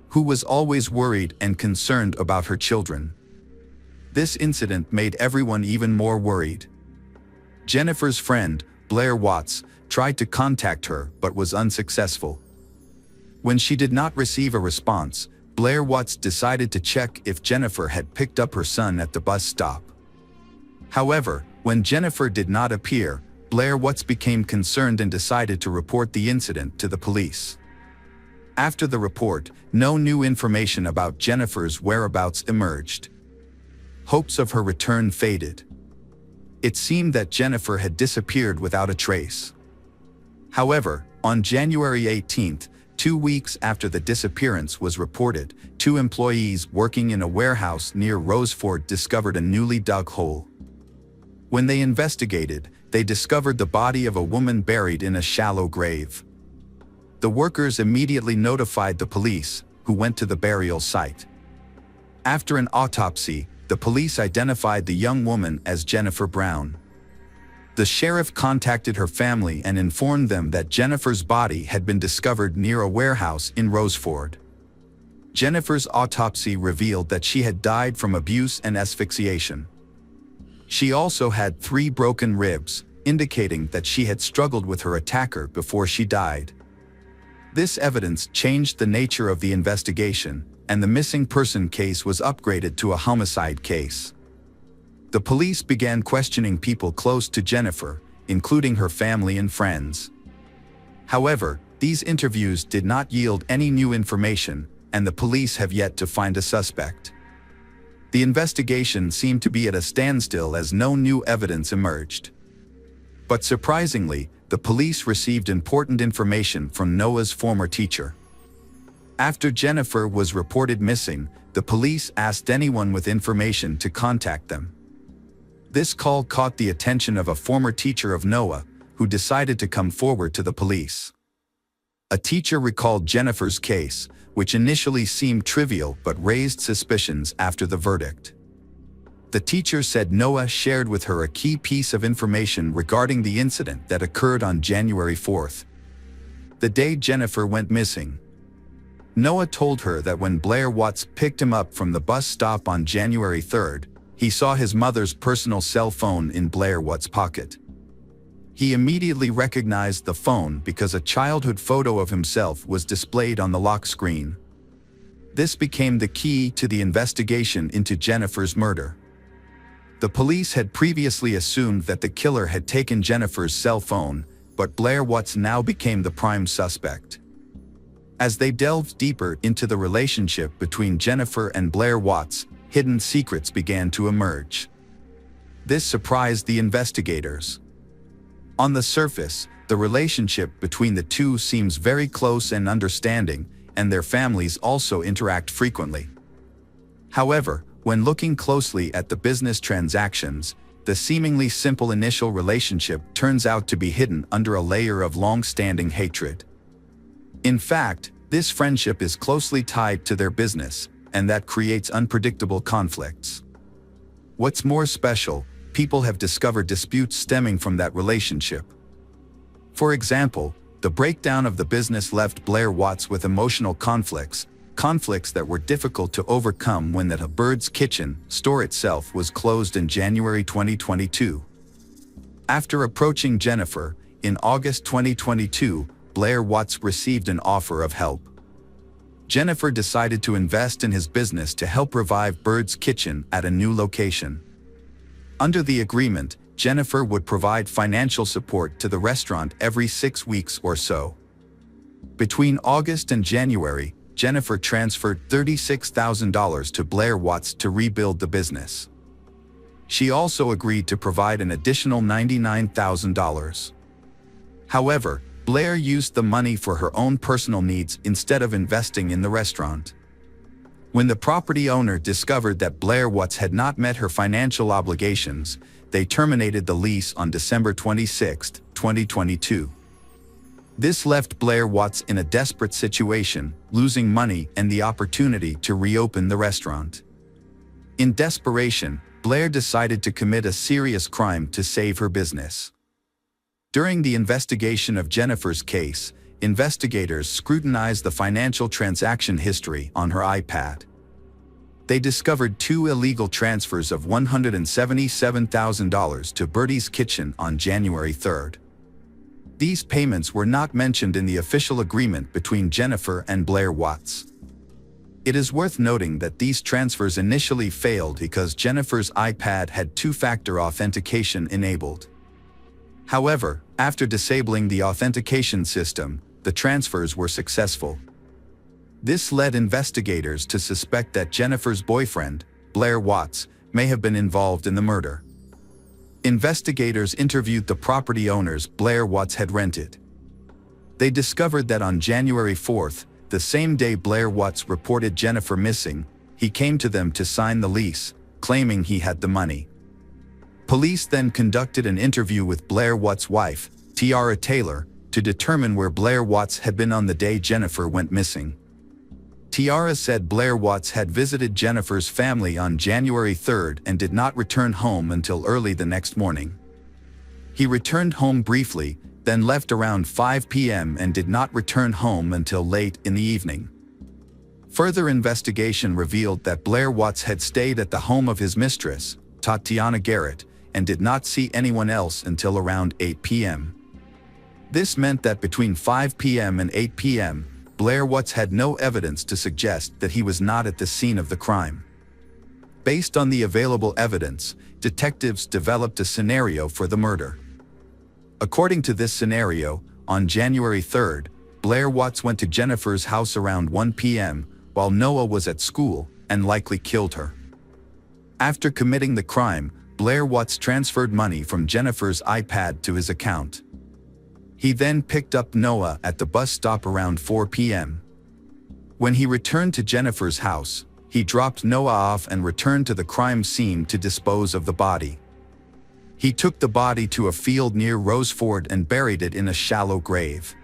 who was always worried and concerned about her children. This incident made everyone even more worried. Jennifer's friend, Blair Watts, tried to contact her but was unsuccessful. When she did not receive a response, Blair Watts decided to check if Jennifer had picked up her son at the bus stop. However, when Jennifer did not appear, Blair Watts became concerned and decided to report the incident to the police. After the report, no new information about Jennifer's whereabouts emerged. Hopes of her return faded. It seemed that Jennifer had disappeared without a trace. However, on January 18th, 2 weeks after the disappearance was reported, 2 employees working in a warehouse near Roseford discovered a newly dug hole. When they investigated, they discovered the body of a woman buried in a shallow grave. The workers immediately notified the police, who went to the burial site. After an autopsy, the police identified the young woman as Jennifer Brown. The sheriff contacted her family and informed them that Jennifer's body had been discovered near a warehouse in Roseford. Jennifer's autopsy revealed that she had died from abuse and asphyxiation. She also had 3 broken ribs, indicating that she had struggled with her attacker before she died. This evidence changed the nature of the investigation, and the missing person case was upgraded to a homicide case. The police began questioning people close to Jennifer, including her family and friends. However, these interviews did not yield any new information, and the police have yet to find a suspect. The investigation seemed to be at a standstill as no new evidence emerged. But surprisingly, the police received important information from Noah's former teacher. After Jennifer was reported missing, the police asked anyone with information to contact them. This call caught the attention of a former teacher of Noah, who decided to come forward to the police. A teacher recalled Jennifer's case, which initially seemed trivial but raised suspicions after the verdict. The teacher said Noah shared with her a key piece of information regarding the incident that occurred on January 4th, the day Jennifer went missing. Noah told her that when Blair Watts picked him up from the bus stop on January 3rd, he saw his mother's personal cell phone in Blair Watts' pocket. He immediately recognized the phone because a childhood photo of himself was displayed on the lock screen. This became the key to the investigation into Jennifer's murder. The police had previously assumed that the killer had taken Jennifer's cell phone, but Blair Watts now became the prime suspect. As they delved deeper into the relationship between Jennifer and Blair Watts, hidden secrets began to emerge. This surprised the investigators. On the surface, the relationship between the two seems very close and understanding, and their families also interact frequently. However, when looking closely at the business transactions, the seemingly simple initial relationship turns out to be hidden under a layer of long-standing hatred. In fact, this friendship is closely tied to their business, and that creates unpredictable conflicts. What's more special, people have discovered disputes stemming from that relationship. For example, the breakdown of the business left Blair Watts with emotional conflicts that were difficult to overcome when the Bird's Kitchen store itself was closed in January 2022. After approaching Jennifer, in August 2022, Blair Watts received an offer of help. Jennifer decided to invest in his business to help revive Bird's Kitchen at a new location. Under the agreement, Jennifer would provide financial support to the restaurant every 6 weeks or so. Between August and January, Jennifer transferred $36,000 to Blair Watts to rebuild the business. She also agreed to provide an additional $99,000. However, Blair used the money for her own personal needs instead of investing in the restaurant. When the property owner discovered that Blair Watts had not met her financial obligations, they terminated the lease on December 26, 2022. This left Blair Watts in a desperate situation, losing money and the opportunity to reopen the restaurant. In desperation, Blair decided to commit a serious crime to save her business. During the investigation of Jennifer's case, investigators scrutinized the financial transaction history on her iPad. They discovered 2 illegal transfers of $177,000 to Bertie's Kitchen on January 3rd. These payments were not mentioned in the official agreement between Jennifer and Blair Watts. It is worth noting that these transfers initially failed because Jennifer's iPad had two-factor authentication enabled. However, after disabling the authentication system, the transfers were successful. This led investigators to suspect that Jennifer's boyfriend, Blair Watts, may have been involved in the murder. Investigators interviewed the property owners Blair Watts had rented. They discovered that on January 4th, the same day Blair Watts reported Jennifer missing, he came to them to sign the lease, claiming he had the money. Police then conducted an interview with Blair Watts' wife, Tiara Taylor, to determine where Blair Watts had been on the day Jennifer went missing. Tiara said Blair Watts had visited Jennifer's family on January 3rd and did not return home until early the next morning. He returned home briefly, then left around 5 p.m. and did not return home until late in the evening. Further investigation revealed that Blair Watts had stayed at the home of his mistress, Tatiana Garrett, and did not see anyone else until around 8 p.m. This meant that between 5 p.m. and 8 p.m., Blair Watts had no evidence to suggest that he was not at the scene of the crime. Based on the available evidence, detectives developed a scenario for the murder. According to this scenario, on January 3rd, Blair Watts went to Jennifer's house around 1 p.m. while Noah was at school and likely killed her. After committing the crime, Blair Watts transferred money from Jennifer's iPad to his account. He then picked up Noah at the bus stop around 4 p.m. When he returned to Jennifer's house, he dropped Noah off and returned to the crime scene to dispose of the body. He took the body to a field near Roseford and buried it in a shallow grave.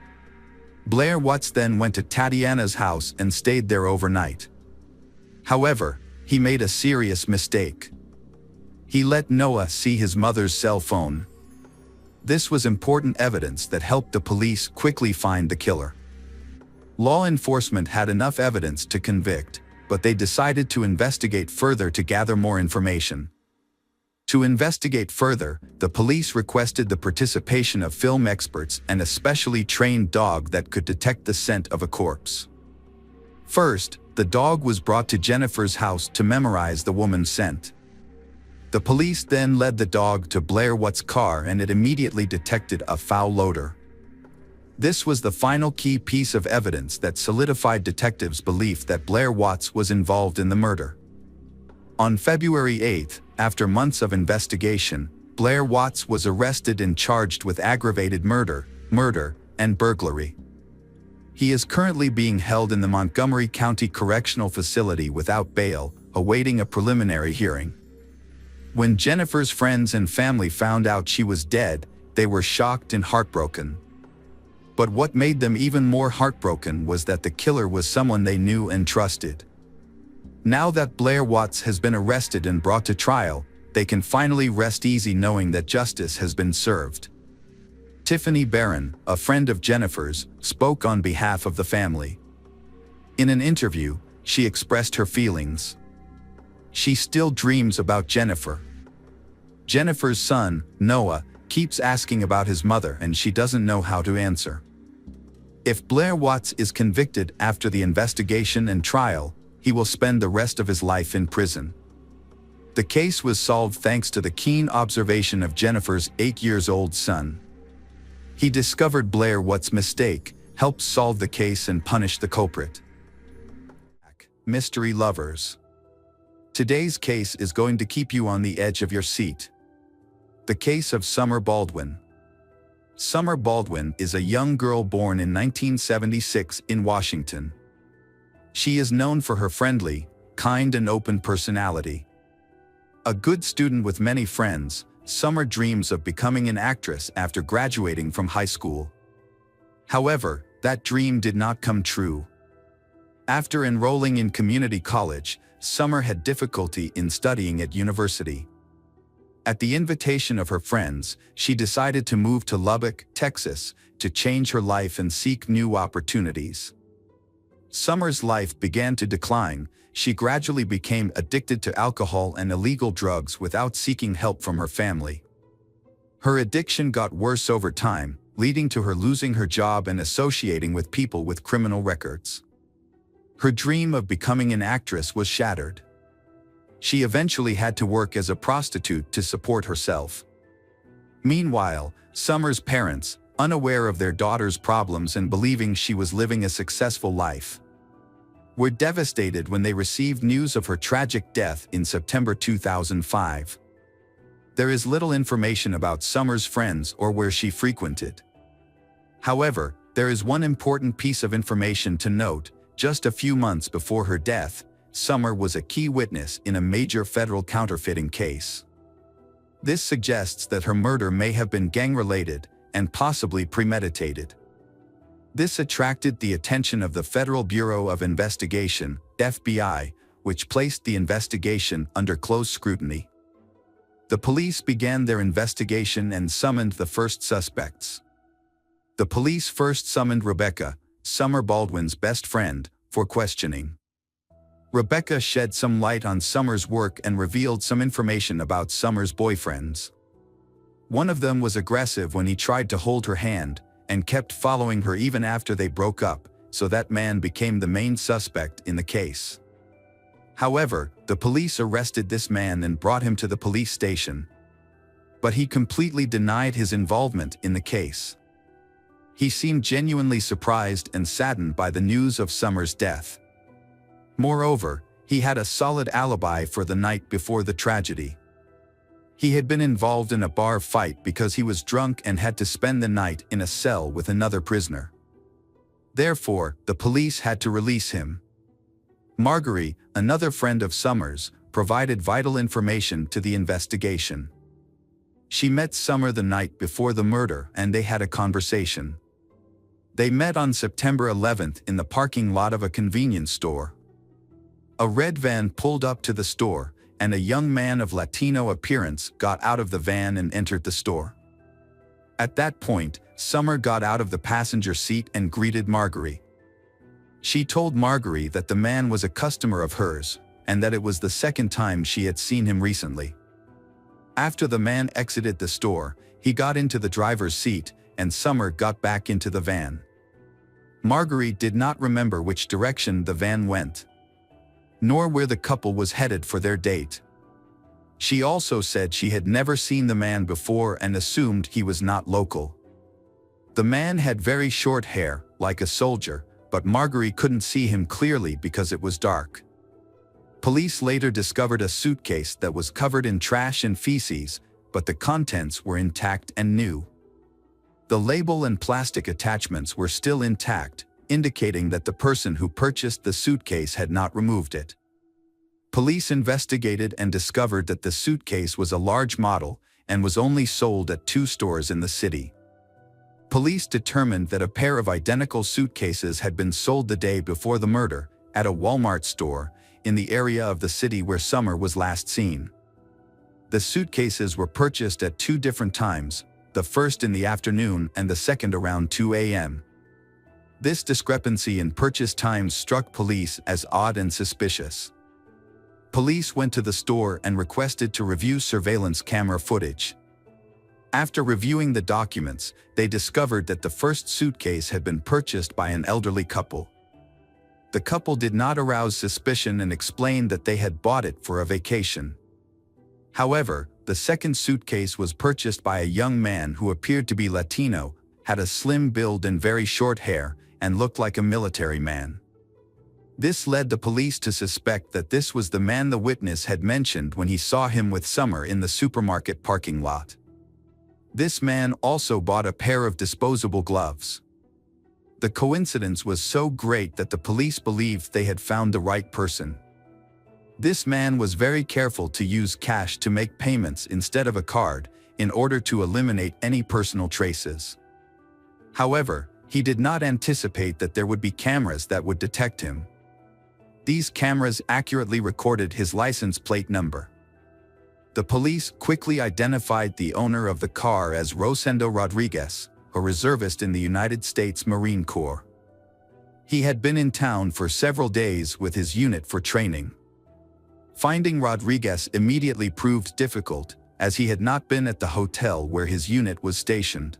Blair Watts then went to Tatiana's house and stayed there overnight. However, he made a serious mistake. He let Noah see his mother's cell phone. This was important evidence that helped the police quickly find the killer. Law enforcement had enough evidence to convict, but they decided to investigate further to gather more information. To investigate further, the police requested the participation of film experts and a specially trained dog that could detect the scent of a corpse. First, the dog was brought to Jennifer's house to memorize the woman's scent. The police then led the dog to Blair Watts' car and it immediately detected a foul odor. This was the final key piece of evidence that solidified detectives' belief that Blair Watts was involved in the murder. On February 8th, after months of investigation, Blair Watts was arrested and charged with aggravated murder, and burglary. He is currently being held in the Montgomery County Correctional Facility without bail, awaiting a preliminary hearing. When Jennifer's friends and family found out she was dead, they were shocked and heartbroken. But what made them even more heartbroken was that the killer was someone they knew and trusted. Now that Blair Watts has been arrested and brought to trial, they can finally rest easy knowing that justice has been served. Tiffany Barron, a friend of Jennifer's, spoke on behalf of the family. In an interview, she expressed her feelings. She still dreams about Jennifer. Jennifer's son, Noah, keeps asking about his mother and she doesn't know how to answer. If Blair Watts is convicted after the investigation and trial, he will spend the rest of his life in prison. The case was solved thanks to the keen observation of Jennifer's 8-year-old son. He discovered Blair Watts' mistake, helped solve the case and punish the culprit. Mystery lovers. Today's case is going to keep you on the edge of your seat. The case of Summer Baldwin. Summer Baldwin is a young girl born in 1976 in Washington. She is known for her friendly, kind and open personality. A good student with many friends, Summer dreams of becoming an actress after graduating from high school. However, that dream did not come true. After enrolling in community college, Summer had difficulty in studying at university. At the invitation of her friends, she decided to move to Lubbock, Texas, to change her life and seek new opportunities. Summer's life began to decline. She gradually became addicted to alcohol and illegal drugs without seeking help from her family. Her addiction got worse over time, leading to her losing her job and associating with people with criminal records. Her dream of becoming an actress was shattered. She eventually had to work as a prostitute to support herself. Meanwhile, Summer's parents, unaware of their daughter's problems and believing she was living a successful life, were devastated when they received news of her tragic death in September 2005. There is little information about Summer's friends or where she frequented. However, there is one important piece of information to note. Just a few months before her death, Summer was a key witness in a major federal counterfeiting case. This suggests that her murder may have been gang-related and possibly premeditated. This attracted the attention of the Federal Bureau of Investigation, FBI, which placed the investigation under close scrutiny. The police began their investigation and summoned the first suspects. The police first summoned Rebecca, Summer Baldwin's best friend, for questioning. Rebecca shed some light on Summer's work and revealed some information about Summer's boyfriends. One of them was aggressive when he tried to hold her hand, and kept following her even after they broke up, so that man became the main suspect in the case. However, the police arrested this man and brought him to the police station. But he completely denied his involvement in the case. He seemed genuinely surprised and saddened by the news of Summer's death. Moreover, he had a solid alibi for the night before the tragedy. He had been involved in a bar fight because he was drunk and had to spend the night in a cell with another prisoner. Therefore, the police had to release him. Marguerite, another friend of Summer's, provided vital information to the investigation. She met Summer the night before the murder and they had a conversation. They met on September 11th in the parking lot of a convenience store. A red van pulled up to the store, and a young man of Latino appearance got out of the van and entered the store. At that point, Summer got out of the passenger seat and greeted Marguerite. She told Marguerite that the man was a customer of hers, and that it was the second time she had seen him recently. After the man exited the store, he got into the driver's seat, and Summer got back into the van. Marguerite did not remember which direction the van went, nor where the couple was headed for their date. She also said she had never seen the man before and assumed he was not local. The man had very short hair, like a soldier, but Marguerite couldn't see him clearly because it was dark. Police later discovered a suitcase that was covered in trash and feces, but the contents were intact and new. The label and plastic attachments were still intact, indicating that the person who purchased the suitcase had not removed it. Police investigated and discovered that the suitcase was a large model and was only sold at 2 stores in the city. Police determined that a pair of identical suitcases had been sold the day before the murder at a Walmart store in the area of the city where Summer was last seen. The suitcases were purchased at 2 different times, the first in the afternoon and the second around 2 a.m. This discrepancy in purchase times struck police as odd and suspicious. Police went to the store and requested to review surveillance camera footage. After reviewing the documents, they discovered that the first suitcase had been purchased by an elderly couple. The couple did not arouse suspicion and explained that they had bought it for a vacation. However, the second suitcase was purchased by a young man who appeared to be Latino, had a slim build and very short hair, and looked like a military man. This led the police to suspect that this was the man the witness had mentioned when he saw him with Summer in the supermarket parking lot. This man also bought a pair of disposable gloves. The coincidence was so great that the police believed they had found the right person. This man was very careful to use cash to make payments instead of a card, in order to eliminate any personal traces. However, he did not anticipate that there would be cameras that would detect him. these cameras accurately recorded his license plate number. The police quickly identified the owner of the car as Rosendo Rodriguez, a reservist in the United States Marine Corps. He had been in town for several days with his unit for training. Finding Rodriguez immediately proved difficult, as he had not been at the hotel where his unit was stationed.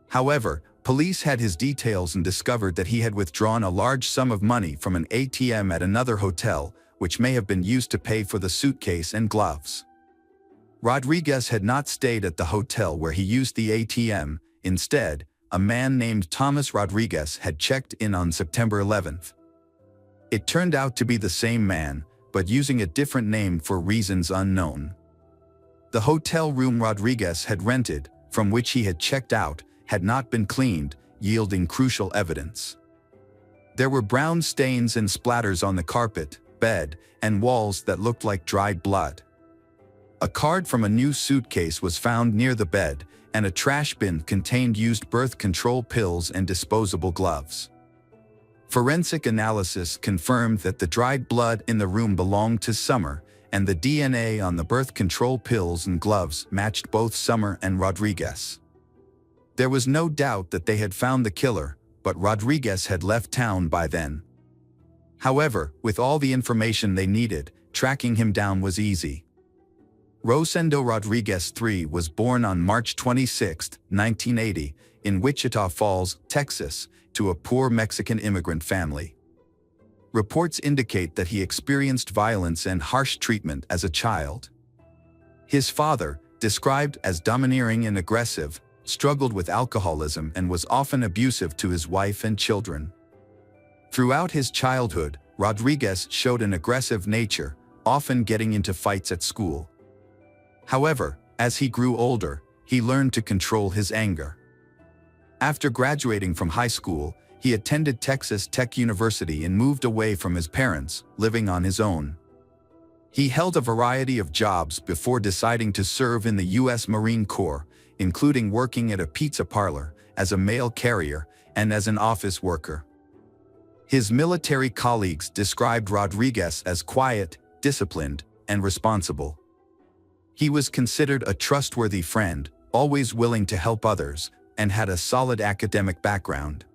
However, police had his details and discovered that he had withdrawn a large sum of money from an ATM at another hotel, which may have been used to pay for the suitcase and gloves. Rodriguez had not stayed at the hotel where he used the ATM. Instead, a man named Thomas Rodriguez had checked in on September 11th. It turned out to be the same man, but using a different name for reasons unknown. The hotel room Rodriguez had rented, from which he had checked out, had not been cleaned, yielding crucial evidence. There were brown stains and splatters on the carpet, bed, and walls that looked like dried blood. A card from a new suitcase was found near the bed, and a trash bin contained used birth control pills and disposable gloves. Forensic analysis confirmed that the dried blood in the room belonged to Summer, and the DNA on the birth control pills and gloves matched both Summer and Rodriguez. There was no doubt that they had found the killer, but Rodriguez had left town by then. However, with all the information they needed, tracking him down was easy. Rosendo Rodriguez III was born on March 26, 1980, in Wichita Falls, Texas, to a poor Mexican immigrant family. Reports indicate that he experienced violence and harsh treatment as a child. His father, described as domineering and aggressive, struggled with alcoholism and was often abusive to his wife and children. Throughout his childhood, Rodriguez showed an aggressive nature, often getting into fights at school. However, as he grew older, he learned to control his anger. After graduating from high school, he attended Texas Tech University and moved away from his parents, living on his own. He held a variety of jobs before deciding to serve in the U.S. Marine Corps, including working at a pizza parlor, as a mail carrier, and as an office worker. His military colleagues described Rodriguez as quiet, disciplined, and responsible. He was considered a trustworthy friend, always willing to help others, and had a solid academic background.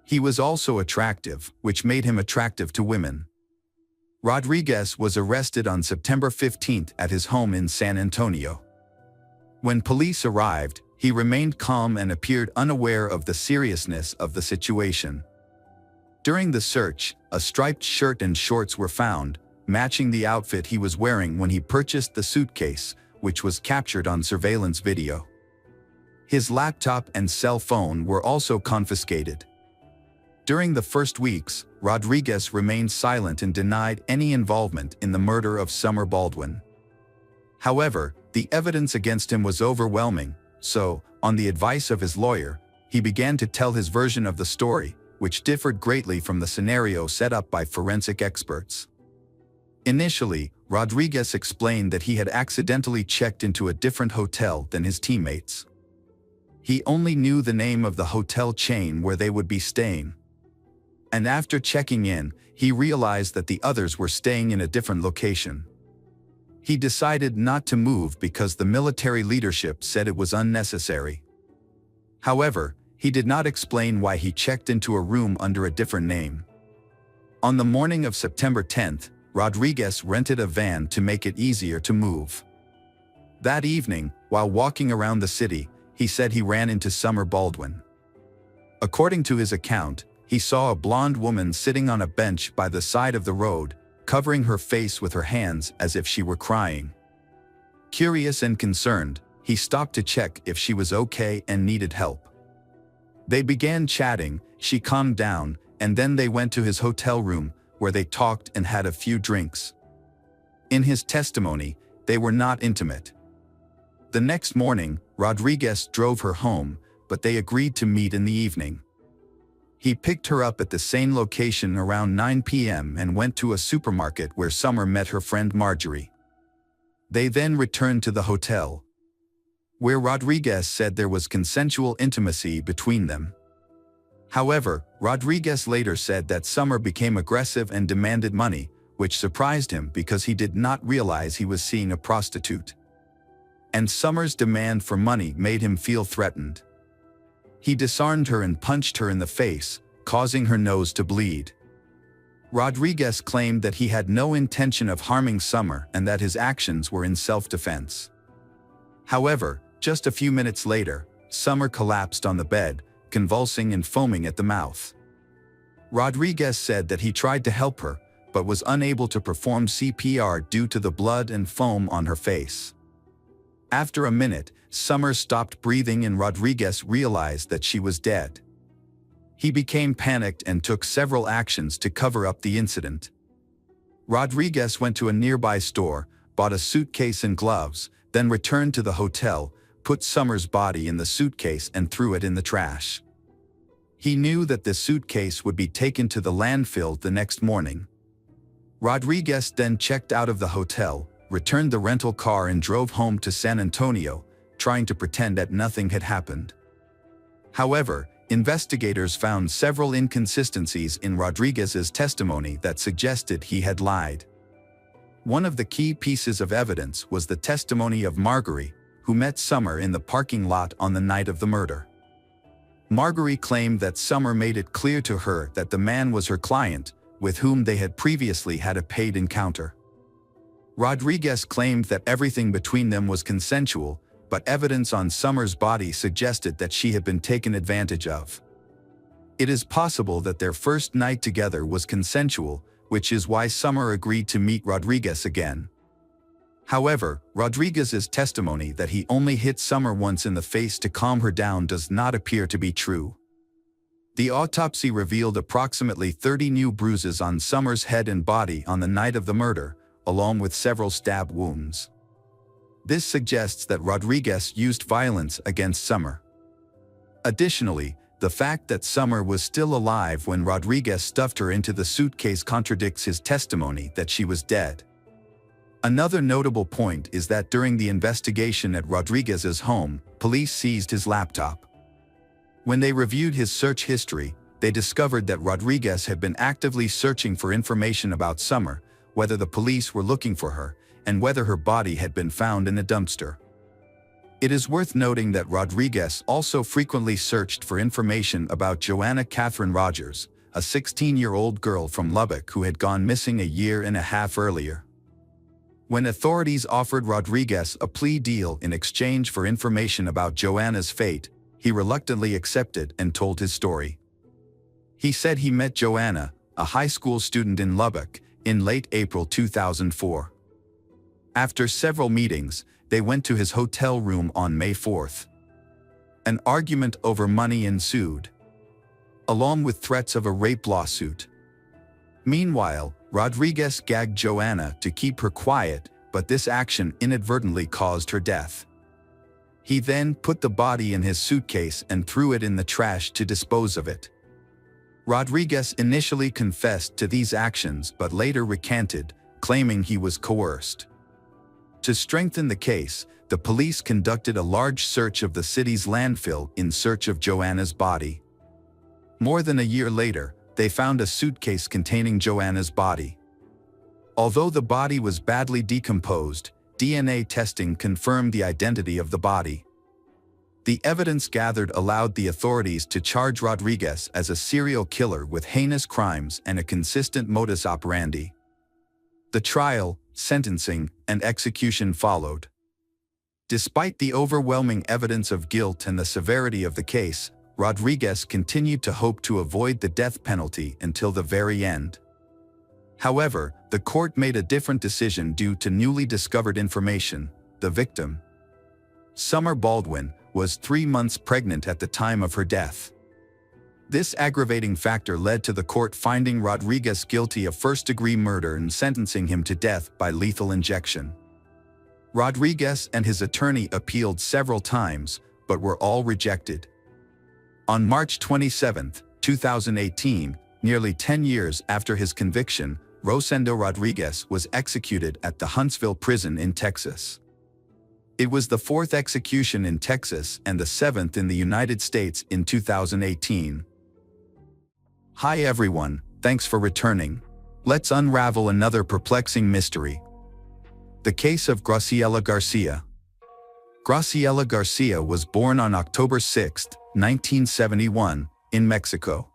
He was also attractive, which made him attractive to women. Rodriguez was arrested on September 15 at his home in San Antonio. When police arrived, he remained calm and appeared unaware of the seriousness of the situation. During the search, a striped shirt and shorts were found, matching the outfit he was wearing when he purchased the suitcase, which was captured on surveillance video. His laptop and cell phone were also confiscated. During the first weeks, Rodriguez remained silent and denied any involvement in the murder of Summer Baldwin. However, the evidence against him was overwhelming, so, on the advice of his lawyer, he began to tell his version of the story, which differed greatly from the scenario set up by forensic experts. Initially, Rodriguez explained that he had accidentally checked into a different hotel than his teammates. He only knew the name of the hotel chain where they would be staying. And after checking in, he realized that the others were staying in a different location. He decided not to move because the military leadership said it was unnecessary. However, he did not explain why he checked into a room under a different name. On the morning of September 10th, Rodriguez rented a van to make it easier to move. That evening, while walking around the city, he said he ran into Summer Baldwin. According to his account, he saw a blonde woman sitting on a bench by the side of the road, covering her face with her hands as if she were crying. Curious and concerned, he stopped to check if she was okay and needed help. They began chatting, she calmed down, and then they went to his hotel room, where they talked and had a few drinks. In his testimony, they were not intimate. The next morning, Rodriguez drove her home, but they agreed to meet in the evening. He picked her up at the same location around 9 p.m. and went to a supermarket where Summer met her friend Marjorie. They then returned to the hotel, where Rodriguez said there was consensual intimacy between them. However, Rodriguez later said that Summer became aggressive and demanded money, which surprised him because he did not realize he was seeing a prostitute. And Summer's demand for money made him feel threatened. He disarmed her and punched her in the face, causing her nose to bleed. Rodriguez claimed that he had no intention of harming Summer and that his actions were in self-defense. However, just a few minutes later, Summer collapsed on the bed, convulsing and foaming at the mouth. Rodriguez said that he tried to help her, but was unable to perform CPR due to the blood and foam on her face. After a minute, Summer stopped breathing and Rodriguez realized that she was dead. He became panicked and took several actions to cover up the incident. Rodriguez went to a nearby store, bought a suitcase and gloves, then returned to the hotel, put Summer's body in the suitcase and threw it in the trash. He knew that the suitcase would be taken to the landfill the next morning. Rodriguez then checked out of the hotel, returned the rental car and drove home to San Antonio, trying to pretend that nothing had happened. However, investigators found several inconsistencies in Rodriguez's testimony that suggested he had lied. One of the key pieces of evidence was the testimony of Marguerite, who met Summer in the parking lot on the night of the murder. Marguerite claimed that Summer made it clear to her that the man was her client, with whom they had previously had a paid encounter. Rodriguez claimed that everything between them was consensual, but evidence on Summer's body suggested that she had been taken advantage of. It is possible that their first night together was consensual, which is why Summer agreed to meet Rodriguez again. However, Rodriguez's testimony that he only hit Summer once in the face to calm her down does not appear to be true. The autopsy revealed approximately 30 new bruises on Summer's head and body on the night of the murder, along with several stab wounds. This suggests that Rodriguez used violence against Summer. Additionally, the fact that Summer was still alive when Rodriguez stuffed her into the suitcase contradicts his testimony that she was dead. Another notable point is that during the investigation at Rodriguez's home, police seized his laptop. When they reviewed his search history, they discovered that Rodriguez had been actively searching for information about Summer, whether the police were looking for her, and whether her body had been found in a dumpster. It is worth noting that Rodriguez also frequently searched for information about Joanna Catherine Rogers, a 16-year-old girl from Lubbock who had gone missing a year and a half earlier. When authorities offered Rodriguez a plea deal in exchange for information about Joanna's fate, he reluctantly accepted and told his story. He said he met Joanna, a high school student in Lubbock, in late April 2004. After several meetings, they went to his hotel room on May 4th. An argument over money ensued, along with threats of a rape lawsuit. Meanwhile, Rodriguez gagged Joanna to keep her quiet, but this action inadvertently caused her death. He then put the body in his suitcase and threw it in the trash to dispose of it. Rodriguez initially confessed to these actions but later recanted, claiming he was coerced. To strengthen the case, the police conducted a large search of the city's landfill in search of Joanna's body. More than a year later, they found a suitcase containing Joanna's body. Although the body was badly decomposed, DNA testing confirmed the identity of the body. The evidence gathered allowed the authorities to charge Rodriguez as a serial killer with heinous crimes and a consistent modus operandi. The trial, sentencing, and execution followed. Despite the overwhelming evidence of guilt and the severity of the case, Rodriguez continued to hope to avoid the death penalty until the very end. However, the court made a different decision due to newly discovered information. The victim, Summer Baldwin, was 3 months pregnant at the time of her death. This aggravating factor led to the court finding Rodriguez guilty of first-degree murder and sentencing him to death by lethal injection. Rodriguez and his attorney appealed several times, but were all rejected. On March 27, 2018, nearly 10 years after his conviction, Rosendo Rodriguez was executed at the Huntsville prison in Texas. It was the 4th execution in Texas and the 7th in the United States in 2018. Hi everyone, thanks for returning. Let's unravel another perplexing mystery. The case of Graciela Garcia. Graciela Garcia was born on October 6, 1971, in Mexico.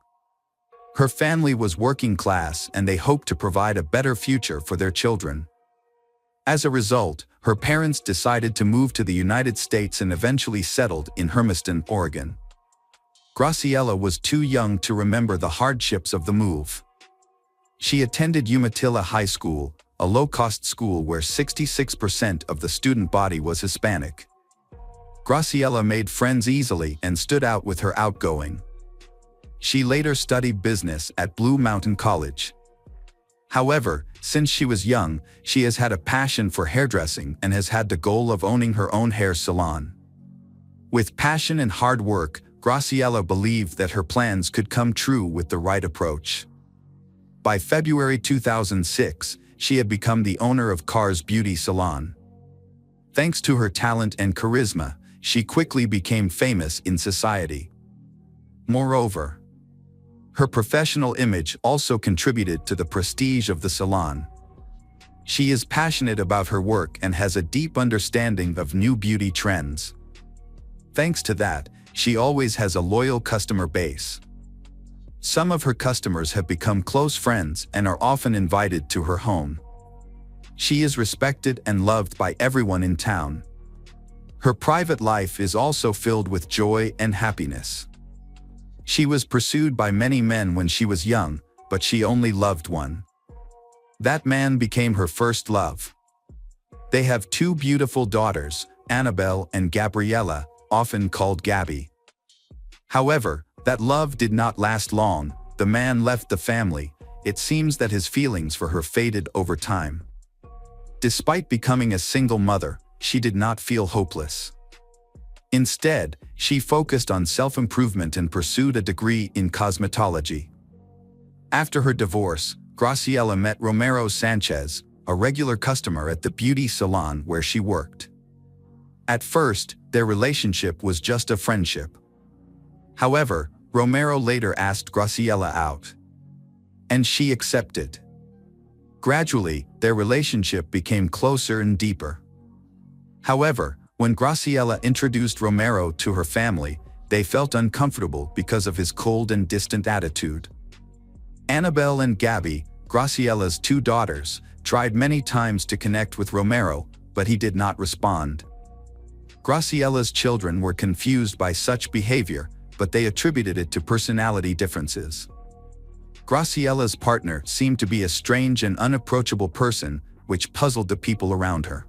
Her family was working class and they hoped to provide a better future for their children. As a result, her parents decided to move to the United States and eventually settled in Hermiston, Oregon. Graciela was too young to remember the hardships of the move. She attended Umatilla High School, a low-cost school where 66% of the student body was Hispanic. Graciela made friends easily and stood out with her outgoing. She later studied business at Blue Mountain College. However, since she was young, she has had a passion for hairdressing and has had the goal of owning her own hair salon. With passion and hard work, Graciela believed that her plans could come true with the right approach. By February 2006, she had become the owner of Carr's Beauty Salon. Thanks to her talent and charisma, she quickly became famous in society. Moreover, her professional image also contributed to the prestige of the salon. She is passionate about her work and has a deep understanding of new beauty trends. Thanks to that, she always has a loyal customer base. Some of her customers have become close friends and are often invited to her home. She is respected and loved by everyone in town. Her private life is also filled with joy and happiness. She was pursued by many men when she was young, but she only loved one. That man became her first love. They have two beautiful daughters, Annabelle and Gabriella, often called Gabby. However, that love did not last long. The man left the family. It seems that his feelings for her faded over time. Despite becoming a single mother, she did not feel hopeless. Instead, she focused on self-improvement and pursued a degree in cosmetology. After her divorce, Graciela met Romero Sanchez, a regular customer at the beauty salon where she worked. At first, their relationship was just a friendship. However, Romero later asked Graciela out. And she accepted. Gradually, their relationship became closer and deeper. However, when Graciela introduced Romero to her family, they felt uncomfortable because of his cold and distant attitude. Annabelle and Gabby, Graciela's two daughters, tried many times to connect with Romero, but he did not respond. Graciela's children were confused by such behavior, but they attributed it to personality differences. Graciela's partner seemed to be a strange and unapproachable person, which puzzled the people around her.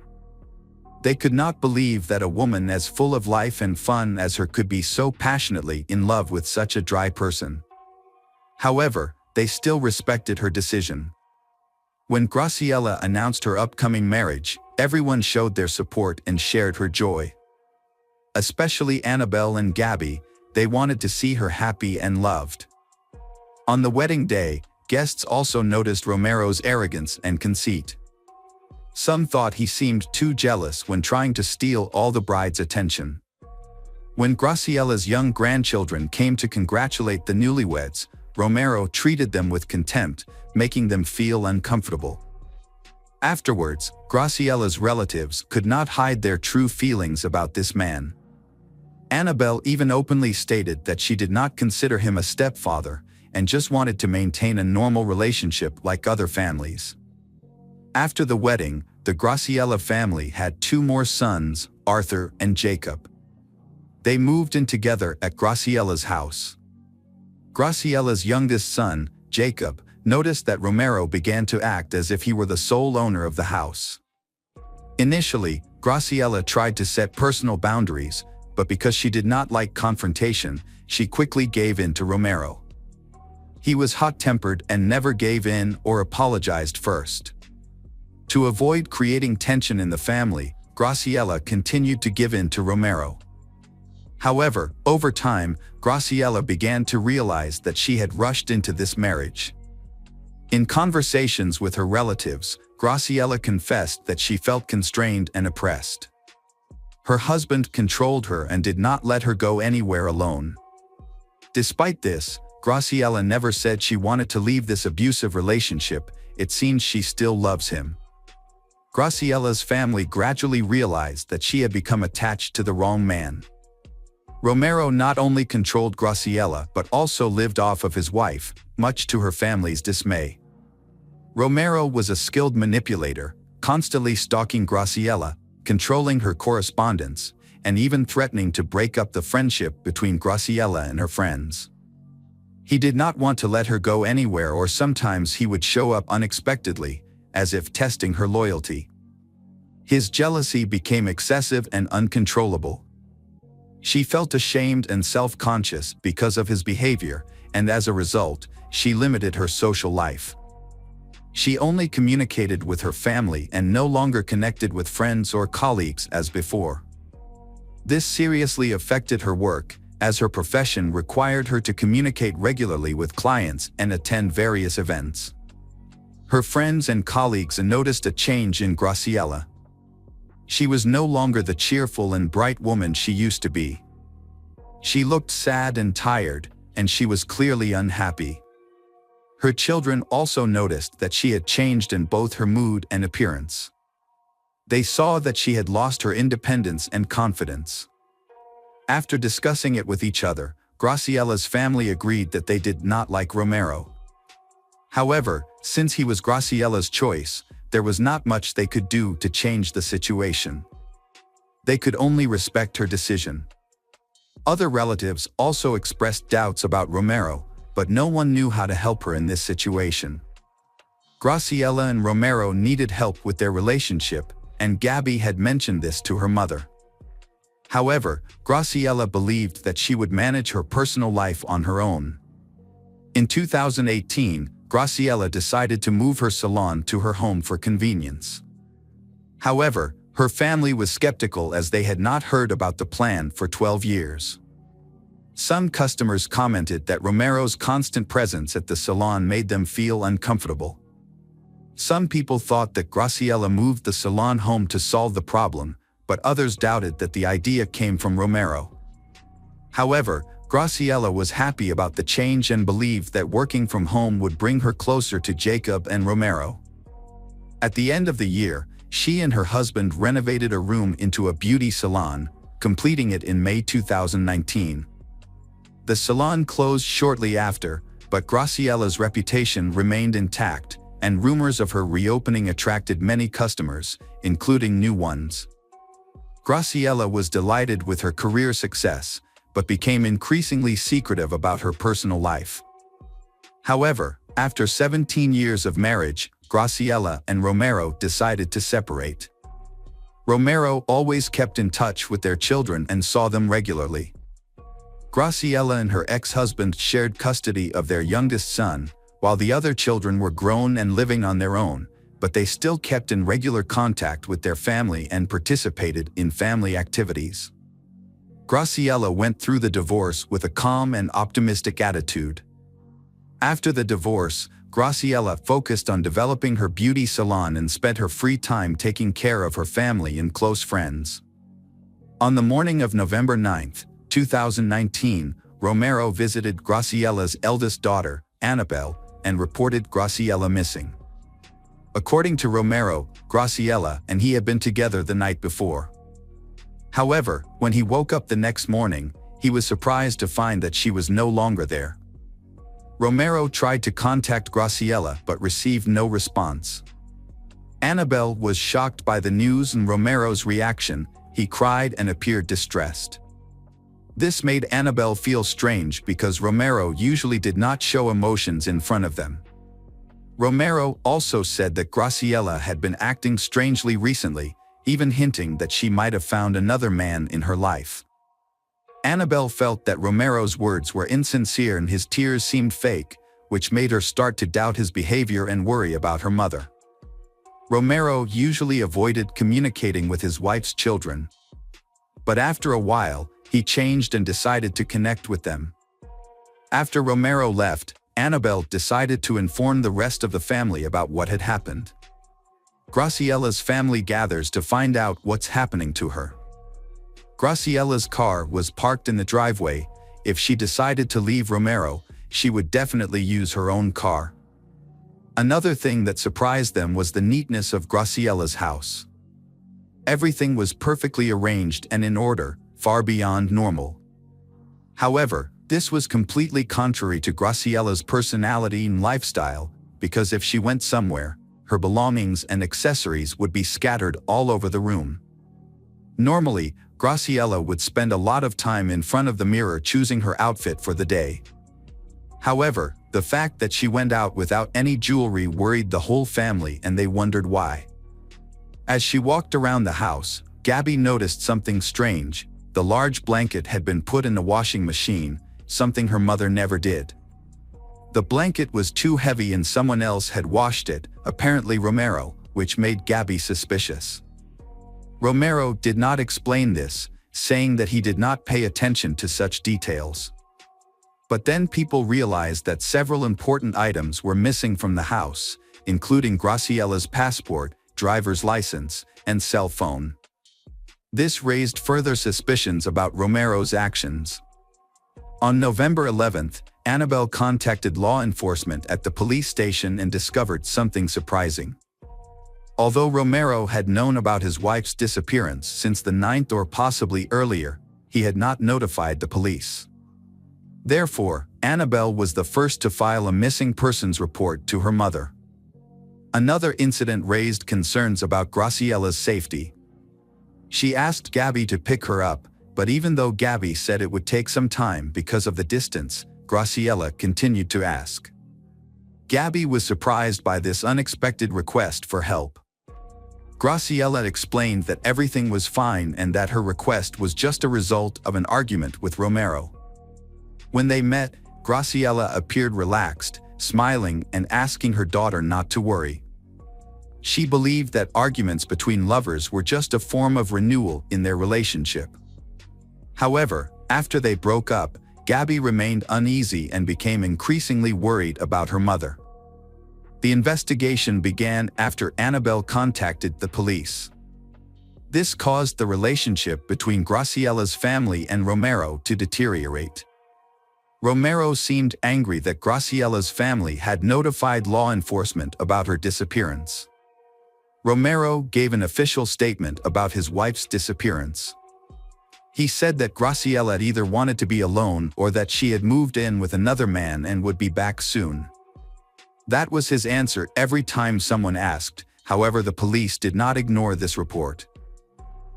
They could not believe that a woman as full of life and fun as her could be so passionately in love with such a dry person. However, they still respected her decision. When Graciela announced her upcoming marriage, everyone showed their support and shared her joy. Especially Annabelle and Gabby, they wanted to see her happy and loved. On the wedding day, guests also noticed Romero's arrogance and conceit. Some thought he seemed too jealous when trying to steal all the bride's attention. When Graciela's young grandchildren came to congratulate the newlyweds, Romero treated them with contempt, making them feel uncomfortable. Afterwards, Graciela's relatives could not hide their true feelings about this man. Annabelle even openly stated that she did not consider him a stepfather and just wanted to maintain a normal relationship like other families. After the wedding, the Graciela family had two more sons, Arthur and Jacob. They moved in together at Graciela's house. Graciela's youngest son, Jacob, noticed that Romero began to act as if he were the sole owner of the house. Initially, Graciela tried to set personal boundaries, but because she did not like confrontation, she quickly gave in to Romero. He was hot-tempered and never gave in or apologized first. To avoid creating tension in the family, Graciela continued to give in to Romero. However, over time, Graciela began to realize that she had rushed into this marriage. In conversations with her relatives, Graciela confessed that she felt constrained and oppressed. Her husband controlled her and did not let her go anywhere alone. Despite this, Graciela never said she wanted to leave this abusive relationship, it seems she still loves him. Graciela's family gradually realized that she had become attached to the wrong man. Romero not only controlled Graciela but also lived off of his wife, much to her family's dismay. Romero was a skilled manipulator, constantly stalking Graciela, controlling her correspondence, and even threatening to break up the friendship between Graciela and her friends. He did not want to let her go anywhere, or sometimes he would show up unexpectedly, as if testing her loyalty. His jealousy became excessive and uncontrollable. She felt ashamed and self-conscious because of his behavior, and as a result, she limited her social life. She only communicated with her family and no longer connected with friends or colleagues as before. This seriously affected her work, as her profession required her to communicate regularly with clients and attend various events. Her friends and colleagues noticed a change in Graciela. She was no longer the cheerful and bright woman she used to be. She looked sad and tired, and she was clearly unhappy. Her children also noticed that she had changed in both her mood and appearance. They saw that she had lost her independence and confidence. After discussing it with each other, Graciela's family agreed that they did not like Romero. However, since he was Graciela's choice, there was not much they could do to change the situation. They could only respect her decision. Other relatives also expressed doubts about Romero, but no one knew how to help her in this situation. Graciela and Romero needed help with their relationship, and Gabby had mentioned this to her mother. However, Graciela believed that she would manage her personal life on her own. In 2018, Graciela decided to move her salon to her home for convenience. However, her family was skeptical as they had not heard about the plan for 12 years. Some customers commented that Romero's constant presence at the salon made them feel uncomfortable. Some people thought that Graciela moved the salon home to solve the problem, but others doubted that the idea came from Romero. However, Graciela was happy about the change and believed that working from home would bring her closer to Jacob and Romero. At the end of the year, she and her husband renovated a room into a beauty salon, completing it in May 2019. The salon closed shortly after, but Graciela's reputation remained intact, and rumors of her reopening attracted many customers, including new ones. Graciela was delighted with her career success, but became increasingly secretive about her personal life. However, after 17 years of marriage, Graciela and Romero decided to separate. Romero always kept in touch with their children and saw them regularly. Graciela and her ex-husband shared custody of their youngest son, while the other children were grown and living on their own, but they still kept in regular contact with their family and participated in family activities. Graciela went through the divorce with a calm and optimistic attitude. After the divorce, Graciela focused on developing her beauty salon and spent her free time taking care of her family and close friends. On the morning of November 9, 2019, Romero visited Graciela's eldest daughter, Annabelle, and reported Graciela missing. According to Romero, Graciela and he had been together the night before. However, when he woke up the next morning, he was surprised to find that she was no longer there. Romero tried to contact Graciela but received no response. Annabelle was shocked by the news and Romero's reaction. He cried and appeared distressed. This made Annabelle feel strange because Romero usually did not show emotions in front of them. Romero also said that Graciela had been acting strangely recently, even hinting that she might have found another man in her life. Annabelle felt that Romero's words were insincere and his tears seemed fake, which made her start to doubt his behavior and worry about her mother. Romero usually avoided communicating with his wife's children. But after a while, he changed and decided to connect with them. After Romero left, Annabelle decided to inform the rest of the family about what had happened. Graciela's family gathers to find out what's happening to her. Graciela's car was parked in the driveway. If she decided to leave Romero, she would definitely use her own car. Another thing that surprised them was the neatness of Graciella's house. Everything was perfectly arranged and in order, far beyond normal. However, this was completely contrary to Graciella's personality and lifestyle, because if she went somewhere, her belongings and accessories would be scattered all over the room. Normally, Graciella would spend a lot of time in front of the mirror choosing her outfit for the day. However, the fact that she went out without any jewelry worried the whole family, and they wondered why. As she walked around the house, Gabby noticed something strange. The large blanket had been put in the washing machine, something her mother never did. The blanket was too heavy and someone else had washed it, apparently Romero, which made Gabby suspicious. Romero did not explain this, saying that he did not pay attention to such details. But then people realized that several important items were missing from the house, including Graciella's passport, driver's license, and cell phone. This raised further suspicions about Romero's actions. On November 11th, Annabelle contacted law enforcement at the police station and discovered something surprising. Although Romero had known about his wife's disappearance since the 9th or possibly earlier, he had not notified the police. Therefore, Annabelle was the first to file a missing persons report to her mother. Another incident raised concerns about Graciella's safety. She asked Gabby to pick her up, but even though Gabby said it would take some time because of the distance, Graciella continued to ask. Gabby was surprised by this unexpected request for help. Graciella explained that everything was fine and that her request was just a result of an argument with Romero. When they met, Graciella appeared relaxed, smiling and asking her daughter not to worry. She believed that arguments between lovers were just a form of renewal in their relationship. However, after they broke up, Gabby remained uneasy and became increasingly worried about her mother. The investigation began after Annabelle contacted the police. This caused the relationship between Graciella's family and Romero to deteriorate. Romero seemed angry that Graciella's family had notified law enforcement about her disappearance. Romero gave an official statement about his wife's disappearance. He said that Graciella had either wanted to be alone or that she had moved in with another man and would be back soon. That was his answer every time someone asked. However, the police did not ignore this report.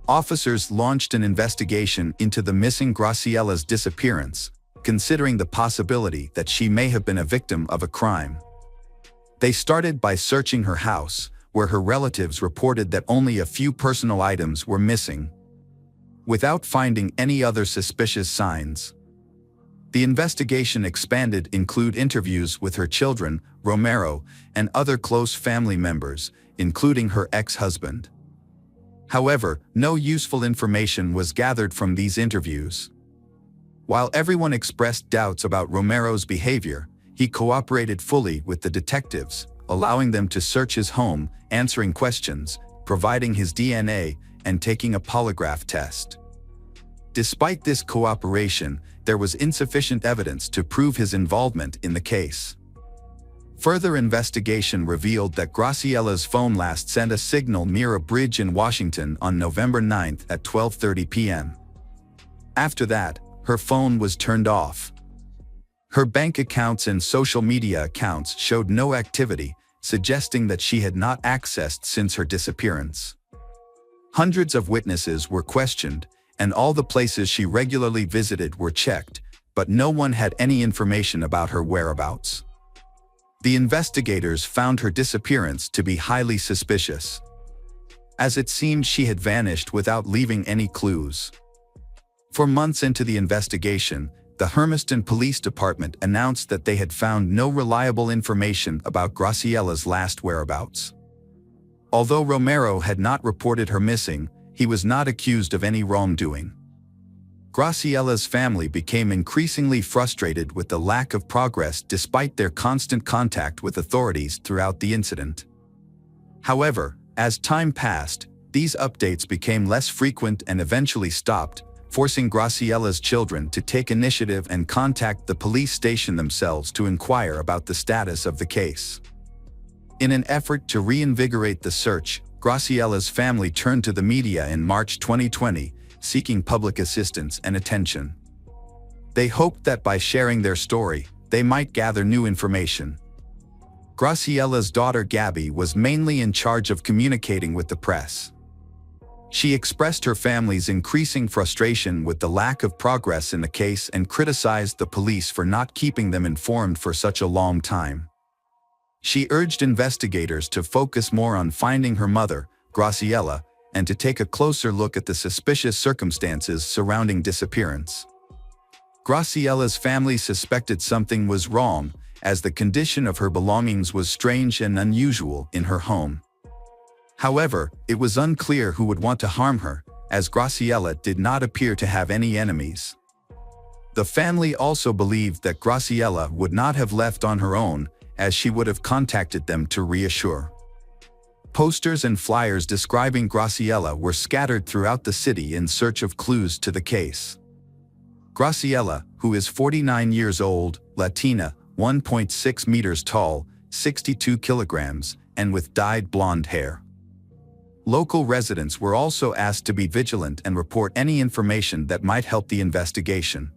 Officers launched an investigation into the missing Graciella's disappearance, considering the possibility that she may have been a victim of a crime. They started by searching her house, where her relatives reported that only a few personal items were missing, without finding any other suspicious signs. The investigation expanded to include interviews with her children, Romero, and other close family members, including her ex-husband. However, no useful information was gathered from these interviews. While everyone expressed doubts about Romero's behavior, he cooperated fully with the detectives, allowing them to search his home, answering questions, providing his DNA, and taking a polygraph test. Despite this cooperation, there was insufficient evidence to prove his involvement in the case. Further investigation revealed that Graciella's phone last sent a signal near a bridge in Washington on November 9th at 12:30 p.m. After that, her phone was turned off. Her bank accounts and social media accounts showed no activity, suggesting that she had not accessed since her disappearance. Hundreds of witnesses were questioned, and all the places she regularly visited were checked, but no one had any information about her whereabouts. The investigators found her disappearance to be highly suspicious, as it seemed she had vanished without leaving any clues. For months into the investigation, the Hermiston Police Department announced that they had found no reliable information about Graciella's last whereabouts. Although Romero had not reported her missing, he was not accused of any wrongdoing. Graciella's family became increasingly frustrated with the lack of progress despite their constant contact with authorities throughout the incident. However, as time passed, these updates became less frequent and eventually stopped, forcing Graciella's children to take initiative and contact the police station themselves to inquire about the status of the case. In an effort to reinvigorate the search, Graciella's family turned to the media in March 2020, seeking public assistance and attention. They hoped that by sharing their story, they might gather new information. Graciella's daughter Gabby was mainly in charge of communicating with the press. She expressed her family's increasing frustration with the lack of progress in the case and criticized the police for not keeping them informed for such a long time. She urged investigators to focus more on finding her mother, Graciella, and to take a closer look at the suspicious circumstances surrounding disappearance. Graciella's family suspected something was wrong, as the condition of her belongings was strange and unusual in her home. However, it was unclear who would want to harm her, as Graciella did not appear to have any enemies. The family also believed that Graciella would not have left on her own, as she would have contacted them to reassure. Posters and flyers describing Graciella were scattered throughout the city in search of clues to the case. Graciella, who is 49 years old, Latina, 1.6 meters tall, 62 kilograms, and with dyed blonde hair. Local residents were also asked to be vigilant and report any information that might help the investigation.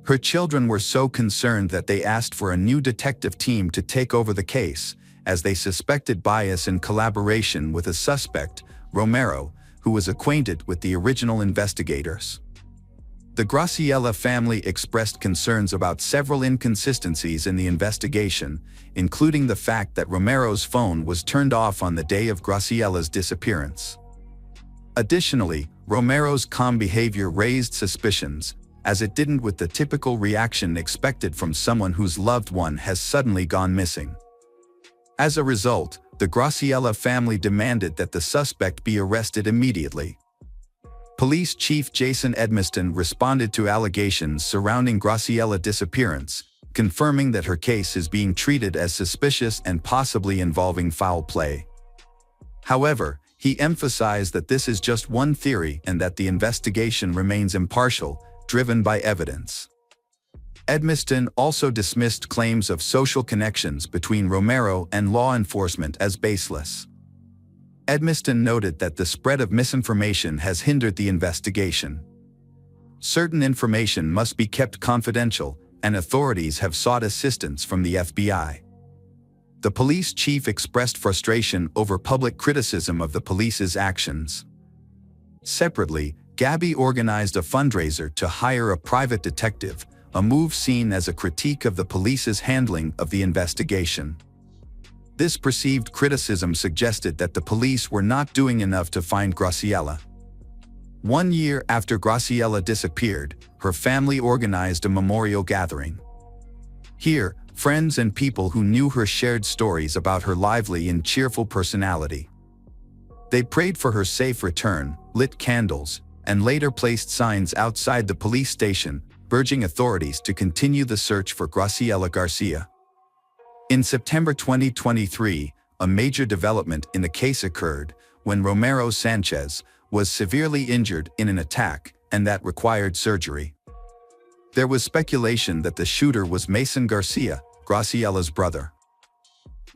Her children were so concerned that they asked for a new detective team to take over the case, as they suspected bias in collaboration with a suspect, Romero, who was acquainted with the original investigators. The Graciella family expressed concerns about several inconsistencies in the investigation, including the fact that Romero's phone was turned off on the day of Graciella's disappearance. Additionally, Romero's calm behavior raised suspicions, as it didn't with the typical reaction expected from someone whose loved one has suddenly gone missing. As a result, the Graciella family demanded that the suspect be arrested immediately. Police Chief Jason Edmiston responded to allegations surrounding Graciella's disappearance, confirming that her case is being treated as suspicious and possibly involving foul play. However, he emphasized that this is just one theory and that the investigation remains impartial, driven by evidence. Edmiston also dismissed claims of social connections between Romero and law enforcement as baseless. Edmiston noted that the spread of misinformation has hindered the investigation. Certain information must be kept confidential, and authorities have sought assistance from the FBI. The police chief expressed frustration over public criticism of the police's actions. Separately, Gabby organized a fundraiser to hire a private detective, a move seen as a critique of the police's handling of the investigation. This perceived criticism suggested that the police were not doing enough to find Graciella. 1 year after Graciella disappeared, her family organized a memorial gathering. Here, friends and people who knew her shared stories about her lively and cheerful personality. They prayed for her safe return, lit candles, and later placed signs outside the police station, urging authorities to continue the search for Graciella Garcia. In September 2023, a major development in the case occurred when Romero Sanchez was severely injured in an attack and that required surgery. There was speculation that the shooter was Mason Garcia, Graciella's brother.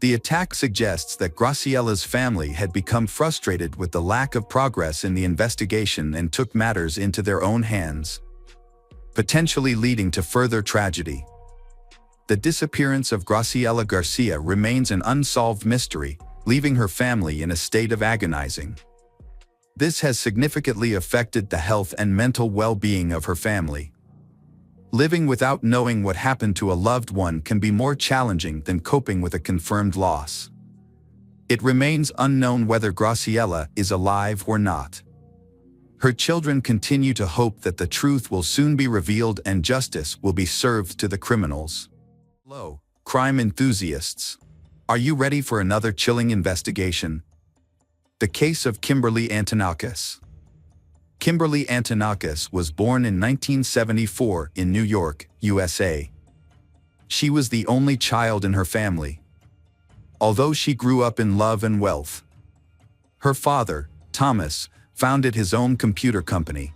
The attack suggests that Graciella's family had become frustrated with the lack of progress in the investigation and took matters into their own hands, potentially leading to further tragedy. The disappearance of Graciella Garcia remains an unsolved mystery, leaving her family in a state of agonizing. This has significantly affected the health and mental well-being of her family. Living without knowing what happened to a loved one can be more challenging than coping with a confirmed loss. It remains unknown whether Graciella is alive or not. Her children continue to hope that the truth will soon be revealed and justice will be served to the criminals. Hello, crime enthusiasts. Are you ready for another chilling investigation? The case of Kimberly Antonakis. Kimberly Antonakis was born in 1974 in New York, USA. She was the only child in her family. Although she grew up in love and wealth, her father, Thomas, founded his own computer company.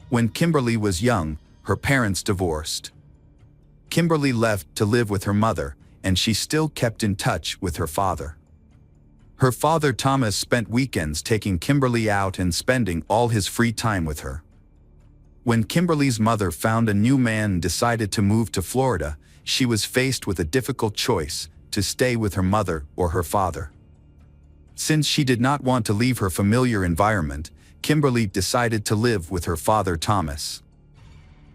When Kimberly was young, her parents divorced. Kimberly left to live with her mother, and she still kept in touch with her father. Her father Thomas spent weekends taking Kimberly out and spending all his free time with her. When Kimberly's mother found a new man and decided to move to Florida, she was faced with a difficult choice: to stay with her mother or her father. Since she did not want to leave her familiar environment, Kimberly decided to live with her father Thomas.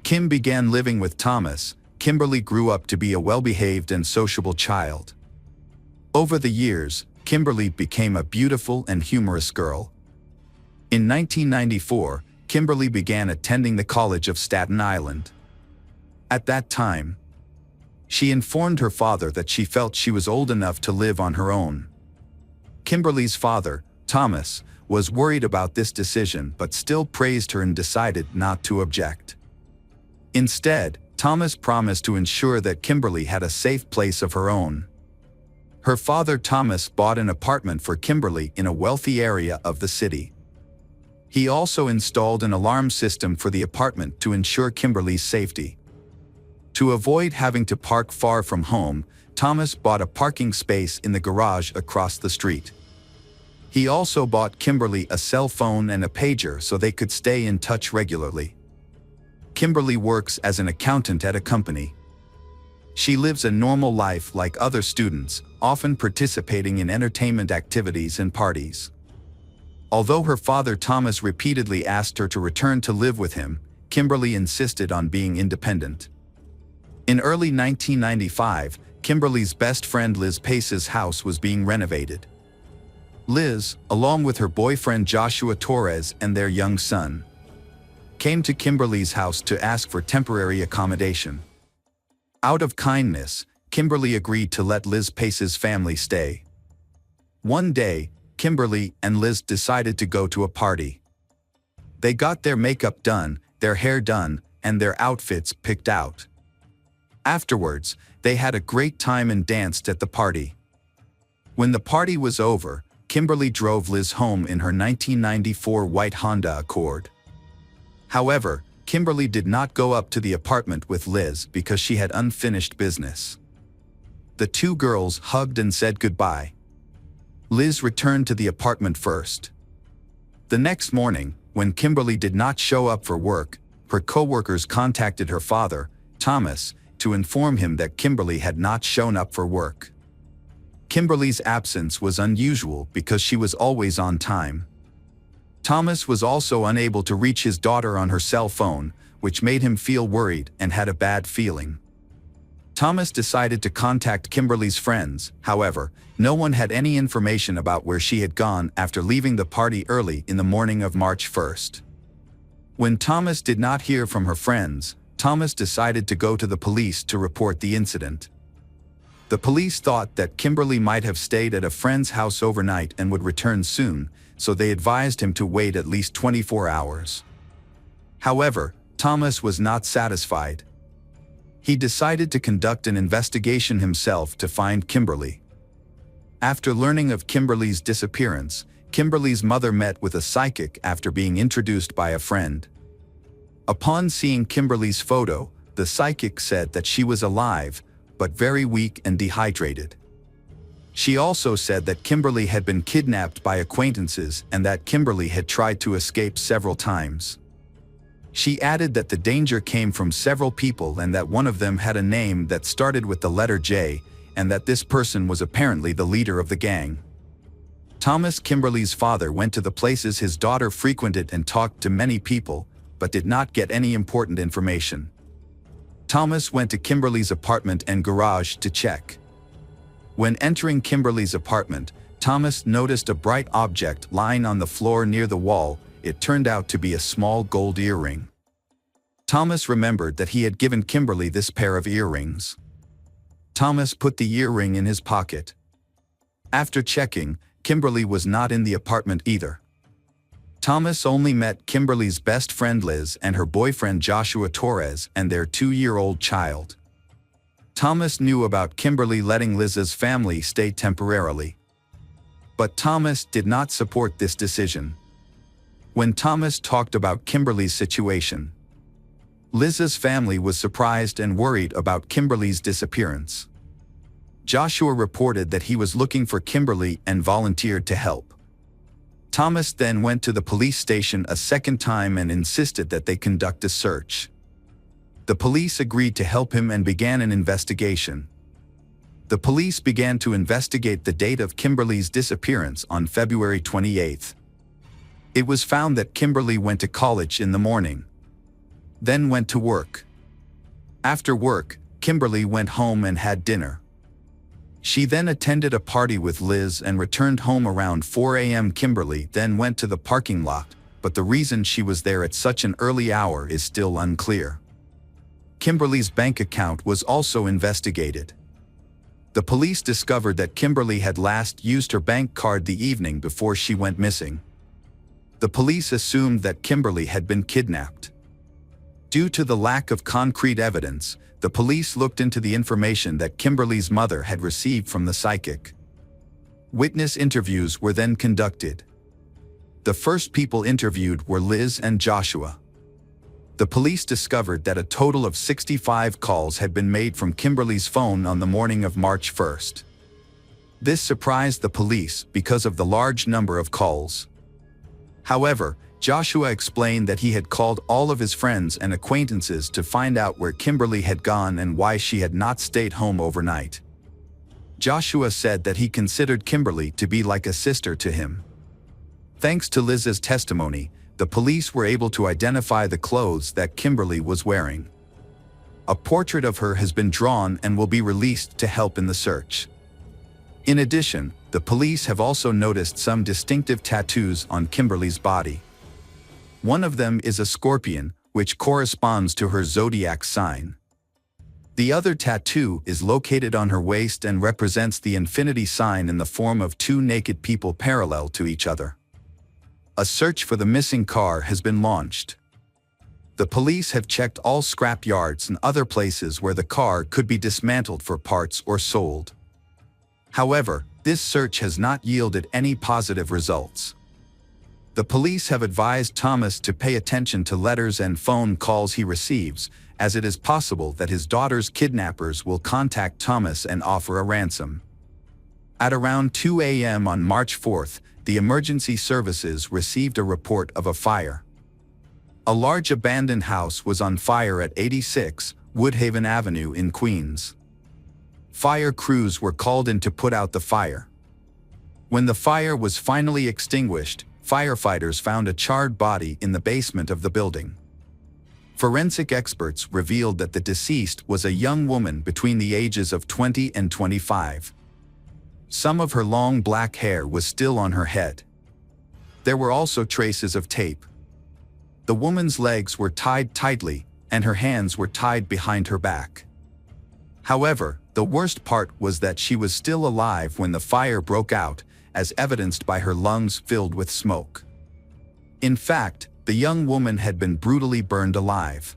Kim began living with Thomas. Kimberly grew up to be a well-behaved and sociable child. Over the years, Kimberly became a beautiful and humorous girl. In 1994, Kimberly began attending the College of Staten Island. At that time, she informed her father that she felt she was old enough to live on her own. Kimberly's father, Thomas, was worried about this decision but still praised her and decided not to object. Instead, Thomas promised to ensure that Kimberly had a safe place of her own. Her father Thomas bought an apartment for Kimberly in a wealthy area of the city. He also installed an alarm system for the apartment to ensure Kimberly's safety. To avoid having to park far from home, Thomas bought a parking space in the garage across the street. He also bought Kimberly a cell phone and a pager so they could stay in touch regularly. Kimberly works as an accountant at a company. She lives a normal life like other students, often participating in entertainment activities and parties. Although her father Thomas repeatedly asked her to return to live with him, Kimberly insisted on being independent. In early 1995, Kimberly's best friend Liz Pace's house was being renovated. Liz, along with her boyfriend Joshua Torres and their young son, came to Kimberly's house to ask for temporary accommodation. Out of kindness, Kimberly agreed to let Liz Pace's family stay. One day, Kimberly and Liz decided to go to a party. They got their makeup done, their hair done, and their outfits picked out. Afterwards, they had a great time and danced at the party. When the party was over, Kimberly drove Liz home in her 1994 white Honda Accord. However, Kimberly did not go up to the apartment with Liz because she had unfinished business. The two girls hugged and said goodbye. Liz returned to the apartment first. The next morning, when Kimberly did not show up for work, her coworkers contacted her father, Thomas, to inform him that Kimberly had not shown up for work. Kimberly's absence was unusual because she was always on time. Thomas was also unable to reach his daughter on her cell phone, which made him feel worried and had a bad feeling. Thomas decided to contact Kimberly's friends. However, no one had any information about where she had gone after leaving the party early in the morning of March 1st. When Thomas did not hear from her friends, Thomas decided to go to the police to report the incident. The police thought that Kimberly might have stayed at a friend's house overnight and would return soon, so they advised him to wait at least 24 hours. However, Thomas was not satisfied. He decided to conduct an investigation himself to find Kimberly. After learning of Kimberly's disappearance, Kimberly's mother met with a psychic after being introduced by a friend. Upon seeing Kimberly's photo, the psychic said that she was alive, but very weak and dehydrated. She also said that Kimberly had been kidnapped by acquaintances and that Kimberly had tried to escape several times. She added that the danger came from several people and that one of them had a name that started with the letter J, and that this person was apparently the leader of the gang. Thomas, Kimberly's father, went to the places his daughter frequented and talked to many people, but did not get any important information. Thomas went to Kimberly's apartment and garage to check. When entering Kimberly's apartment, Thomas noticed a bright object lying on the floor near the wall. It turned out to be a small gold earring. Thomas remembered that he had given Kimberly this pair of earrings. Thomas put the earring in his pocket. After checking, Kimberly was not in the apartment either. Thomas only met Kimberly's best friend Liz and her boyfriend Joshua Torres and their 2-year-old child. Thomas knew about Kimberly letting Liz's family stay temporarily. But Thomas did not support this decision. When Thomas talked about Kimberly's situation, Liz's family was surprised and worried about Kimberly's disappearance. Joshua reported that he was looking for Kimberly and volunteered to help. Thomas then went to the police station a second time and insisted that they conduct a search. The police agreed to help him and began an investigation. The police began to investigate the date of Kimberly's disappearance on February 28. It was found that Kimberly went to college in the morning, then went to work. After work, Kimberly went home and had dinner. She then attended a party with Liz and returned home around 4 a.m. Kimberly then went to the parking lot, but the reason she was there at such an early hour is still unclear. Kimberly's bank account was also investigated. The police discovered that Kimberly had last used her bank card the evening before she went missing. The police assumed that Kimberly had been kidnapped. Due to the lack of concrete evidence, the police looked into the information that Kimberly's mother had received from the psychic. Witness interviews were then conducted. The first people interviewed were Liz and Joshua. The police discovered that a total of 65 calls had been made from Kimberly's phone on the morning of March 1st. This surprised the police because of the large number of calls. However, Joshua explained that he had called all of his friends and acquaintances to find out where Kimberly had gone and why she had not stayed home overnight. Joshua said that he considered Kimberly to be like a sister to him. Thanks to Liz's testimony, the police were able to identify the clothes that Kimberly was wearing. A portrait of her has been drawn and will be released to help in the search. In addition, the police have also noticed some distinctive tattoos on Kimberly's body. One of them is a scorpion, which corresponds to her zodiac sign. The other tattoo is located on her waist and represents the infinity sign in the form of two naked people parallel to each other. A search for the missing car has been launched. The police have checked all scrap yards and other places where the car could be dismantled for parts or sold. However, this search has not yielded any positive results. The police have advised Thomas to pay attention to letters and phone calls he receives, as it is possible that his daughter's kidnappers will contact Thomas and offer a ransom. At around 2 a.m. on March 4th, the emergency services received a report of a fire. A large abandoned house was on fire at 86 Woodhaven Avenue in Queens. Fire crews were called in to put out the fire. When the fire was finally extinguished, firefighters found a charred body in the basement of the building. Forensic experts revealed that the deceased was a young woman between the ages of 20 and 25. Some of her long black hair was still on her head. There were also traces of tape. The woman's legs were tied tightly, and her hands were tied behind her back. However, the worst part was that she was still alive when the fire broke out, as evidenced by her lungs filled with smoke. In fact, the young woman had been brutally burned alive.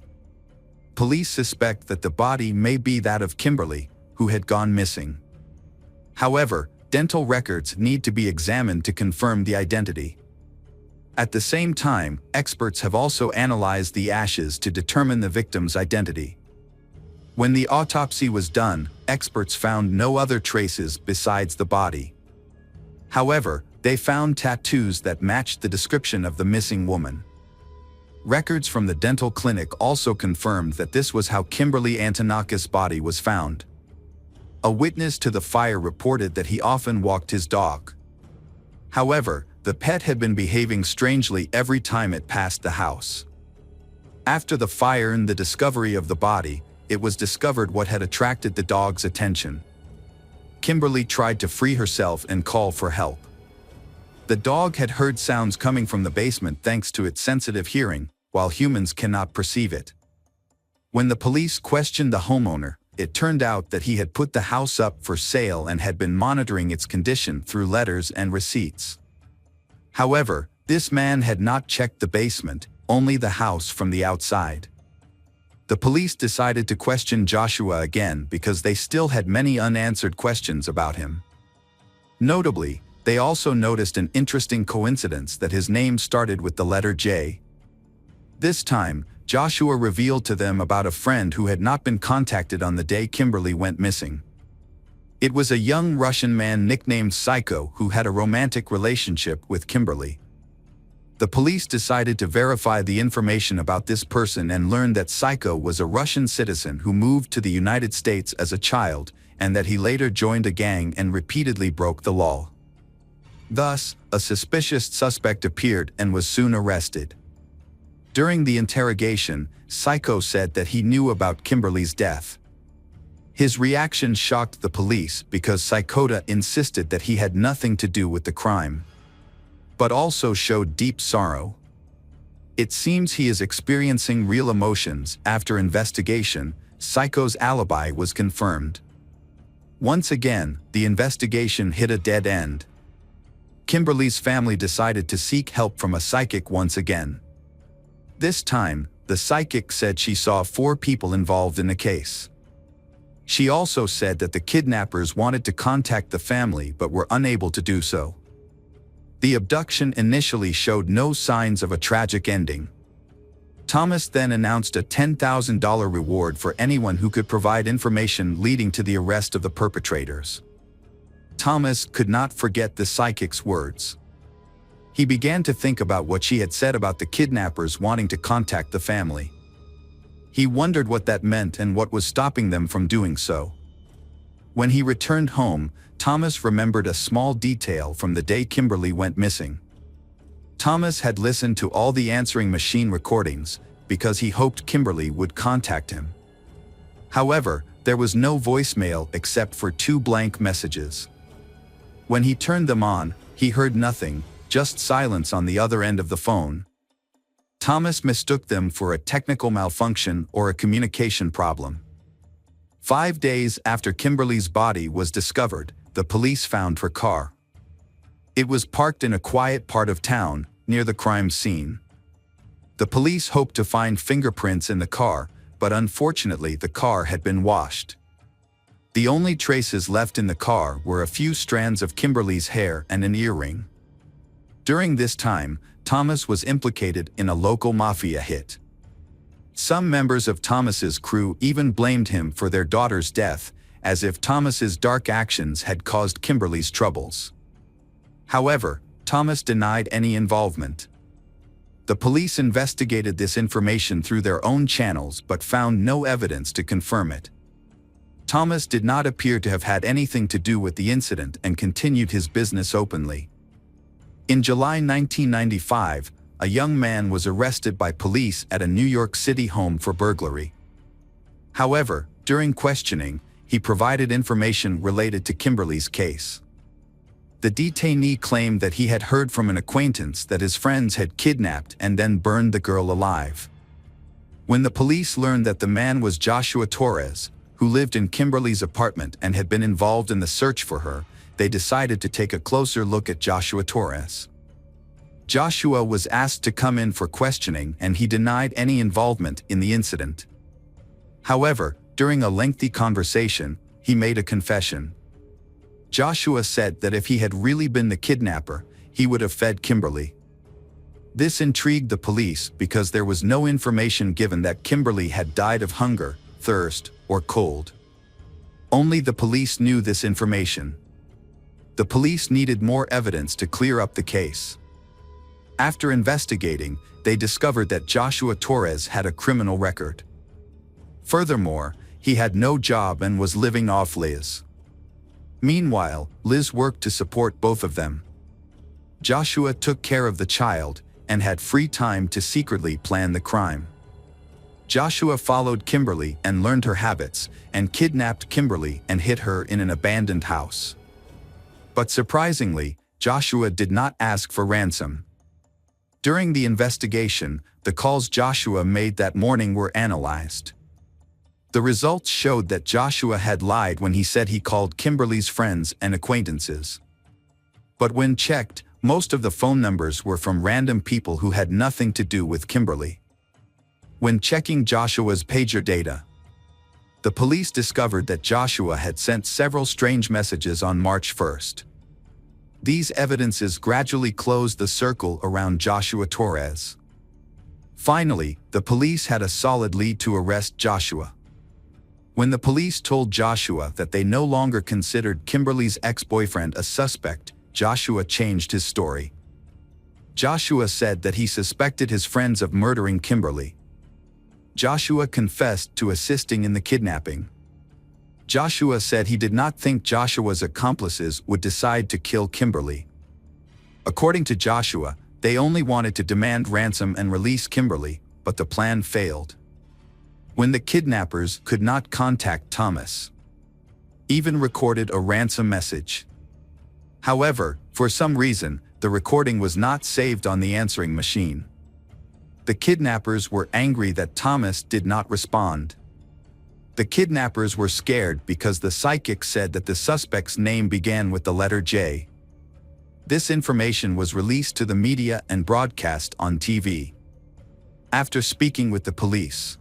Police suspect that the body may be that of Kimberly, who had gone missing. However, dental records need to be examined to confirm the identity. At the same time, experts have also analyzed the ashes to determine the victim's identity. When the autopsy was done, experts found no other traces besides the body. However, they found tattoos that matched the description of the missing woman. Records from the dental clinic also confirmed that this was how Kimberly Antonakis' body was found. A witness to the fire reported that he often walked his dog. However, the pet had been behaving strangely every time it passed the house. After the fire and the discovery of the body, it was discovered what had attracted the dog's attention. Kimberly tried to free herself and call for help. The dog had heard sounds coming from the basement thanks to its sensitive hearing, while humans cannot perceive it. When the police questioned the homeowner, it turned out that he had put the house up for sale and had been monitoring its condition through letters and receipts. However, this man had not checked the basement, only the house from the outside. The police decided to question Joshua again because they still had many unanswered questions about him. Notably, They also noticed an interesting coincidence that his name started with the letter J. This time, Joshua revealed to them about a friend who had not been contacted on the day Kimberly went missing. It was a young Russian man nicknamed Psycho who had a romantic relationship with Kimberly. The police decided to verify the information about this person and learned that Psycho was a Russian citizen who moved to the United States as a child, and that he later joined a gang and repeatedly broke the law. Thus, a suspicious suspect appeared and was soon arrested. During the interrogation, Psycho said that he knew about Kimberly's death. His reaction shocked the police because Psycho insisted that he had nothing to do with the crime, but also showed deep sorrow. It seems he is experiencing real emotions. After investigation, Psycho's alibi was confirmed. Once again, the investigation hit a dead end. Kimberly's family decided to seek help from a psychic once again. This time, the psychic said she saw 4 people involved in the case. She also said that the kidnappers wanted to contact the family but were unable to do so. The abduction initially showed no signs of a tragic ending. Thomas then announced a $10,000 reward for anyone who could provide information leading to the arrest of the perpetrators. Thomas could not forget the psychic's words. He began to think about what she had said about the kidnappers wanting to contact the family. He wondered what that meant and what was stopping them from doing so. When he returned home, Thomas remembered a small detail from the day Kimberly went missing. Thomas had listened to all the answering machine recordings because he hoped Kimberly would contact him. However, there was no voicemail except for 2 blank messages. When he turned them on, he heard nothing, just silence on the other end of the phone. Thomas mistook them for a technical malfunction or a communication problem. 5 days after Kimberly's body was discovered, the police found her car. It was parked in a quiet part of town, near the crime scene. The police hoped to find fingerprints in the car, but unfortunately the car had been washed. The only traces left in the car were a few strands of Kimberly's hair and an earring. During this time, Thomas was implicated in a local mafia hit. Some members of Thomas's crew even blamed him for their daughter's death, as if Thomas's dark actions had caused Kimberly's troubles. However, Thomas denied any involvement. The police investigated this information through their own channels but found no evidence to confirm it. Thomas did not appear to have had anything to do with the incident and continued his business openly. In July 1995, a young man was arrested by police at a New York City home for burglary. However, during questioning, he provided information related to Kimberly's case. The detainee claimed that he had heard from an acquaintance that his friends had kidnapped and then burned the girl alive. When the police learned that the man was Joshua Torres, who lived in Kimberly's apartment and had been involved in the search for her, they decided to take a closer look at Joshua Torres. Joshua was asked to come in for questioning and he denied any involvement in the incident. However, during a lengthy conversation, he made a confession. Joshua said that if he had really been the kidnapper, he would have fed Kimberly. This intrigued the police because there was no information given that Kimberly had died of hunger, thirst, or cold. Only the police knew this information. The police needed more evidence to clear up the case. After investigating, they discovered that Joshua Torres had a criminal record. Furthermore, he had no job and was living off Liz. Meanwhile, Liz worked to support both of them. Joshua took care of the child and had free time to secretly plan the crime. Joshua followed Kimberly and learned her habits, and kidnapped Kimberly and hid her in an abandoned house. But surprisingly, Joshua did not ask for ransom. During the investigation, the calls Joshua made that morning were analyzed. The results showed that Joshua had lied when he said he called Kimberly's friends and acquaintances. But when checked, most of the phone numbers were from random people who had nothing to do with Kimberly. When checking Joshua's pager data, the police discovered that Joshua had sent several strange messages on March 1st. These evidences gradually closed the circle around Joshua Torres. Finally, the police had a solid lead to arrest Joshua. When the police told Joshua that they no longer considered Kimberly's ex-boyfriend a suspect, Joshua changed his story. Joshua said that he suspected his friends of murdering Kimberly. Joshua confessed to assisting in the kidnapping. Joshua said he did not think Joshua's accomplices would decide to kill Kimberly. According to Joshua, they only wanted to demand ransom and release Kimberly, but the plan failed. When the kidnappers could not contact Thomas, even recorded a ransom message. However, for some reason, the recording was not saved on the answering machine. The kidnappers were angry that Thomas did not respond. The kidnappers were scared because the psychic said that the suspect's name began with the letter J. This information was released to the media and broadcast on TV. After speaking with the police,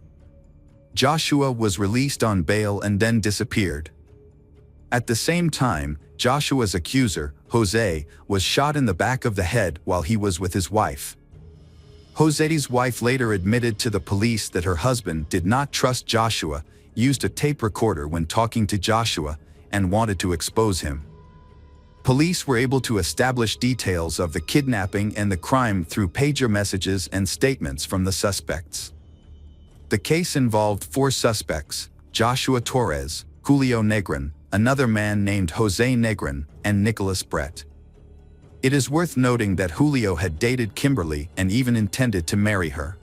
Joshua was released on bail and then disappeared. At the same time, Joshua's accuser, Jose, was shot in the back of the head while he was with his wife. Jose's wife later admitted to the police that her husband did not trust Joshua, used a tape recorder when talking to Joshua, and wanted to expose him. Police were able to establish details of the kidnapping and the crime through pager messages and statements from the suspects. The case involved 4 suspects: Joshua Torres, Julio Negrin, another man named Jose Negrin, and Nicholas Brett. It is worth noting that Julio had dated Kimberly and even intended to marry her.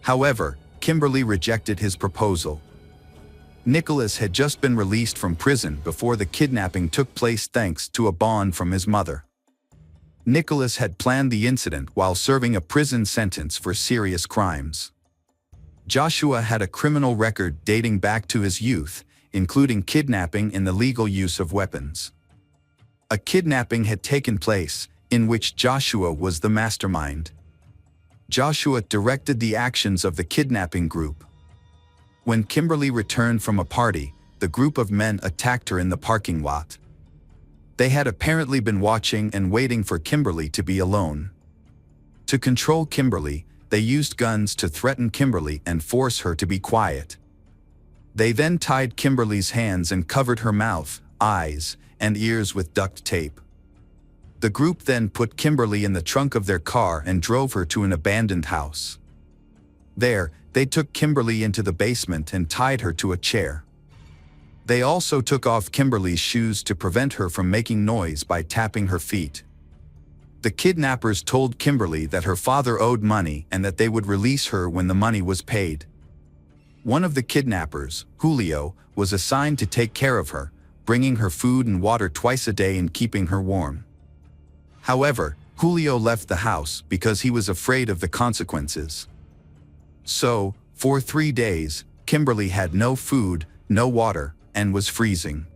However, Kimberly rejected his proposal. Nicholas had just been released from prison before the kidnapping took place thanks to a bond from his mother. Nicholas had planned the incident while serving a prison sentence for serious crimes. Joshua had a criminal record dating back to his youth, including kidnapping and the legal use of weapons. A kidnapping had taken place, in which Joshua was the mastermind. Joshua directed the actions of the kidnapping group. When Kimberly returned from a party, the group of men attacked her in the parking lot. They had apparently been watching and waiting for Kimberly to be alone. To control Kimberly, they used guns to threaten Kimberly and force her to be quiet. They then tied Kimberly's hands and covered her mouth, eyes, and ears with duct tape. The group then put Kimberly in the trunk of their car and drove her to an abandoned house. There, they took Kimberly into the basement and tied her to a chair. They also took off Kimberly's shoes to prevent her from making noise by tapping her feet. The kidnappers told Kimberly that her father owed money and that they would release her when the money was paid. One of the kidnappers, Julio, was assigned to take care of her, bringing her food and water twice a day and keeping her warm. However, Julio left the house because he was afraid of the consequences. So, for 3 days, Kimberly had no food, no water, and was freezing.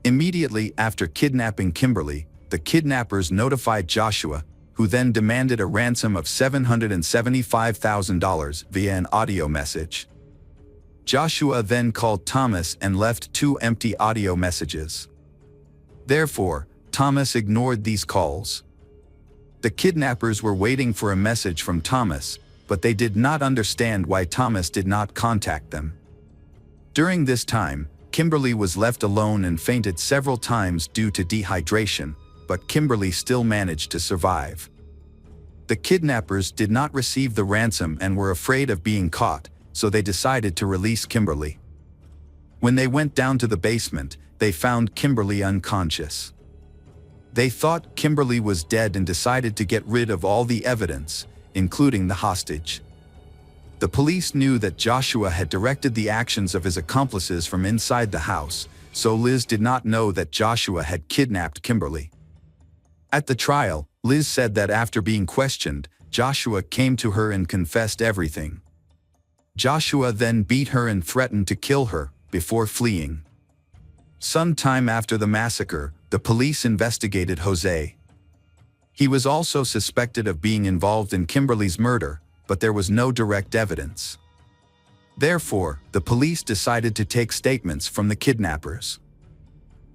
Immediately after kidnapping Kimberly, the kidnappers notified Joshua, who then demanded a ransom of $775,000 via an audio message. Joshua then called Thomas and left 2 empty audio messages. Therefore, Thomas ignored these calls. The kidnappers were waiting for a message from Thomas, but they did not understand why Thomas did not contact them. During this time, Kimberly was left alone and fainted several times due to dehydration, but Kimberly still managed to survive. The kidnappers did not receive the ransom and were afraid of being caught, so they decided to release Kimberly. When they went down to the basement, they found Kimberly unconscious. They thought Kimberly was dead and decided to get rid of all the evidence, including the hostage. The police knew that Joshua had directed the actions of his accomplices from inside the house, so Liz did not know that Joshua had kidnapped Kimberly. At the trial, Liz said that after being questioned, Joshua came to her and confessed everything. Joshua then beat her and threatened to kill her, before fleeing. Some time after the massacre, the police investigated Jose. He was also suspected of being involved in Kimberly's murder, but there was no direct evidence. Therefore, the police decided to take statements from the kidnappers.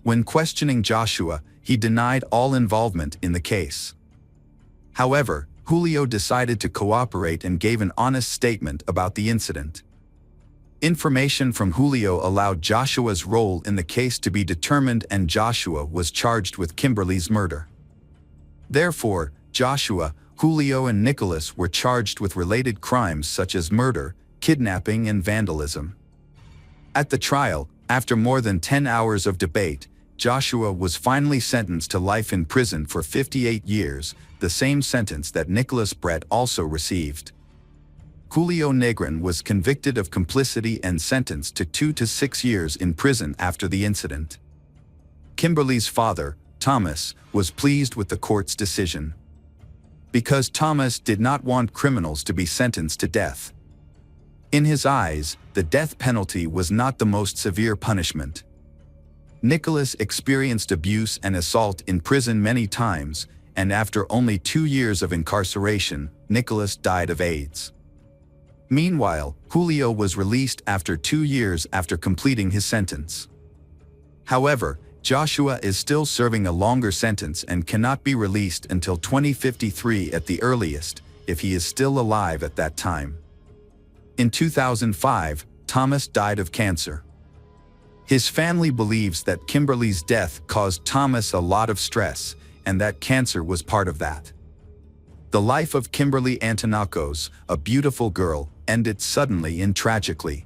When questioning Joshua, he denied all involvement in the case. However, Julio decided to cooperate and gave an honest statement about the incident. Information from Julio allowed Joshua's role in the case to be determined, and Joshua was charged with Kimberly's murder. Therefore, Joshua, Julio and Nicholas were charged with related crimes such as murder, kidnapping and vandalism. At the trial, after more than 10 hours of debate, Joshua was finally sentenced to life in prison for 58 years, the same sentence that Nicholas Brett also received. Julio Negrin was convicted of complicity and sentenced to 2 to 6 years in prison after the incident. Kimberly's father, Thomas, was pleased with the court's decision, because Thomas did not want criminals to be sentenced to death. In his eyes, the death penalty was not the most severe punishment. Nicholas experienced abuse and assault in prison many times, and after only 2 years of incarceration, Nicholas died of AIDS. Meanwhile, Julio was released after 2 years after completing his sentence. However, Joshua is still serving a longer sentence and cannot be released until 2053 at the earliest, if he is still alive at that time. In 2005, Thomas died of cancer. His family believes that Kimberly's death caused Thomas a lot of stress, and that cancer was part of that. The life of Kimberly Antonakos, a beautiful girl, ended suddenly and tragically.